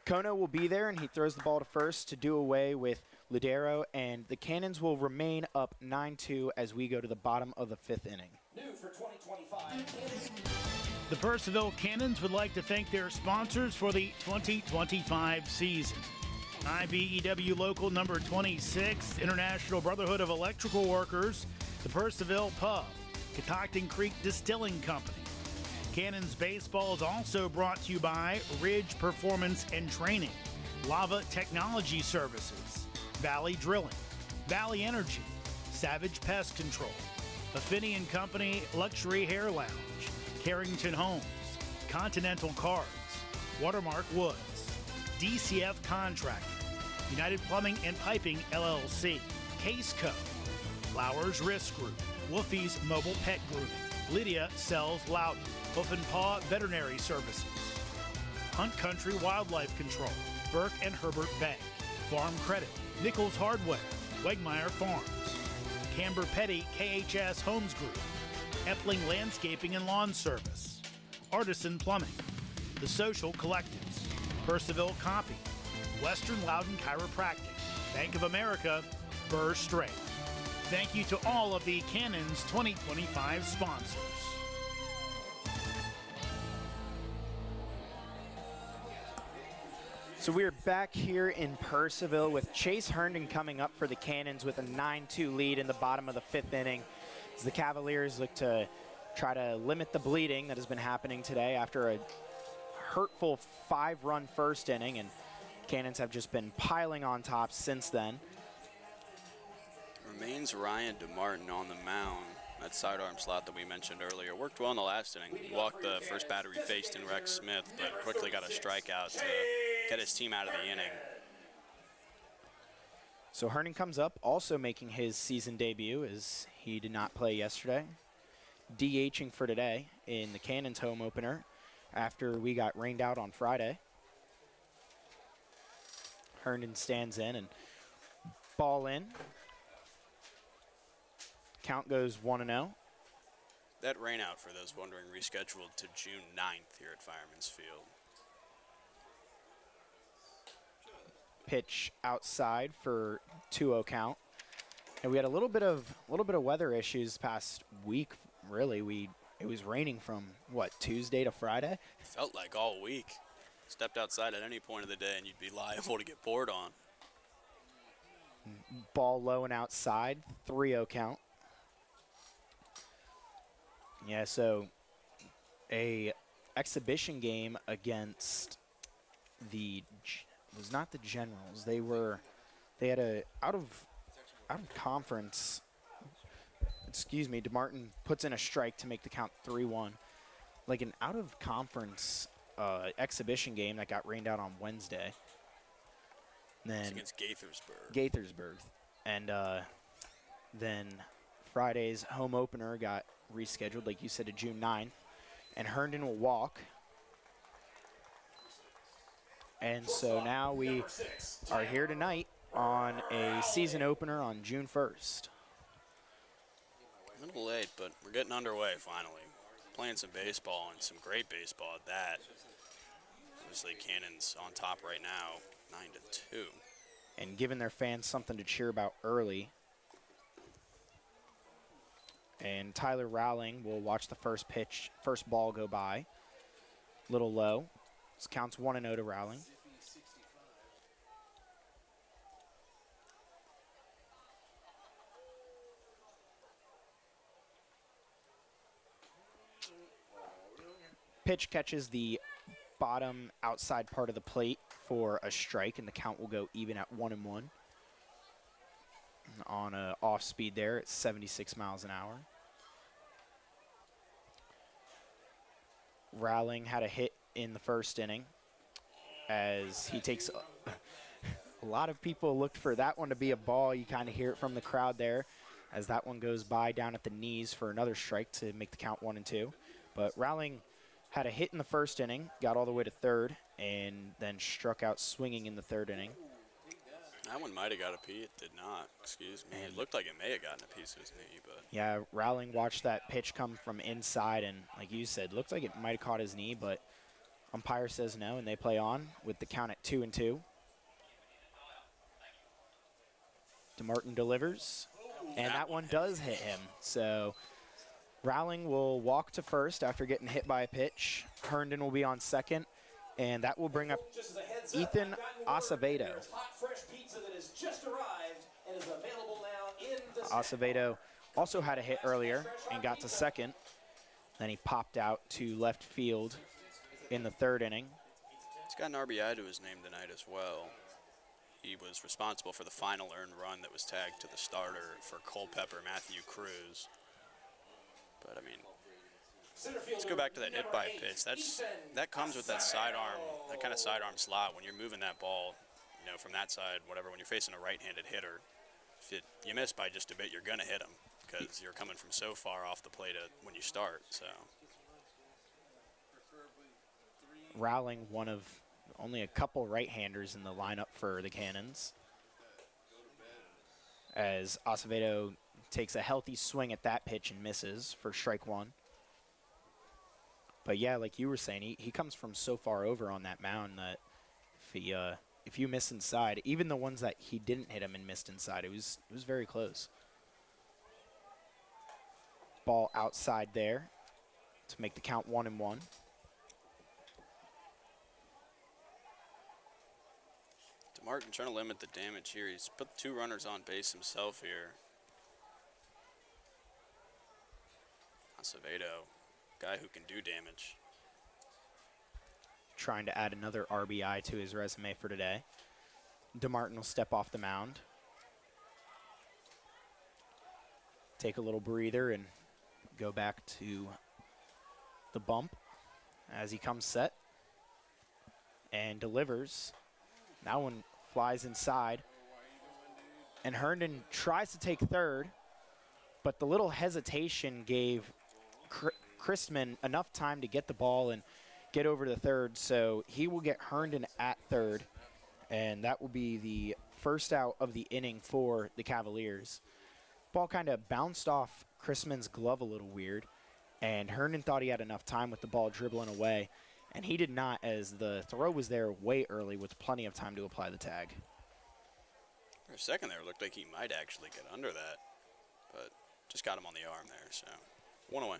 Speaker 7: Kono will be there, and he throws the ball to first to do away with Ladero, and the Cannons will remain up 9-2 as we go to the bottom of the 5th inning.
Speaker 4: New for 2025.
Speaker 1: The Purcellville Cannons would like to thank their sponsors for the 2025 season. IBEW Local Number 26, International Brotherhood of Electrical Workers, the Purcellville Pub, Catoctin Creek Distilling Company. Cannons Baseball is also brought to you by Ridge Performance and Training, Lava Technology Services, Valley Drilling, Valley Energy, Savage Pest Control, Affinity & Company Luxury Hair Lounge, Carrington Homes, Continental Cards, Watermark Woods, DCF Contracting, United Plumbing and Piping LLC, Case Co, Flowers Risk Group, Wolfie's Mobile Pet Grooming, Lydia Sells Loudon, Hoof and Paw Veterinary Services, Hunt Country Wildlife Control, Burke and Herbert Bank, Farm Credit, Nichols Hardware, Wegmeyer Farms, Camber Petty KHS Homes Group, Epling Landscaping and Lawn Service, Artisan Plumbing, The Social Collectives, Purcellville Copy, Western Loudon Chiropractic, Bank of America, Burr Strait. Thank you to all of the Cannons 2025 sponsors.
Speaker 7: So we are back here in Purcellville with Chase Herndon coming up for the Cannons with a 9-2 lead in the bottom of the 5th inning as the Cavaliers look to try to limit the bleeding that has been happening today after a hurtful 5-run first inning, and Cannons have just been piling on top since then.
Speaker 2: Remains Ryan DeMartin on the mound. That sidearm slot that we mentioned earlier worked well in the last inning. He walked the first batter he faced in Rex Smith, but quickly got a strikeout to get his team out of the inning.
Speaker 7: So Herndon comes up, also making his season debut as he did not play yesterday. DHing for today in the Cannons home opener after we got rained out on Friday. Herndon stands in and ball in. Count goes 1-0.
Speaker 2: That rainout, for those wondering, rescheduled to June 9th here at Fireman's Field.
Speaker 7: Pitch outside for 2-0 count. And we had a little bit of weather issues past week, really. It was raining from what, Tuesday to Friday?
Speaker 2: Felt like all week. Stepped outside at any point of the day and you'd be liable to get poured on.
Speaker 7: Ball low and outside, 3-0 count. Yeah, so a exhibition game against it was not the Generals. They had a out of conference. Excuse me. DeMartin puts in a strike to make the count 3-1. Like an out of conference exhibition game that got rained out on Wednesday. Then
Speaker 2: It's against Gaithersburg.
Speaker 7: Gaithersburg, and then Friday's home opener got rescheduled, like you said, to June 9th, and Herndon will walk. And so now we are here tonight on a season opener on June 1st.
Speaker 2: A little late, but we're getting underway finally. Playing some baseball, and some great baseball at that. Obviously, Cannon's on top right now, 9-2.
Speaker 7: And giving their fans something to cheer about early. And Tyler Rowling will watch the first ball go by. Little low. This counts 1-0 to Rowling. Pitch catches the bottom outside part of the plate for a strike, and the count will go even at 1-1. On a off speed there at 76 miles an hour. Rowling had a hit in the first inning as he takes a lot of people looked for that one to be a ball. You kind of hear it from the crowd there as that one goes by down at the knees for another strike to make the count 1-2. But Rowling had a hit in the first inning, got all the way to third, and then struck out swinging in the third inning.
Speaker 2: That one might have got a P. It did not. Excuse me. It looked like it may have gotten a piece of his knee, but
Speaker 7: Yeah, Rowling watched that pitch come from inside, and like you said, looked like it might have caught his knee, but umpire says no, and they play on with the count at 2-2. DeMartin delivers, and that one does hit him. So Rowling will walk to first after getting hit by a pitch. Herndon will be on second, and that will bring up Ethan Acevedo. Acevedo also had a hit earlier and got to second. Then he popped out to left field in the third inning.
Speaker 2: he's got an RBI to his name tonight as well. He was responsible for the final earned run that was tagged to the starter for Culperper, Matthew Cruz. But, I mean, let's go back to that hit by pitch. That comes with that sidearm, that kind of sidearm slot when you're moving that ball, you know, from that side, whatever, when you're facing a right-handed hitter. If you miss by just a bit, you're going to hit him because you're coming from so far off the plate when you start. So
Speaker 7: Rowling, one of only a couple right-handers in the lineup for the Cannons, as Acevedo takes a healthy swing at that pitch and misses for strike one. But yeah, like you were saying, he comes from so far over on that mound that if you miss inside, even the ones that he didn't hit him and missed inside, it was very close. Ball outside there to make the count 1-1.
Speaker 2: Martin trying to limit the damage here. He's put 2 runners on base himself here. Acevedo, guy who can do damage.
Speaker 7: Trying to add another RBI to his resume for today. DeMartin will step off the mound. Take a little breather and go back to the bump as he comes set and delivers. That one flies inside. And Herndon tries to take third, but the little hesitation gave Christman enough time to get the ball and get over to third, so he will get Herndon at third, and that will be the first out of the inning for the Cavaliers. Ball kind of bounced off Christman's glove a little weird, and Herndon thought he had enough time with the ball dribbling away, and he did not, as the throw was there way early with plenty of time to apply the tag.
Speaker 2: For a second there, it looked like he might actually get under that, but just got him on the arm there, so 1 away.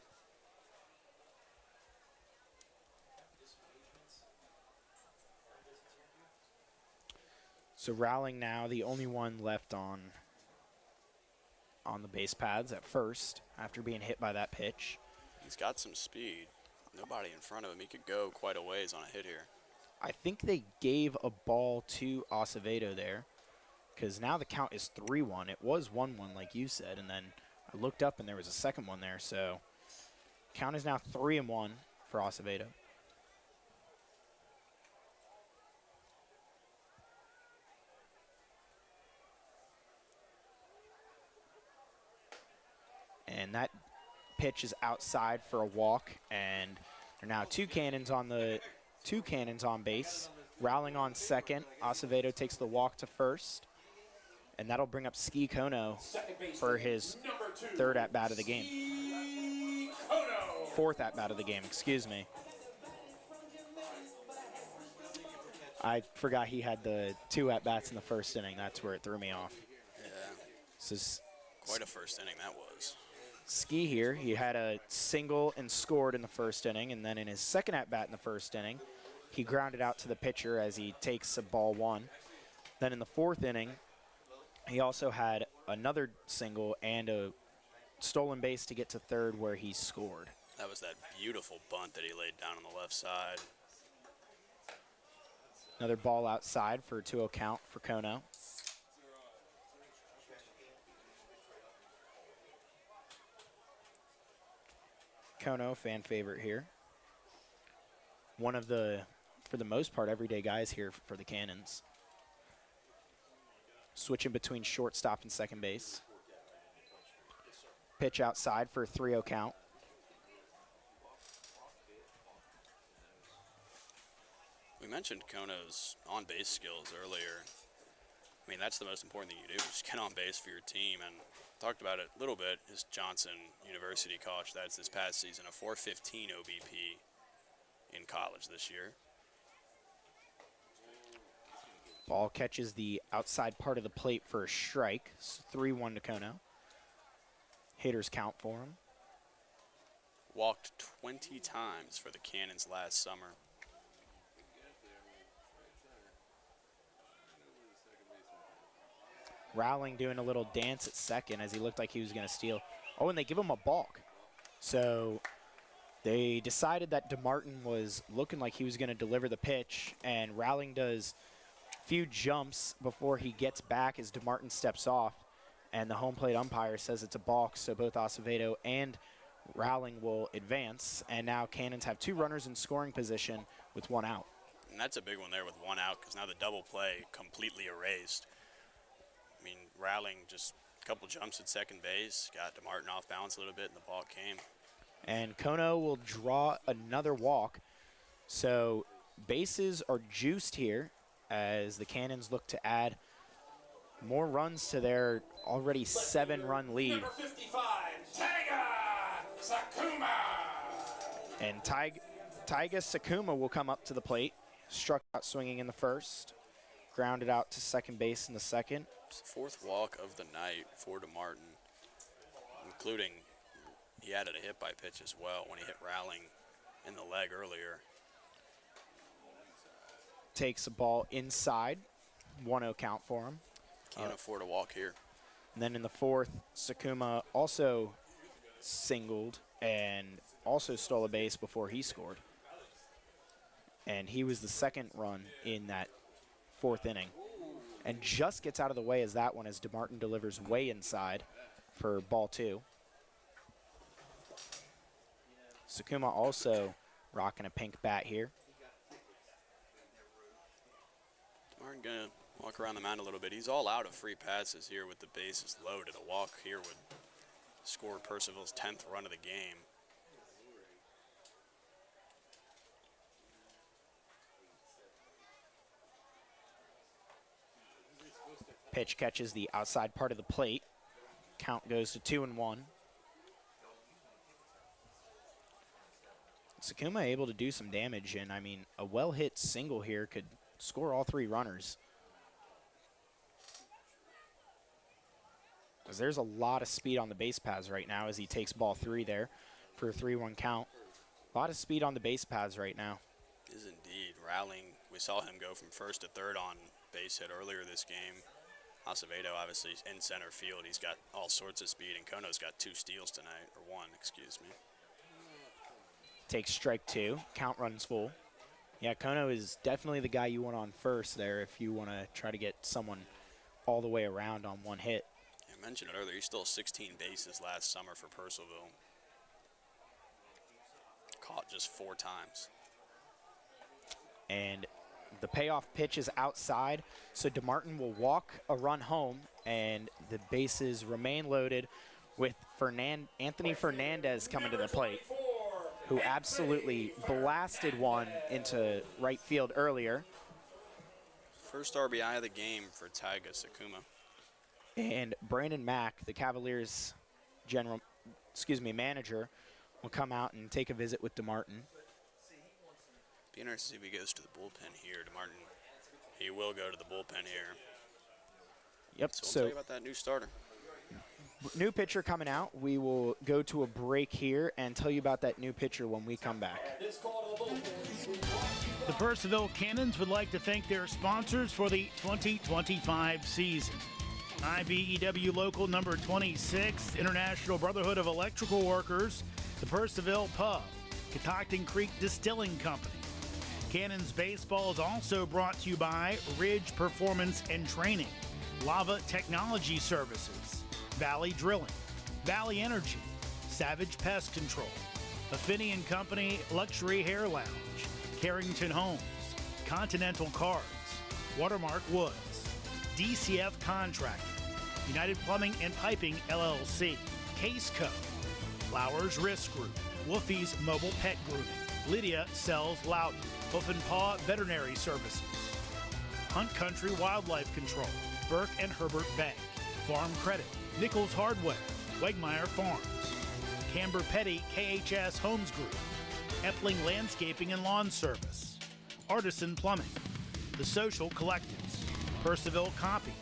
Speaker 7: So Rowling now the only one left on the base pads at first after being hit by that pitch.
Speaker 2: He's got some speed. Nobody in front of him. He could go quite a ways on a hit here.
Speaker 7: I think they gave a ball to Acevedo there because now the count is 3-1. It was 1-1 like you said, and then I looked up and there was a second one there. So count is now 3-1 for Acevedo. And that pitch is outside for a walk, and there are now two cannons on base. Rowling on second. Acevedo takes the walk to first, and that'll bring up Ski Kono for his third at-bat of the game. Fourth at-bat of the game, excuse me. I forgot he had the 2 at-bats in the first inning. That's where it threw me off.
Speaker 2: Yeah.
Speaker 7: This is
Speaker 2: Quite a first inning that was.
Speaker 7: Ski here, he had a single and scored in the first inning, and then in his second at-bat in the first inning, he grounded out to the pitcher as he takes a ball 1. Then in the fourth inning, he also had another single and a stolen base to get to third where he scored.
Speaker 2: That was that beautiful bunt that he laid down on the left side.
Speaker 7: Another ball outside for a 2-0 count for Kono. Kono, fan favorite here. One of the, for the most part, everyday guys here for the Cannons. Switching between shortstop and second base. Pitch outside for a 3-0 count.
Speaker 2: We mentioned Kono's on-base skills earlier. I mean, that's the most important thing you do, just get on base for your team. And talked about it a little bit. His Johnson University college, that's this past season, a 415 OBP in college this year.
Speaker 7: Ball catches the outside part of the plate for a strike. It's 3-1 to Kono. Hitters count for him.
Speaker 2: Walked 20 times for the Cannons last summer.
Speaker 7: Rowling doing a little dance at second as he looked like he was going to steal. Oh, and they give him a balk. So they decided that DeMartin was looking like he was going to deliver the pitch, and Rowling does a few jumps before he gets back as DeMartin steps off, and the home plate umpire says it's a balk, so both Acevedo and Rowling will advance, and now Cannons have 2 runners in scoring position with 1 out.
Speaker 2: And that's a big one there with 1 out because now the double play completely erased. I mean, Rowling just a couple jumps at second base, got DeMartin off balance a little bit, and the ball came.
Speaker 7: And Kono will draw another walk. So bases are juiced here as the Cannons look to add more runs to their already 7-run lead.
Speaker 3: Number 55, Taiga Sakuma.
Speaker 7: And Taiga Sakuma will come up to the plate. Struck out swinging in the first. Grounded out to second base in the second.
Speaker 2: It's the 4th walk of the night for DeMartin, including he added a hit by pitch as well when he hit Rowling in the leg earlier.
Speaker 7: Takes a ball inside. 1-0 count for him.
Speaker 2: Can't afford a walk here.
Speaker 7: And then in the fourth, Sakuma also singled and also stole a base before he scored. And he was the second run in that 4th inning. And just gets out of the way as that one as DeMartin delivers way inside for ball 2. Sakuma also rocking a pink bat here.
Speaker 2: DeMartin gonna walk around the mound a little bit. He's all out of free passes here with the bases loaded. A walk here would score Purcellville's 10th run of the game.
Speaker 7: Pitch catches the outside part of the plate. Count goes to 2-1. Sakuma able to do some damage, and I mean, a well-hit single here could score all 3 runners. Because there's a lot of speed on the base paths right now as he takes ball 3 there for a 3-1 count. A lot of speed on the base paths right now.
Speaker 2: Is indeed. Rowling, we saw him go from first to third on base hit earlier this game. Acevedo, obviously, in center field. He's got all sorts of speed, and Kono's got 2 steals tonight, or 1, excuse me.
Speaker 7: takes strike 2. Count runs full. Yeah, Kono is definitely the guy you want on first there if you want to try to get someone all the way around on one hit.
Speaker 2: I mentioned it earlier, he stole 16 bases last summer for Purcellville. Caught just 4 times.
Speaker 7: And the payoff pitch is outside, so DeMartin will walk a run home, and the bases remain loaded with Anthony Fernandez coming to the plate, who absolutely blasted one into right field earlier.
Speaker 2: First RBI of the game for Taiga Sakuma.
Speaker 7: And Brandon Mack, the Cavaliers manager, will come out and take a visit with DeMartin.
Speaker 2: Be interested to see if he goes to the bullpen here. DeMartin, he will go to the bullpen here.
Speaker 7: Yep.
Speaker 2: So we'll tell you about that new starter.
Speaker 7: New pitcher coming out. We will go to a break here and tell you about that new pitcher when we come back.
Speaker 1: The Purcellville Cannons would like to thank their sponsors for the 2025 season. IBEW Local Number 26, International Brotherhood of Electrical Workers, the Purcellville Pub, Catoctin Creek Distilling Company. Cannons Baseball is also brought to you by Ridge Performance and Training, Lava Technology Services, Valley Drilling, Valley Energy, Savage Pest Control, Affinity & Company Luxury Hair Lounge, Carrington Homes, Continental Cards, Watermark Woods, DCF Contracting, United Plumbing and Piping LLC, Case Co, Flowers Risk Group, Wolfie's Mobile Pet Grooming, Lydia Sells Loudon, Hoof and Paw Veterinary Services, Hunt Country Wildlife Control, Burke and Herbert Bank, Farm Credit, Nichols Hardware, Wegmeyer Farms, Camber Petty KHS Homes Group, Epling Landscaping and Lawn Service, Artisan Plumbing, The Social Collectives, Purcellville Copy,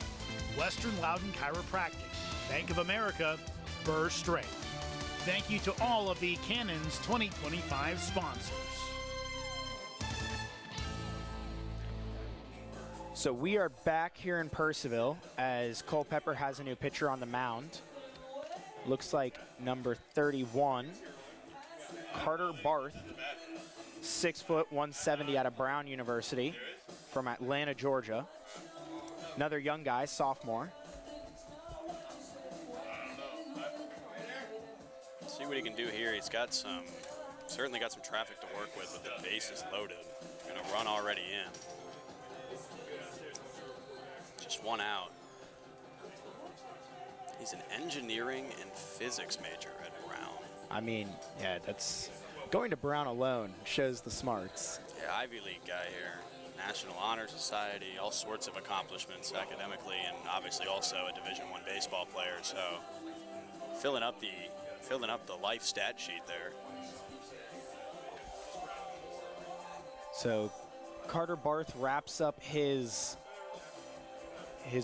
Speaker 1: Western Loudon Chiropractic, Bank of America, Burr Strait. Thank you to all of the Cannons 2025 sponsors.
Speaker 7: So we are back here in Purcellville as Culperper has a new pitcher on the mound. Looks like number 31, Carter Barth, 6 foot 170 out of Brown University from Atlanta, Georgia. Another young guy, sophomore.
Speaker 2: See what he can do here. He's got certainly got some traffic to work with the bases loaded. Gonna run already in. Just 1 out. He's an engineering and physics major at Brown.
Speaker 7: I mean, yeah, that's going to Brown alone shows the smarts.
Speaker 2: Yeah, Ivy League guy here. National Honor Society, all sorts of accomplishments academically, and obviously also a Division I baseball player. So filling up the life stat sheet there.
Speaker 7: So Carter Barth wraps up his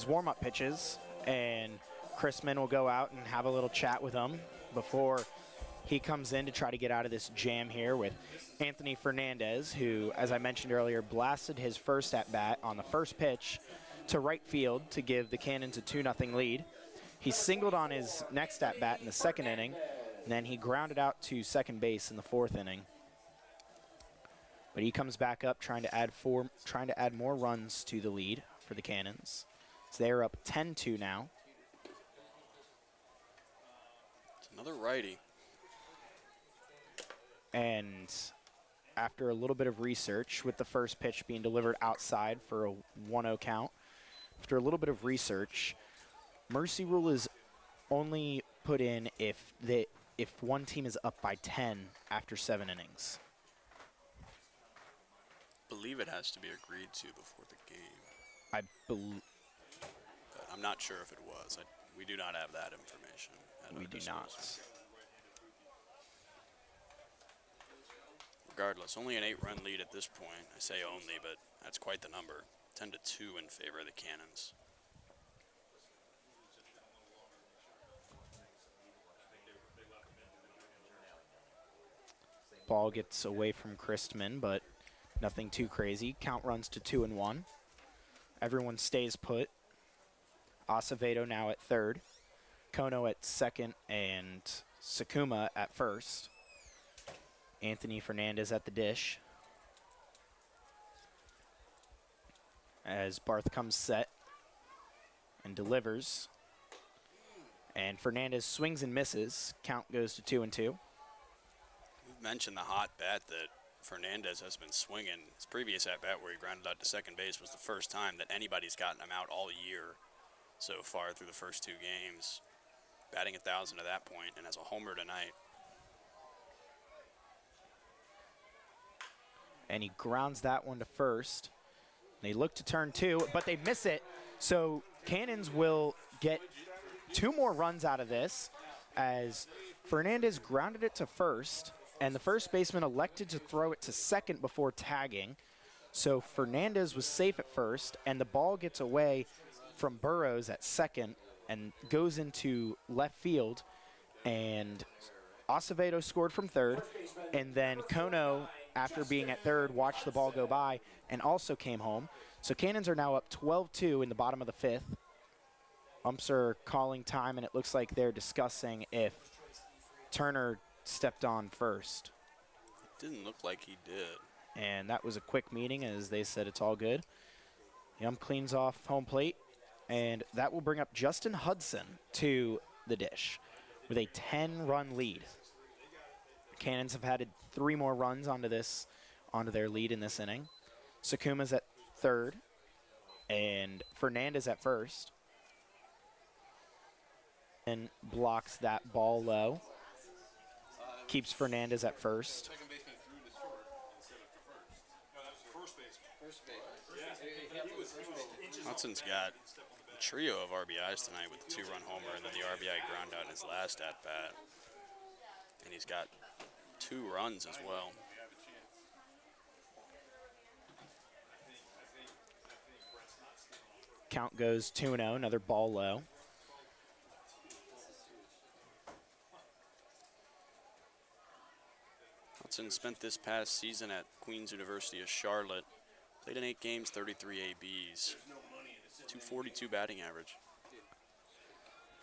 Speaker 7: warm-up pitches, and Chrisman will go out and have a little chat with him before he comes in to try to get out of this jam here with Anthony Fernandez, who, as I mentioned earlier, blasted his first at-bat on the first pitch to right field to give the Cannons a 2-0 lead. He singled on his next at-bat in the second inning, and then he grounded out to second base in the fourth inning. But he comes back up trying to add more runs to the lead for the Cannons. So they're up 10-2 now.
Speaker 2: It's another righty.
Speaker 7: And after a little bit of research, with the first pitch being delivered outside for a 1-0 count, after a little bit of research, mercy rule is only put in if one team is up by 10 after 7 innings.
Speaker 2: I believe it has to be agreed to before the game.
Speaker 7: I believe.
Speaker 2: But I'm not sure if it was. We do not have that information.
Speaker 7: We do not.
Speaker 2: Regardless, only an 8-run lead at this point. I say only, but that's quite the number. 10-2 in favor of the Cannons.
Speaker 7: Ball gets away from Christman, but nothing too crazy. Count runs to 2-1. Everyone stays put. Acevedo now at third. Kono at second, and Sakuma at first. Anthony Fernandez at the dish. As Barth comes set and delivers. And Fernandez swings and misses. Count goes to 2-2.
Speaker 2: You've mentioned the hot bat that Fernandez has been swinging. His previous at-bat where he grounded out to second base was the first time that anybody's gotten him out all year so far through the first 2 games. Batting 1,000 at that point and has a homer tonight.
Speaker 7: And he grounds that one to first. They look to turn 2, but they miss it. So Cannons will get 2 more runs out of this as Fernandez grounded it to first, and the first baseman elected to throw it to second before tagging. So Fernandez was safe at first, and the ball gets away from Burrows at second and goes into left field. And Acevedo scored from third, and then Kono, after being at third, watched the ball go by and also came home. So Cannons are now up 12-2 in the bottom of the 5th. Umps are calling time, and it looks like they're discussing if Turner stepped on first.
Speaker 2: It didn't look like he did.
Speaker 7: And that was a quick meeting, as they said it's all good. The ump cleans off home plate, and that will bring up Justin Hudson to the dish with a 10-run lead. Cannons have added 3 more runs onto their lead in this inning. Sakuma's at third, and Fernandez at first. And blocks that ball low. Keeps Fernandez at first.
Speaker 5: Second baseman threw to short instead of to first. No, that was first baseman.
Speaker 2: Hudson's got a trio of RBIs tonight with the 2-run homer and then the RBI ground out in his last at-bat. And he's got 2 runs as well.
Speaker 7: Count goes 2-0, another ball low.
Speaker 2: Hudson spent this past season at Queen's University of Charlotte. Played in 8 games, 33 ABs. 242 batting average.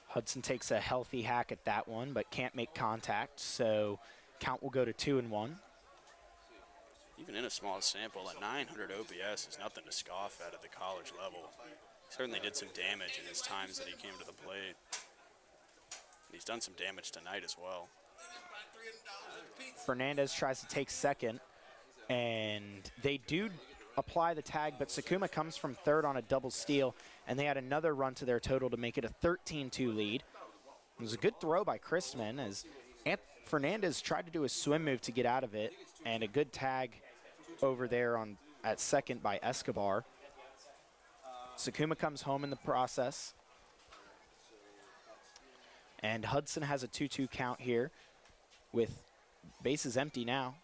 Speaker 7: Hudson takes a healthy hack at that one, but can't make contact, so count will go to 2-1.
Speaker 2: Even in a small sample, a 900 OPS is nothing to scoff at the college level. He certainly did some damage in his times that he came to the plate. And he's done some damage tonight as well.
Speaker 7: Fernandez tries to take second, and they do apply the tag, but Sakuma comes from third on a double steal, and they add another run to their total to make it a 13-2 lead. It was a good throw by Christman as Fernandez tried to do a swim move to get out of it, and a good tag over there at second by Escobar. Sakuma comes home in the process. And Hudson has a 2-2 count here with bases empty now.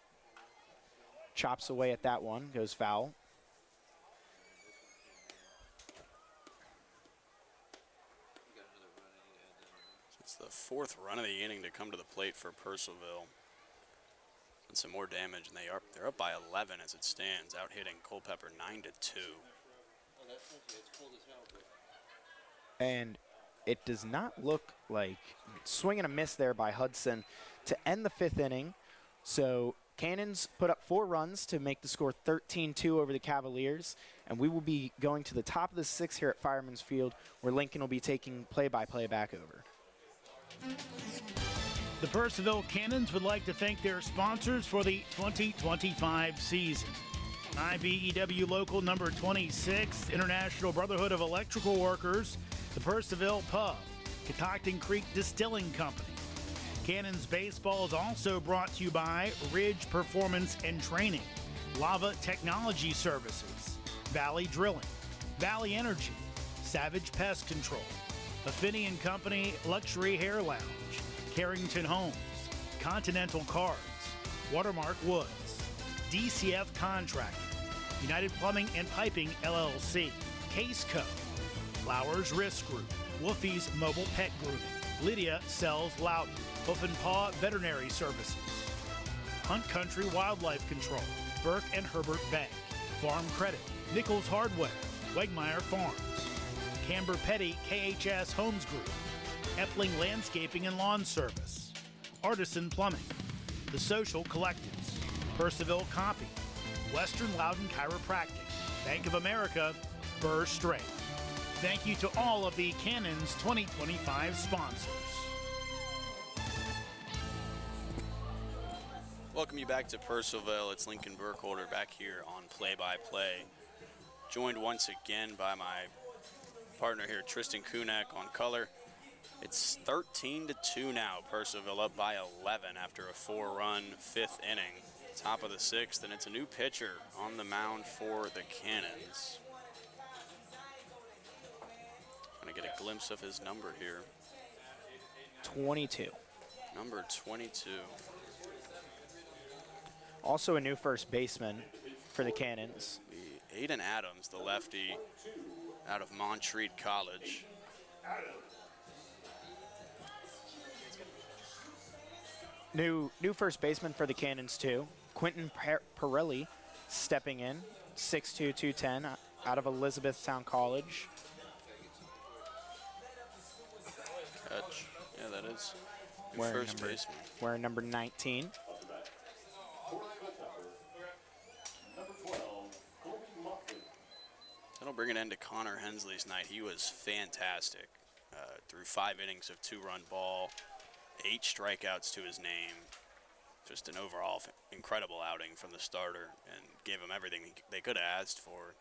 Speaker 7: Chops away at that one, goes foul.
Speaker 2: It's the 4th run of the inning to come to the plate for Purcellville. And some more damage, and they're up by 11 as it stands, out hitting Culperper 9-2.
Speaker 7: And it does not look like swing and a miss there by Hudson to end the 5th inning. So Cannons put up 4 runs to make the score 13-2 over the Cavaliers. And we will be going to the top of the 6th here at Fireman's Field, where Lincoln will be taking play-by-play back over.
Speaker 1: The Purcellville Cannons would like to thank their sponsors for the 2025 season. IBEW Local Number 26, International Brotherhood of Electrical Workers, the Purcellville Pub, Catoctin Creek Distilling Company. Cannons Baseball is also brought to you by Ridge Performance and Training, Lava Technology Services, Valley Drilling, Valley Energy, Savage Pest Control, Affinity & Company Luxury Hair Lounge, Carrington Homes, Continental Cards, Watermark Woods, DCF Contracting, United Plumbing and Piping LLC, Case Co, Flowers Risk Group, Wolfie's Mobile Pet Grooming, Lydia Sells Loudon, Hoof and Paw Veterinary Services, Hunt Country Wildlife Control, Burke and Herbert Bank, Farm Credit, Nichols Hardware, Wegmeyer Farms, Camber Petty KHS Homes Group, Epling Landscaping and Lawn Service, Artisan Plumbing, The Social Collectives, Purcellville Copy, Western Loudon Chiropractic, Bank of America, Burr Strength. Thank you to all of the Cannons 2025 sponsors.
Speaker 2: Welcome you back to Purcellville. It's Lincoln Burkholder back here on Play-by-Play. Joined once again by my partner here, Tristan Kunak, on color. It's 13-2 now. Purcellville up by 11 after a 4-run fifth inning. Top of the sixth, and it's a new pitcher on the mound for the Cannons. Gonna get a glimpse of his number here.
Speaker 7: 22.
Speaker 2: Number 22.
Speaker 7: Also a new first baseman for the Cannons.
Speaker 2: Aiden Adams, the lefty out of Montreat College.
Speaker 7: New first baseman for the Cannons too. Quentin Pirelli stepping in, 6'2", 210, out of Elizabethtown College.
Speaker 2: Catch. Yeah, that is. New
Speaker 7: Wearing
Speaker 2: first baseman.
Speaker 7: Wearing number 19.
Speaker 2: That'll bring an end to Connor Hensley's night. He was fantastic. Through 5 innings of 2-run ball, 8 strikeouts to his name. Just an overall incredible outing from the starter, and gave him everything they could have asked for.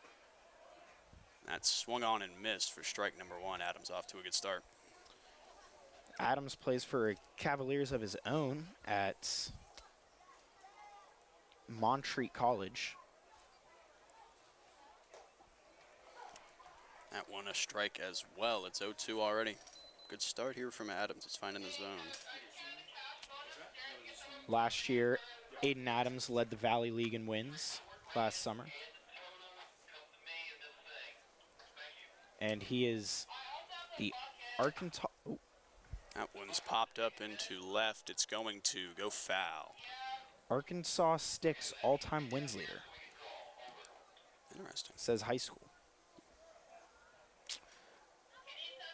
Speaker 2: That swung on and missed for strike number 1. Adams off to a good start.
Speaker 7: Adams plays for Cavaliers of his own at Montreat College.
Speaker 2: That one a strike as well. It's 0-2 already. Good start here from Adams. It's finding the zone.
Speaker 7: Last year, Aiden Adams led the Valley League in wins last summer. And he is the Arkansas. Oh.
Speaker 2: That one's popped up into left. It's going to go foul.
Speaker 7: Arkansas Sticks all-time wins leader.
Speaker 2: Interesting.
Speaker 7: Says high school.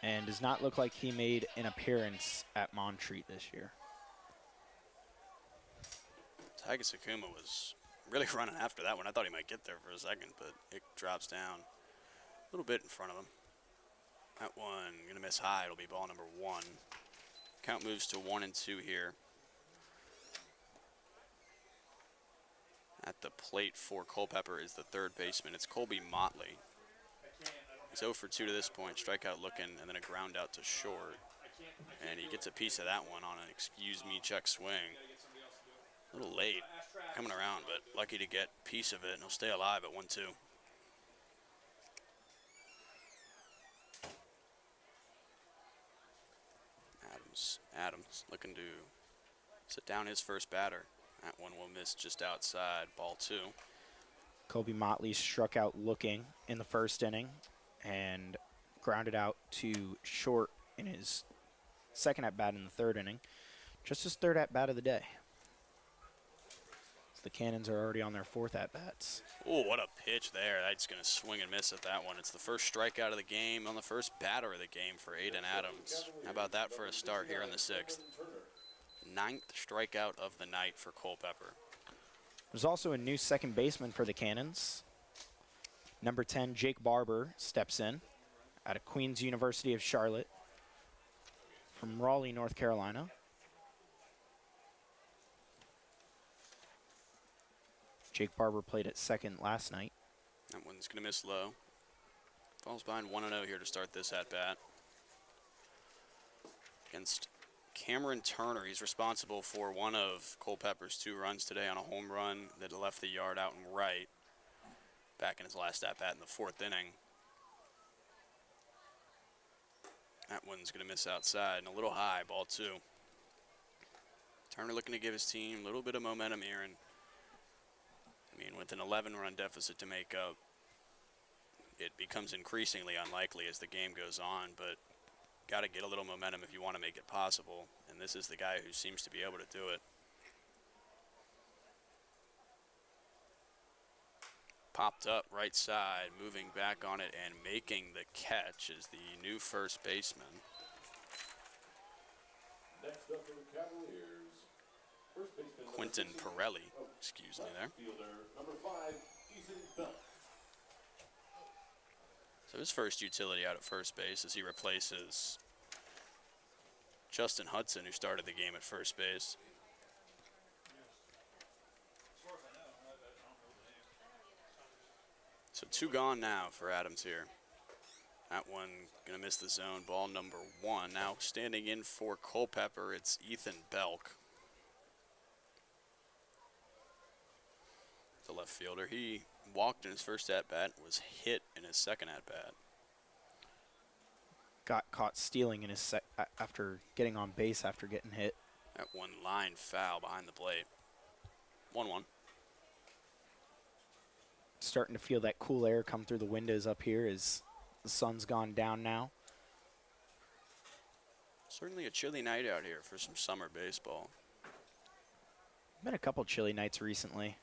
Speaker 7: And does not look like he made an appearance at Montreat this year.
Speaker 2: Tiger Sakuma was really running after that one. I thought he might get there for a second, but it drops down a little bit in front of him. That one gonna miss high. It'll be ball number 1. Count moves to 1-2 here. At the plate for Culperper is the third baseman. It's Colby Motley. He's 0 for 2 to this point. Strikeout looking, and then a ground out to short. And he gets a piece of that one on an excuse me check swing. A little late coming around, but lucky to get a piece of it, and he'll stay alive at 1-2. Adams looking to sit down his first batter. That one will miss just outside, ball 2.
Speaker 7: Colby Motley struck out looking in the first inning and grounded out to short in his second at-bat in the third inning. Just his third at-bat of the day. So the Cannons are already on their 4th at-bats.
Speaker 2: Oh, what a pitch there. That's going to swing and miss at that one. It's the first strikeout of the game on the first batter of the game for Aiden Adams. How about that for a start here in the 6th? 9th strikeout of the night for Culperper.
Speaker 7: There's also a new second baseman for the Cannons. Number 10, Jake Barber, steps in out of Queens University of Charlotte from Raleigh, North Carolina. Jake Barber played at second last night.
Speaker 2: That one's going to miss low. Falls behind 1-0 here to start this at-bat. Against Cameron Turner. He's responsible for one of Culperper's 2 runs today on a home run that left the yard out and right. Back in his last at-bat in the 4th inning. That one's going to miss outside and a little high, ball 2. Turner looking to give his team a little bit of momentum here, and I mean, with an 11-run deficit to make up, it becomes increasingly unlikely as the game goes on, but got to get a little momentum if you want to make it possible, and this is the guy who seems to be able to do it. Popped up right side, moving back on it and making the catch is the new first baseman.
Speaker 6: Next up for the Cavaliers,
Speaker 2: Quinton Pirelli, excuse me there.
Speaker 6: Fielder number 5, Ethan Bell.
Speaker 2: So his first utility out at first base as he replaces Justin Hudson, who started the game at first base. So 2 gone now for Adams here. That one gonna miss the zone, ball number 1. Now standing in for Culperper, it's Ethan Belk, the left fielder. He walked in his first at-bat, was hit in his second at-bat.
Speaker 7: Got caught stealing in his after getting on base after getting hit.
Speaker 2: That one line foul behind the plate. 1-1.
Speaker 7: Starting to feel that cool air come through the windows up here as the sun's gone down now.
Speaker 2: Certainly a chilly night out here for some summer baseball.
Speaker 7: Been a couple chilly nights recently.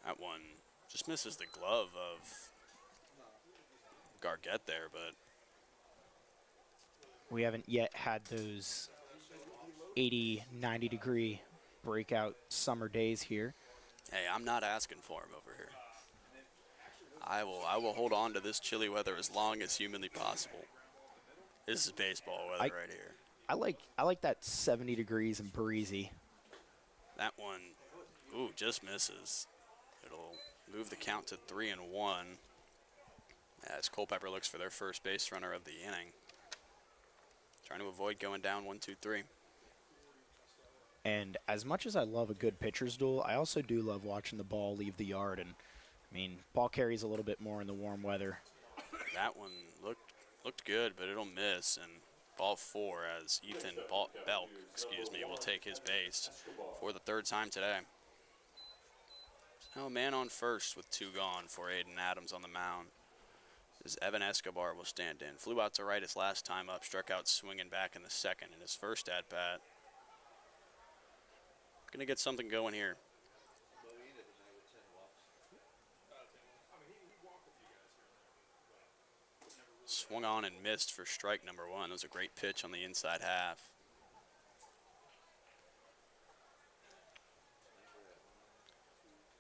Speaker 2: That one just misses the glove of Gargett there, but
Speaker 7: We haven't yet had those 80, 90 degree breakout summer days here.
Speaker 2: hey, I'm not asking for him over here. I will hold on to this chilly weather as long as humanly possible. This is baseball weather right here.
Speaker 7: I like that 70 degrees and breezy.
Speaker 2: That one, ooh, just misses. It'll move the count to 3-1 as Culperper looks for their first base runner of the inning. Trying to avoid going down 1-2-3.
Speaker 7: And as much as I love a good pitcher's duel, I also do love watching the ball leave the yard. And I mean, ball carries a little bit more in the warm weather.
Speaker 2: That one looked good, but it'll miss. And ball 4 as Ethan Belk, will take his base for the 3rd time today. So man on first with 2 gone for Aiden Adams on the mound. As Evan Escobar will stand in. Flew out to right his last time up, struck out swinging back in the 2nd in his first at-bat. Gonna get something going here. Swung on and missed for strike number 1. That was a great pitch on the inside half.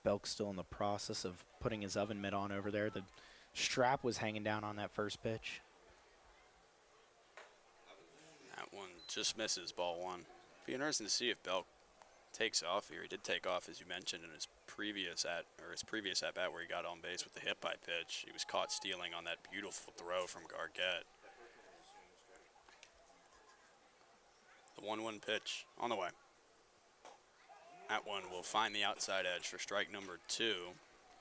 Speaker 7: Belk's still in the process of putting his oven mitt on over there. The strap was hanging down on that first pitch.
Speaker 2: That one just misses, ball 1. Be interesting to see if Belk takes off here. He did take off, as you mentioned, in his previous at bat where he got on base with the hit by pitch. He was caught stealing on that beautiful throw from Gargett. The 1-1 pitch on the way. That one will find the outside edge for strike number 2.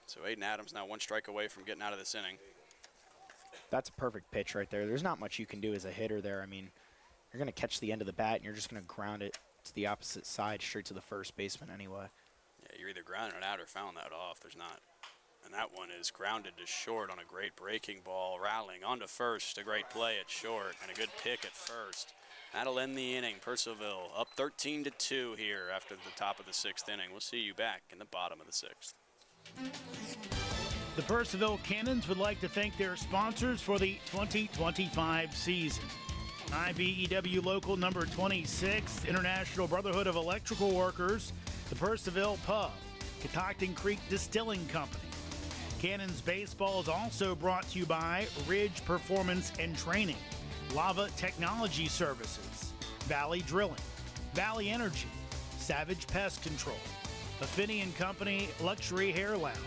Speaker 2: So Aiden Adams now 1 strike away from getting out of this inning.
Speaker 7: That's a perfect pitch right there. There's not much you can do as a hitter there. I mean, you're going to catch the end of the bat and you're just going to ground it to the opposite side, straight to the first baseman anyway.
Speaker 2: Yeah, you're either grounding it out or fouling that off. There's not. And that one is grounded to short on a great breaking ball. Rattling onto first. A great play at short and a good pick at first. That'll end the inning. Purcellville up 13-2 here after the top of the 6th inning. We'll see you back in the bottom of the 6th.
Speaker 1: The Purcellville Cannons would like to thank their sponsors for the 2025 season. IBEW Local Number 26, International Brotherhood of Electrical Workers, the Purcellville Pub, Catoctin Creek Distilling Company. Cannons Baseball is also brought to you by Ridge Performance and Training, Lava Technology Services, Valley Drilling, Valley Energy, Savage Pest Control, Affinity & Company Luxury Hair Lounge,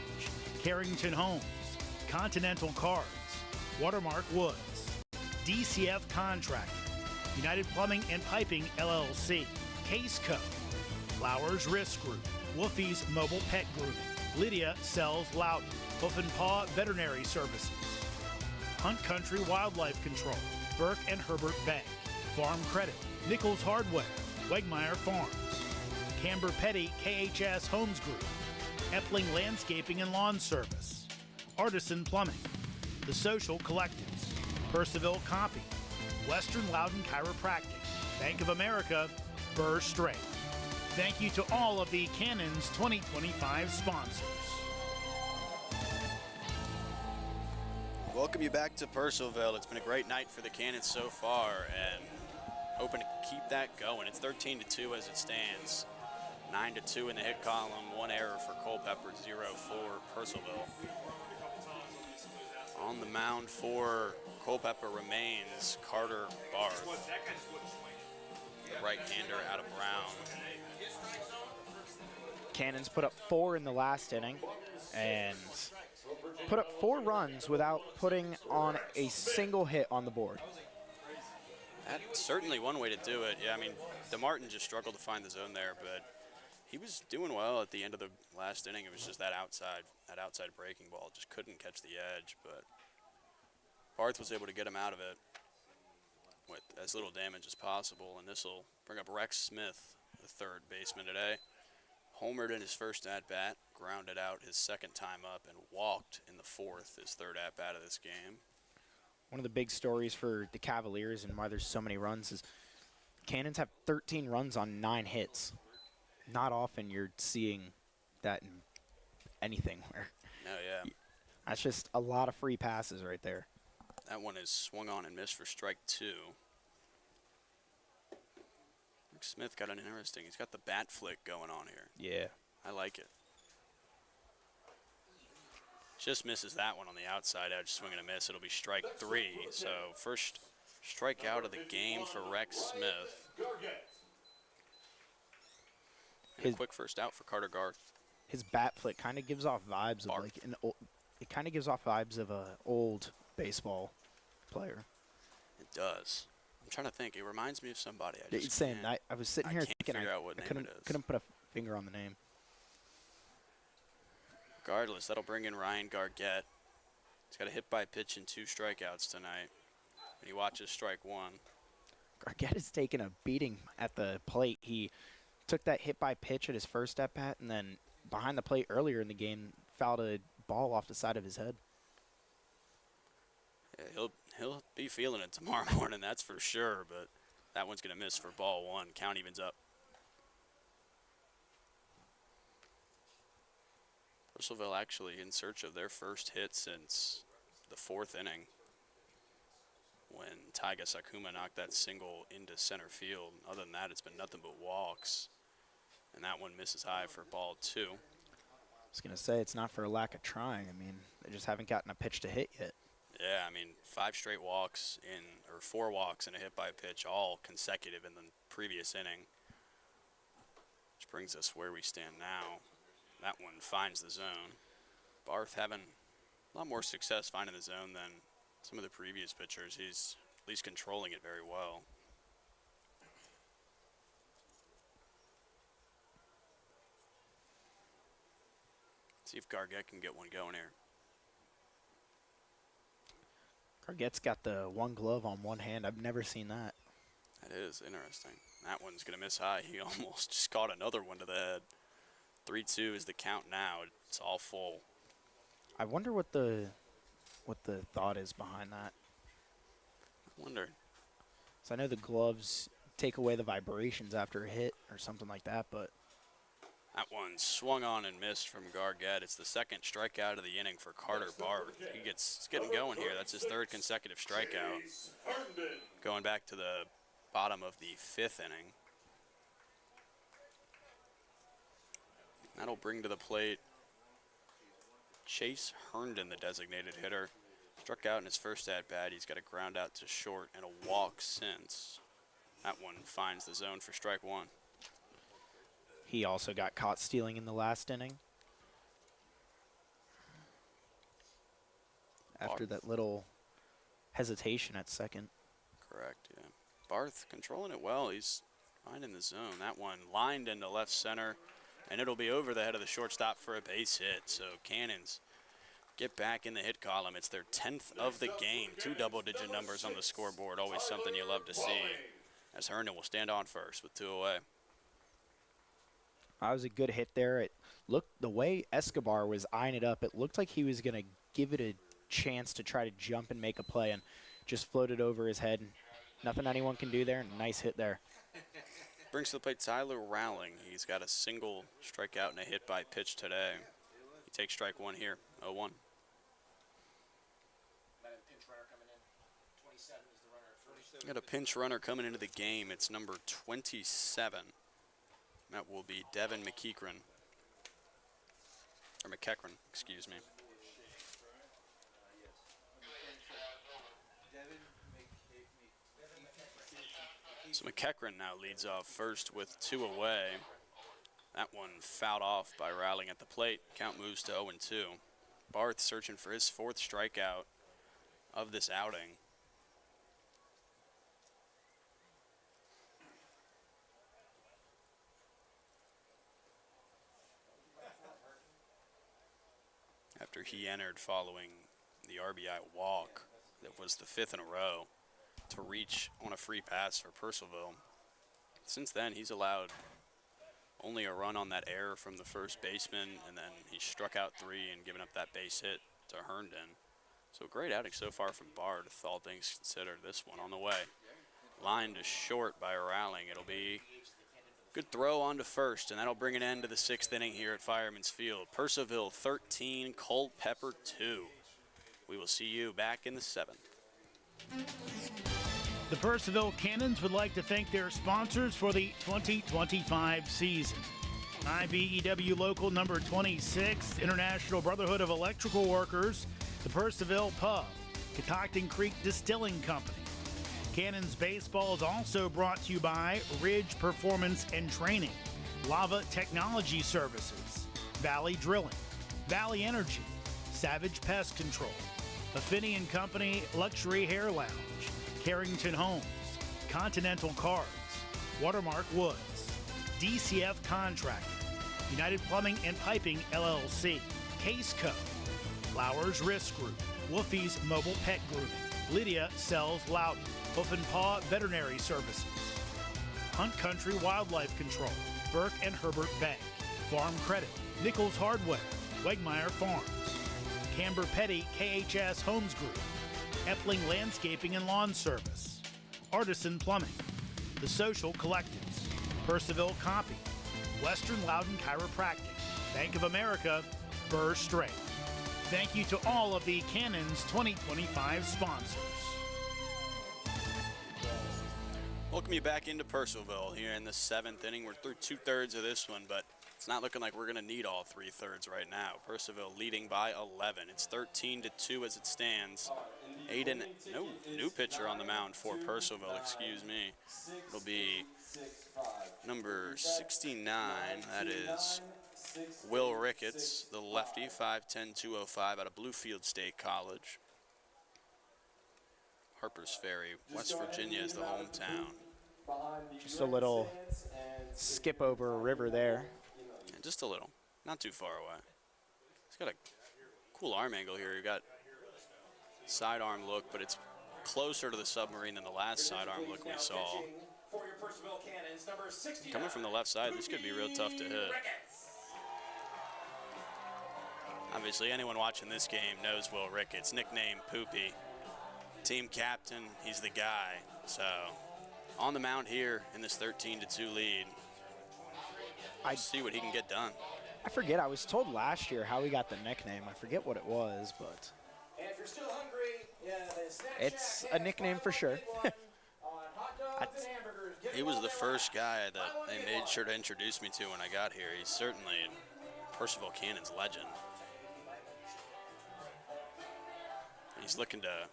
Speaker 1: Carrington Homes, Continental Cards, Watermark Woods, DCF Contracting, United Plumbing and Piping LLC, Case Co, Flowers Risk Group, Wolfie's Mobile Pet Grooming, Lydia Sells Loudon, Hoof and Paw Veterinary Services, Hunt Country Wildlife Control, Burke and Herbert Bank, Farm Credit, Nichols Hardware, Wegmeyer Farms, Camber Petty KHS Homes Group, Epling Landscaping and Lawn Service, Artisan Plumbing, The Social Collectives, Purcellville Copy, Western Loudon Chiropractic, Bank of America, Burr Strength. Thank you to all of the Cannons 2025 sponsors.
Speaker 2: Welcome you back to Purcellville. It's been a great night for the Cannons so far, and hoping to keep that going. It's 13-2 as it stands. 9-2 in the hit column. 1 error for Culperper, 0 for Purcellville. On the mound for Culperper remains Carter Barth, the right-hander out of Brown.
Speaker 7: Cannons put up 4 in the last inning and put up 4 runs without putting on a single hit on the board.
Speaker 2: That's certainly one way to do it. Yeah, I mean, DeMartin just struggled to find the zone there, but he was doing well at the end of the last inning. It was just that outside breaking ball just couldn't catch the edge, but Barth was able to get him out of it with as little damage as possible, and this will bring up Rex Smith, the third baseman today. Homered in his first at-bat, grounded out his second time up, and walked in the fourth, his third at-bat of this game.
Speaker 7: One of the big stories for the Cavaliers and why there's so many runs is Cannons have 13 runs on 9 hits. Not often you're seeing that in anything.
Speaker 2: No, yeah.
Speaker 7: That's just a lot of free passes right there.
Speaker 2: That one is swung on and missed for strike 2. Rex Smith got an interesting, he's got the bat flick going on here.
Speaker 7: Yeah.
Speaker 2: I like it. Just misses that one on the outside edge, swing and a miss. It'll be strike 3. So first strikeout of the game for Rex Smith. And a quick first out for Carter Garth.
Speaker 7: His bat flick kind of gives off vibes of like it kind of gives off vibes of a old baseball player.
Speaker 2: It does. I'm trying to think. It reminds me of somebody.
Speaker 7: I was sitting here thinking I couldn't put a finger on the name.
Speaker 2: Regardless, that'll bring in Ryan Gargett. He's got a hit by pitch and 2 strikeouts tonight. And he watches strike 1.
Speaker 7: Gargett has taken a beating at the plate. He took that hit by pitch at his first at bat, and then behind the plate earlier in the game, fouled a ball off the side of his head.
Speaker 2: Yeah, he'll be feeling it tomorrow morning, that's for sure. But that one's going to miss for ball 1. Count evens up. Purcellville actually in search of their first hit since the 4th inning when Taiga Sakuma knocked that single into center field. Other than that, it's been nothing but walks. And that one misses high for ball 2.
Speaker 7: I was going to say, it's not for a lack of trying. I mean, they just haven't gotten a pitch to hit yet.
Speaker 2: Yeah, I mean, 5 straight walks or 4 walks and a hit by pitch, all consecutive in the previous inning. Which brings us where we stand now. That one finds the zone. Barth having a lot more success finding the zone than some of the previous pitchers. He's at least controlling it very well. See if Gargett can get one going here.
Speaker 7: Gargett's got the one glove on one hand. I've never seen that.
Speaker 2: That is interesting. That one's going to miss high. He almost just caught another one to the head. 3-2 is the count now. It's all full.
Speaker 7: I wonder what the thought is behind that.
Speaker 2: I wonder.
Speaker 7: So I know the gloves take away the vibrations after a hit or something like that, but
Speaker 2: that one swung on and missed from Gargett. It's the second strikeout of the inning for Carter Barth. He's getting going here. That's his 3rd consecutive strikeout. Going back to the bottom of the 5th inning. That'll bring to the plate Chase Herndon, the designated hitter. Struck out in his first at-bat. He's got a ground out to short and a walk since. That one finds the zone for strike 1.
Speaker 7: He also got caught stealing in the last inning. After that little hesitation at second.
Speaker 2: Correct, yeah. Barth controlling it well. He's finding the zone. That one lined into left center. And it'll be over the head of the shortstop for a base hit. So Cannons get back in the hit column. It's their 10th of the game. 2 double-digit numbers on the scoreboard. Always something you love to see. As Herndon will stand on first with 2 away.
Speaker 7: That was a good hit there. It looked, the way Escobar was eyeing it up, it looked like he was going to give it a chance to try to jump and make a play, and just floated over his head. Nothing anyone can do there. Nice hit there.
Speaker 2: Brings to the plate Tyler Rowling. He's got a single strikeout and a hit by pitch today. He takes strike 1 here, 0-1.
Speaker 3: Pinch runner coming in. 27 is the runner at first.
Speaker 2: Got a pinch runner coming into the game. It's number 27. That will be Devin McEachran. Or McEachran, excuse me. So McEachran now leads off first with 2 away. That one fouled off by Rowling at the plate. Count moves to 0-2. Barth searching for his 4th strikeout of this outing. After he entered following the RBI walk that was the 5th in a row to reach on a free pass for Purcellville. Since then, he's allowed only a run on that error from the first baseman, and then he struck out 3 and given up that base hit to Herndon. So great outing so far from Barth, all things considered. This one on the way. Line to short by Rowling. It'll be good throw on to first, and that'll bring an end to the 6th inning here at Fireman's Field. Purcellville 13, Culperper 2. We will see you back in the 7th.
Speaker 1: The Purcellville Cannons would like to thank their sponsors for the 2025 season. IBEW Local number 26, International Brotherhood of Electrical Workers, the Purcellville Pub, Catoctin Creek Distilling Company. Cannons Baseball is also brought to you by Ridge Performance and Training, Lava Technology Services, Valley Drilling, Valley Energy, Savage Pest Control, Affinity & Company Luxury Hair Lounge, Carrington Homes, Continental Cards, Watermark Woods, DCF Contracting, United Plumbing and Piping LLC, Case Co, Flowers Risk Group, Wolfie's Mobile Pet Grooming, Lydia Sells Loudon, Hoof and Paw Veterinary Services, Hunt Country Wildlife Control, Burke and Herbert Bank, Farm Credit, Nichols Hardware, Wegmeyer Farms, Camber Petty KHS Homes Group, Epling Landscaping and Lawn Service, Artisan Plumbing, The Social Collectives, Purcellville Copy, Western Loudon Chiropractic, Bank of America, Burr Strait. Thank you to all of the Cannons 2025 sponsors.
Speaker 2: Welcome you back into Purcellville here in the 7th inning. We're through 2/3 of this one, but it's not looking like we're going to need all 3/3 right now. Purcellville leading by 11. It's 13-2 as it stands. Aiden, no new pitcher on the mound for Purcellville, excuse me. It'll be number 69. That is Will Ricketts, the lefty, 5'10", 205 out of Bluefield State College. Harpers Ferry, West Virginia is the hometown.
Speaker 7: Just a little skip over a river there.
Speaker 2: Yeah, just a little, not too far away. He's got a cool arm angle here. You got sidearm look, but it's closer to the submarine than the last sidearm look we saw. Coming from the left side, this could be real tough to hit. Obviously, anyone watching this game knows Will Ricketts, nicknamed Poopy. Team captain, he's the guy. So, on the mound here in this 13-2 lead. I'd see what he can get done.
Speaker 7: I forget, I was told last year how he got the nickname. I forget what it was, but
Speaker 4: And if you're still hungry, the snack
Speaker 7: it's
Speaker 4: shack
Speaker 7: a nickname for sure.
Speaker 4: on hot dogs and hamburgers. Get
Speaker 2: He
Speaker 4: them
Speaker 2: was
Speaker 4: all
Speaker 2: the
Speaker 4: day
Speaker 2: first
Speaker 4: long.
Speaker 2: guy
Speaker 4: Buy
Speaker 2: that
Speaker 4: one,
Speaker 2: they
Speaker 4: get
Speaker 2: made
Speaker 4: one.
Speaker 2: sure to introduce me to when I got here. He's certainly Purcellville Cannon's legend. He's looking to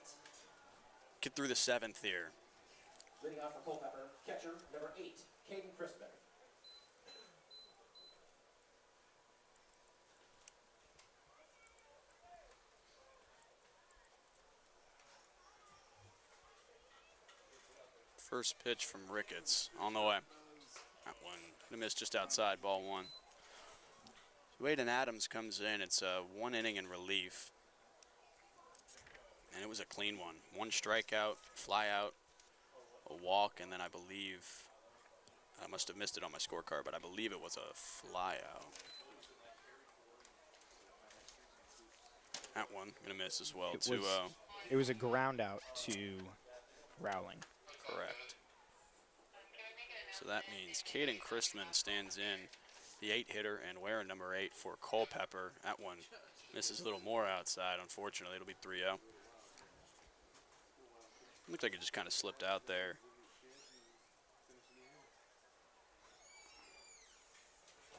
Speaker 2: get through the 7th here.
Speaker 4: Leading off for Culperper, catcher number 8, Caden Crispin.
Speaker 2: First pitch from Ricketts on the way. That one gonna miss just outside, ball 1. Waden Adams comes in. It's a 1 inning in relief. And it was a clean one. 1 strikeout, fly out, a walk, and then I believe, I must have missed it on my scorecard, but I believe it was a fly out. That one gonna miss as well, 2-0.
Speaker 7: It was a ground out to Rowling.
Speaker 2: Correct. So that means Caden Christman stands in, the 8-hitter, and wearing number 8 for Culperper. That one misses a little more outside, unfortunately. It'll be 3-0. Looked like it just kind of slipped out there.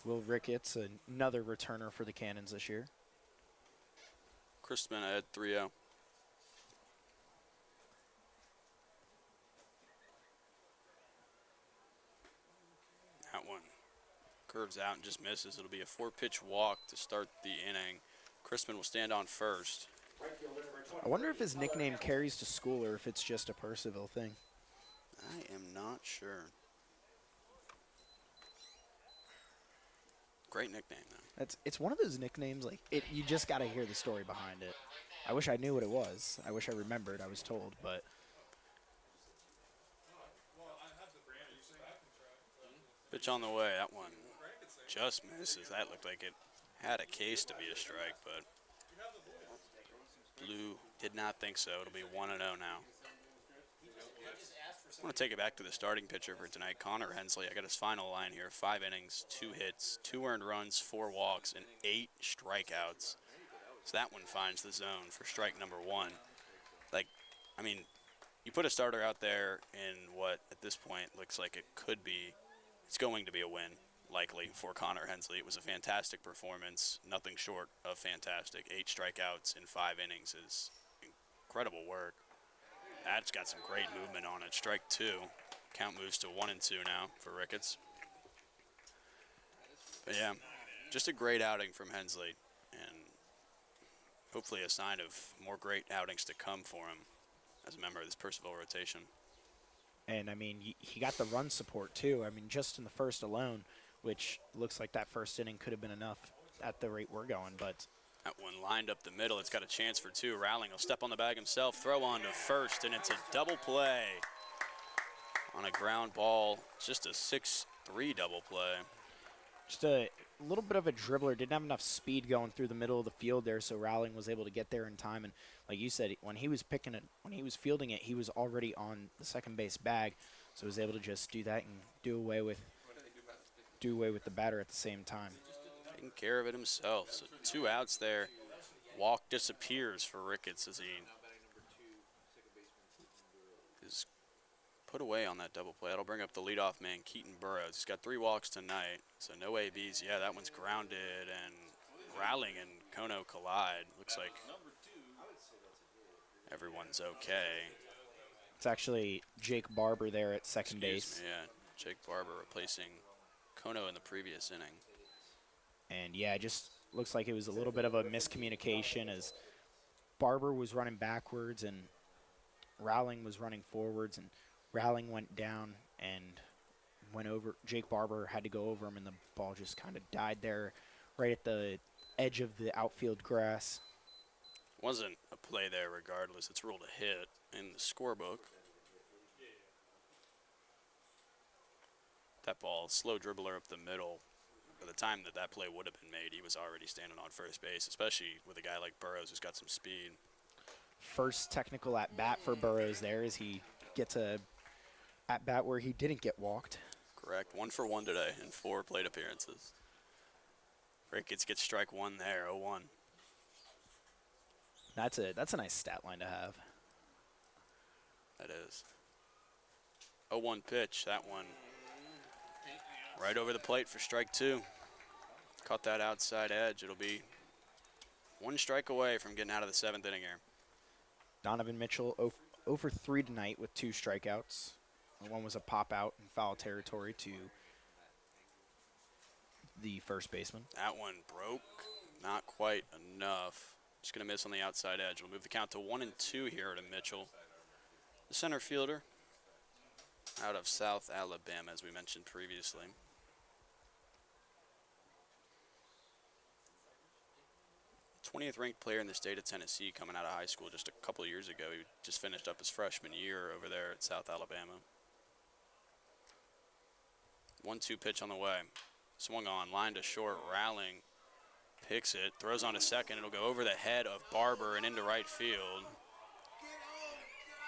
Speaker 7: Will Ricketts, another returner for the Cannons this year.
Speaker 2: Crispin ahead 3-0. That one curves out and just misses. It'll be a 4-pitch walk to start the inning. Crispin will stand on first.
Speaker 7: I wonder if his nickname carries to school or if it's just a Purcellville thing.
Speaker 2: I am not sure. Great nickname, though.
Speaker 7: It's one of those nicknames, like, you just got to hear the story behind it. I wish I knew what it was. I wish I remembered. I was told, but
Speaker 2: Pitch on the way. That one just misses. That looked like it had a case to be a strike, but Blue did not think so. It'll be 1-0 now. I want to take it back to the starting pitcher for tonight, Connor Hensley. I got his final line here: 5 innings, 2 hits, 2 earned runs, 4 walks, and 8 strikeouts. So that one finds the zone for strike number 1. Like, I mean, you put a starter out there in what at this point looks like it's going to be a win, likely, for Connor Hensley. It was a fantastic performance, nothing short of fantastic. 8 strikeouts in 5 innings is incredible work. That's got some great movement on it. Strike 2. Count moves to 1-2 now for Ricketts. But yeah, just a great outing from Hensley, and hopefully a sign of more great outings to come for him as a member of this Purcellville rotation.
Speaker 7: and I mean, he got the run support too. I mean, just in the first alone, which looks like that first inning could have been enough at the rate we're going, but
Speaker 2: that one lined up the middle. It's got a chance for 2. Rowling will step on the bag himself, throw on to first, and it's a double play on a ground ball. It's just a 6-3 double play.
Speaker 7: just a little bit of a dribbler. Didn't have enough speed going through the middle of the field there, so Rowling was able to get there in time. And like you said, when he was fielding it, he was already on the second base bag, so he was able to just do that and do away with the batter at the same time.
Speaker 2: Taking care of it himself. So 2 outs there. Walk disappears for Ricketts as he is put away on that double play. That'll bring up the leadoff man, Keaton Burrows. He's got 3 walks tonight, so no ABs. Yeah, that one's grounded, and Rowling and Kono collide. Looks like everyone's okay.
Speaker 7: It's actually Jake Barber there at second base.
Speaker 2: Yeah, Jake Barber replacing Kono in the previous inning.
Speaker 7: And yeah, it just looks like it was a little bit of a miscommunication as Barber was running backwards and Rowling was running forwards, and Rowling went down and went over. Jake Barber had to go over him, and the ball just kind of died there right at the edge of the outfield grass.
Speaker 2: Wasn't a play there regardless. It's ruled a hit in the scorebook. That ball, slow dribbler up the middle. By the time that play would have been made, he was already standing on first base, especially with a guy like Burrows who's got some speed.
Speaker 7: First technical at-bat for Burrows there as he gets a at-bat where he didn't get walked.
Speaker 2: Correct. 1 for 1 today in 4 plate appearances. Ricketts gets strike 1 there, 0-1.
Speaker 7: That's a nice stat line to have.
Speaker 2: That is. 0-1 pitch. That one right over the plate for strike 2. Caught that outside edge. It'll be 1 strike away from getting out of the 7th inning here.
Speaker 7: Donovan Mitchell 0 for 3 tonight with 2 strikeouts. One was a pop out in foul territory to the first baseman.
Speaker 2: That one broke. Not quite enough. Just going to miss on the outside edge. We'll move the count to 1-2 here to Mitchell. The center fielder out of South Alabama, as we mentioned previously. '20th ranked player in the state of Tennessee coming out of high school just a couple of years ago. He just finished up his freshman year over there at South Alabama. 1-2 pitch on the way. Swung on, line to short. Rowling picks it, throws on to second. It'll go over the head of Barber and into right field.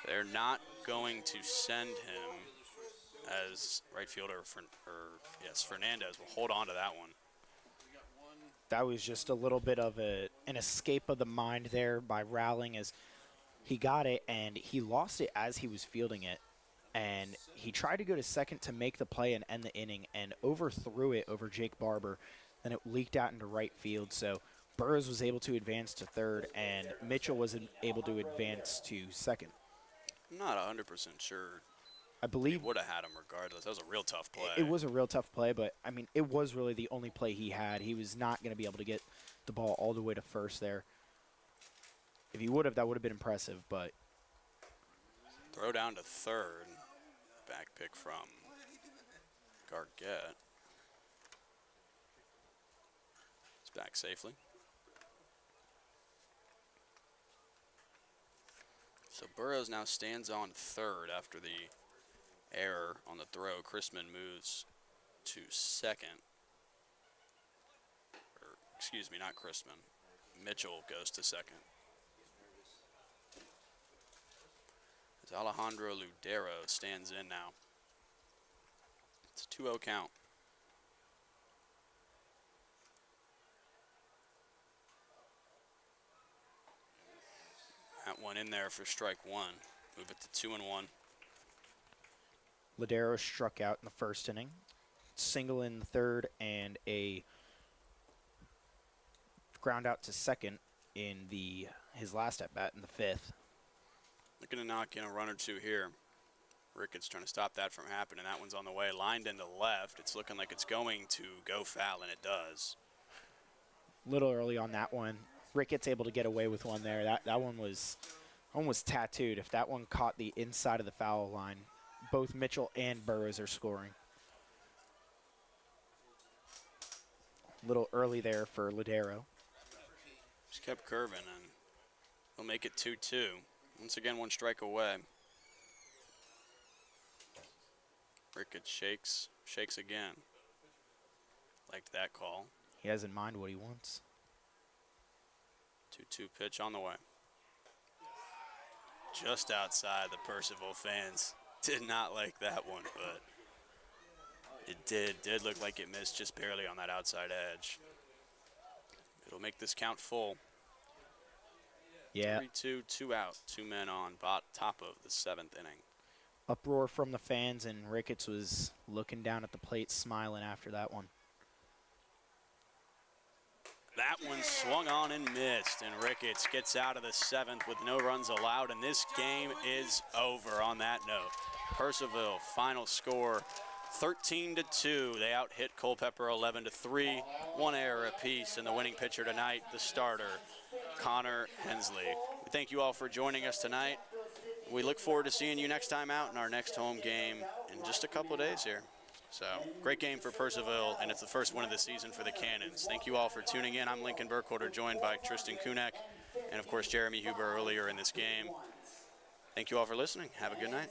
Speaker 2: They're not going to send him, as right fielder Fernandez will hold on to that one.
Speaker 7: That was just a little bit of an escape of the mind there by Rowling as he got it, and he lost it as he was fielding it. And he tried to go to second to make the play and end the inning and overthrew it over Jake Barber. Then it leaked out into right field. So Burrows was able to advance to third, and Mitchell was able to advance to second.
Speaker 2: I'm not 100% sure.
Speaker 7: I believe
Speaker 2: Would have had him regardless. That was a real tough play.
Speaker 7: it was a real tough play, but, I mean, it was really the only play he had. He was not going to be able to get the ball all the way to first there. If he would have, that would have been impressive, but
Speaker 2: Throw down to third. Back pick from Gargett. It's back safely. So Burrows now stands on third after the error on the throw. Chrisman moves to second. Or, excuse me, not Chrisman. Mitchell goes to second. As Alejandro Ludero stands in now. It's a 2-0 count. That one in there for strike one. Move it to 2-1.
Speaker 7: Ladero struck out in the first inning. Single in the third and a ground out to second in his last at bat in the fifth.
Speaker 2: Looking to knock in a run or two here. Ricketts trying to stop that from happening. That one's on the way, lined into left. It's looking like it's going to go foul, and it does.
Speaker 7: Little early on that one. Ricketts able to get away with one there. That one was almost tattooed. If that one caught the inside of the foul line, both Mitchell and Burrows are scoring. Little early there for Ladero.
Speaker 2: Just kept curving, and he'll make it 2-2. Once again, one strike away. Ricketts shakes again. Liked that call.
Speaker 7: He has in mind what he wants.
Speaker 2: 2-2 pitch on the way. Just outside. The Purcellville fans did not like that one, but it did look like it missed just barely on that outside edge. It'll make this count full.
Speaker 7: Yeah.
Speaker 2: 3-2, 2 out, 2 men on, top of the 7th inning.
Speaker 7: Uproar from the fans, and Ricketts was looking down at the plate, smiling after that one.
Speaker 2: That one swung on and missed, and Ricketts gets out of the 7th with no runs allowed, and this game is over on that note. Purcellville, final score, 13-2. They out-hit Culperper 11-3. One error apiece, and the winning pitcher tonight, the starter, Connor Hensley. We thank you all for joining us tonight. We look forward to seeing you next time out in our next home game in just a couple of days here. So, great game for Purcellville, and it's the first win of the season for the Cannons. Thank you all for tuning in. I'm Lincoln Burkholder, joined by Tristan Kunek, and of course Jeremy Huber earlier in this game. Thank you all for listening. Have a good night.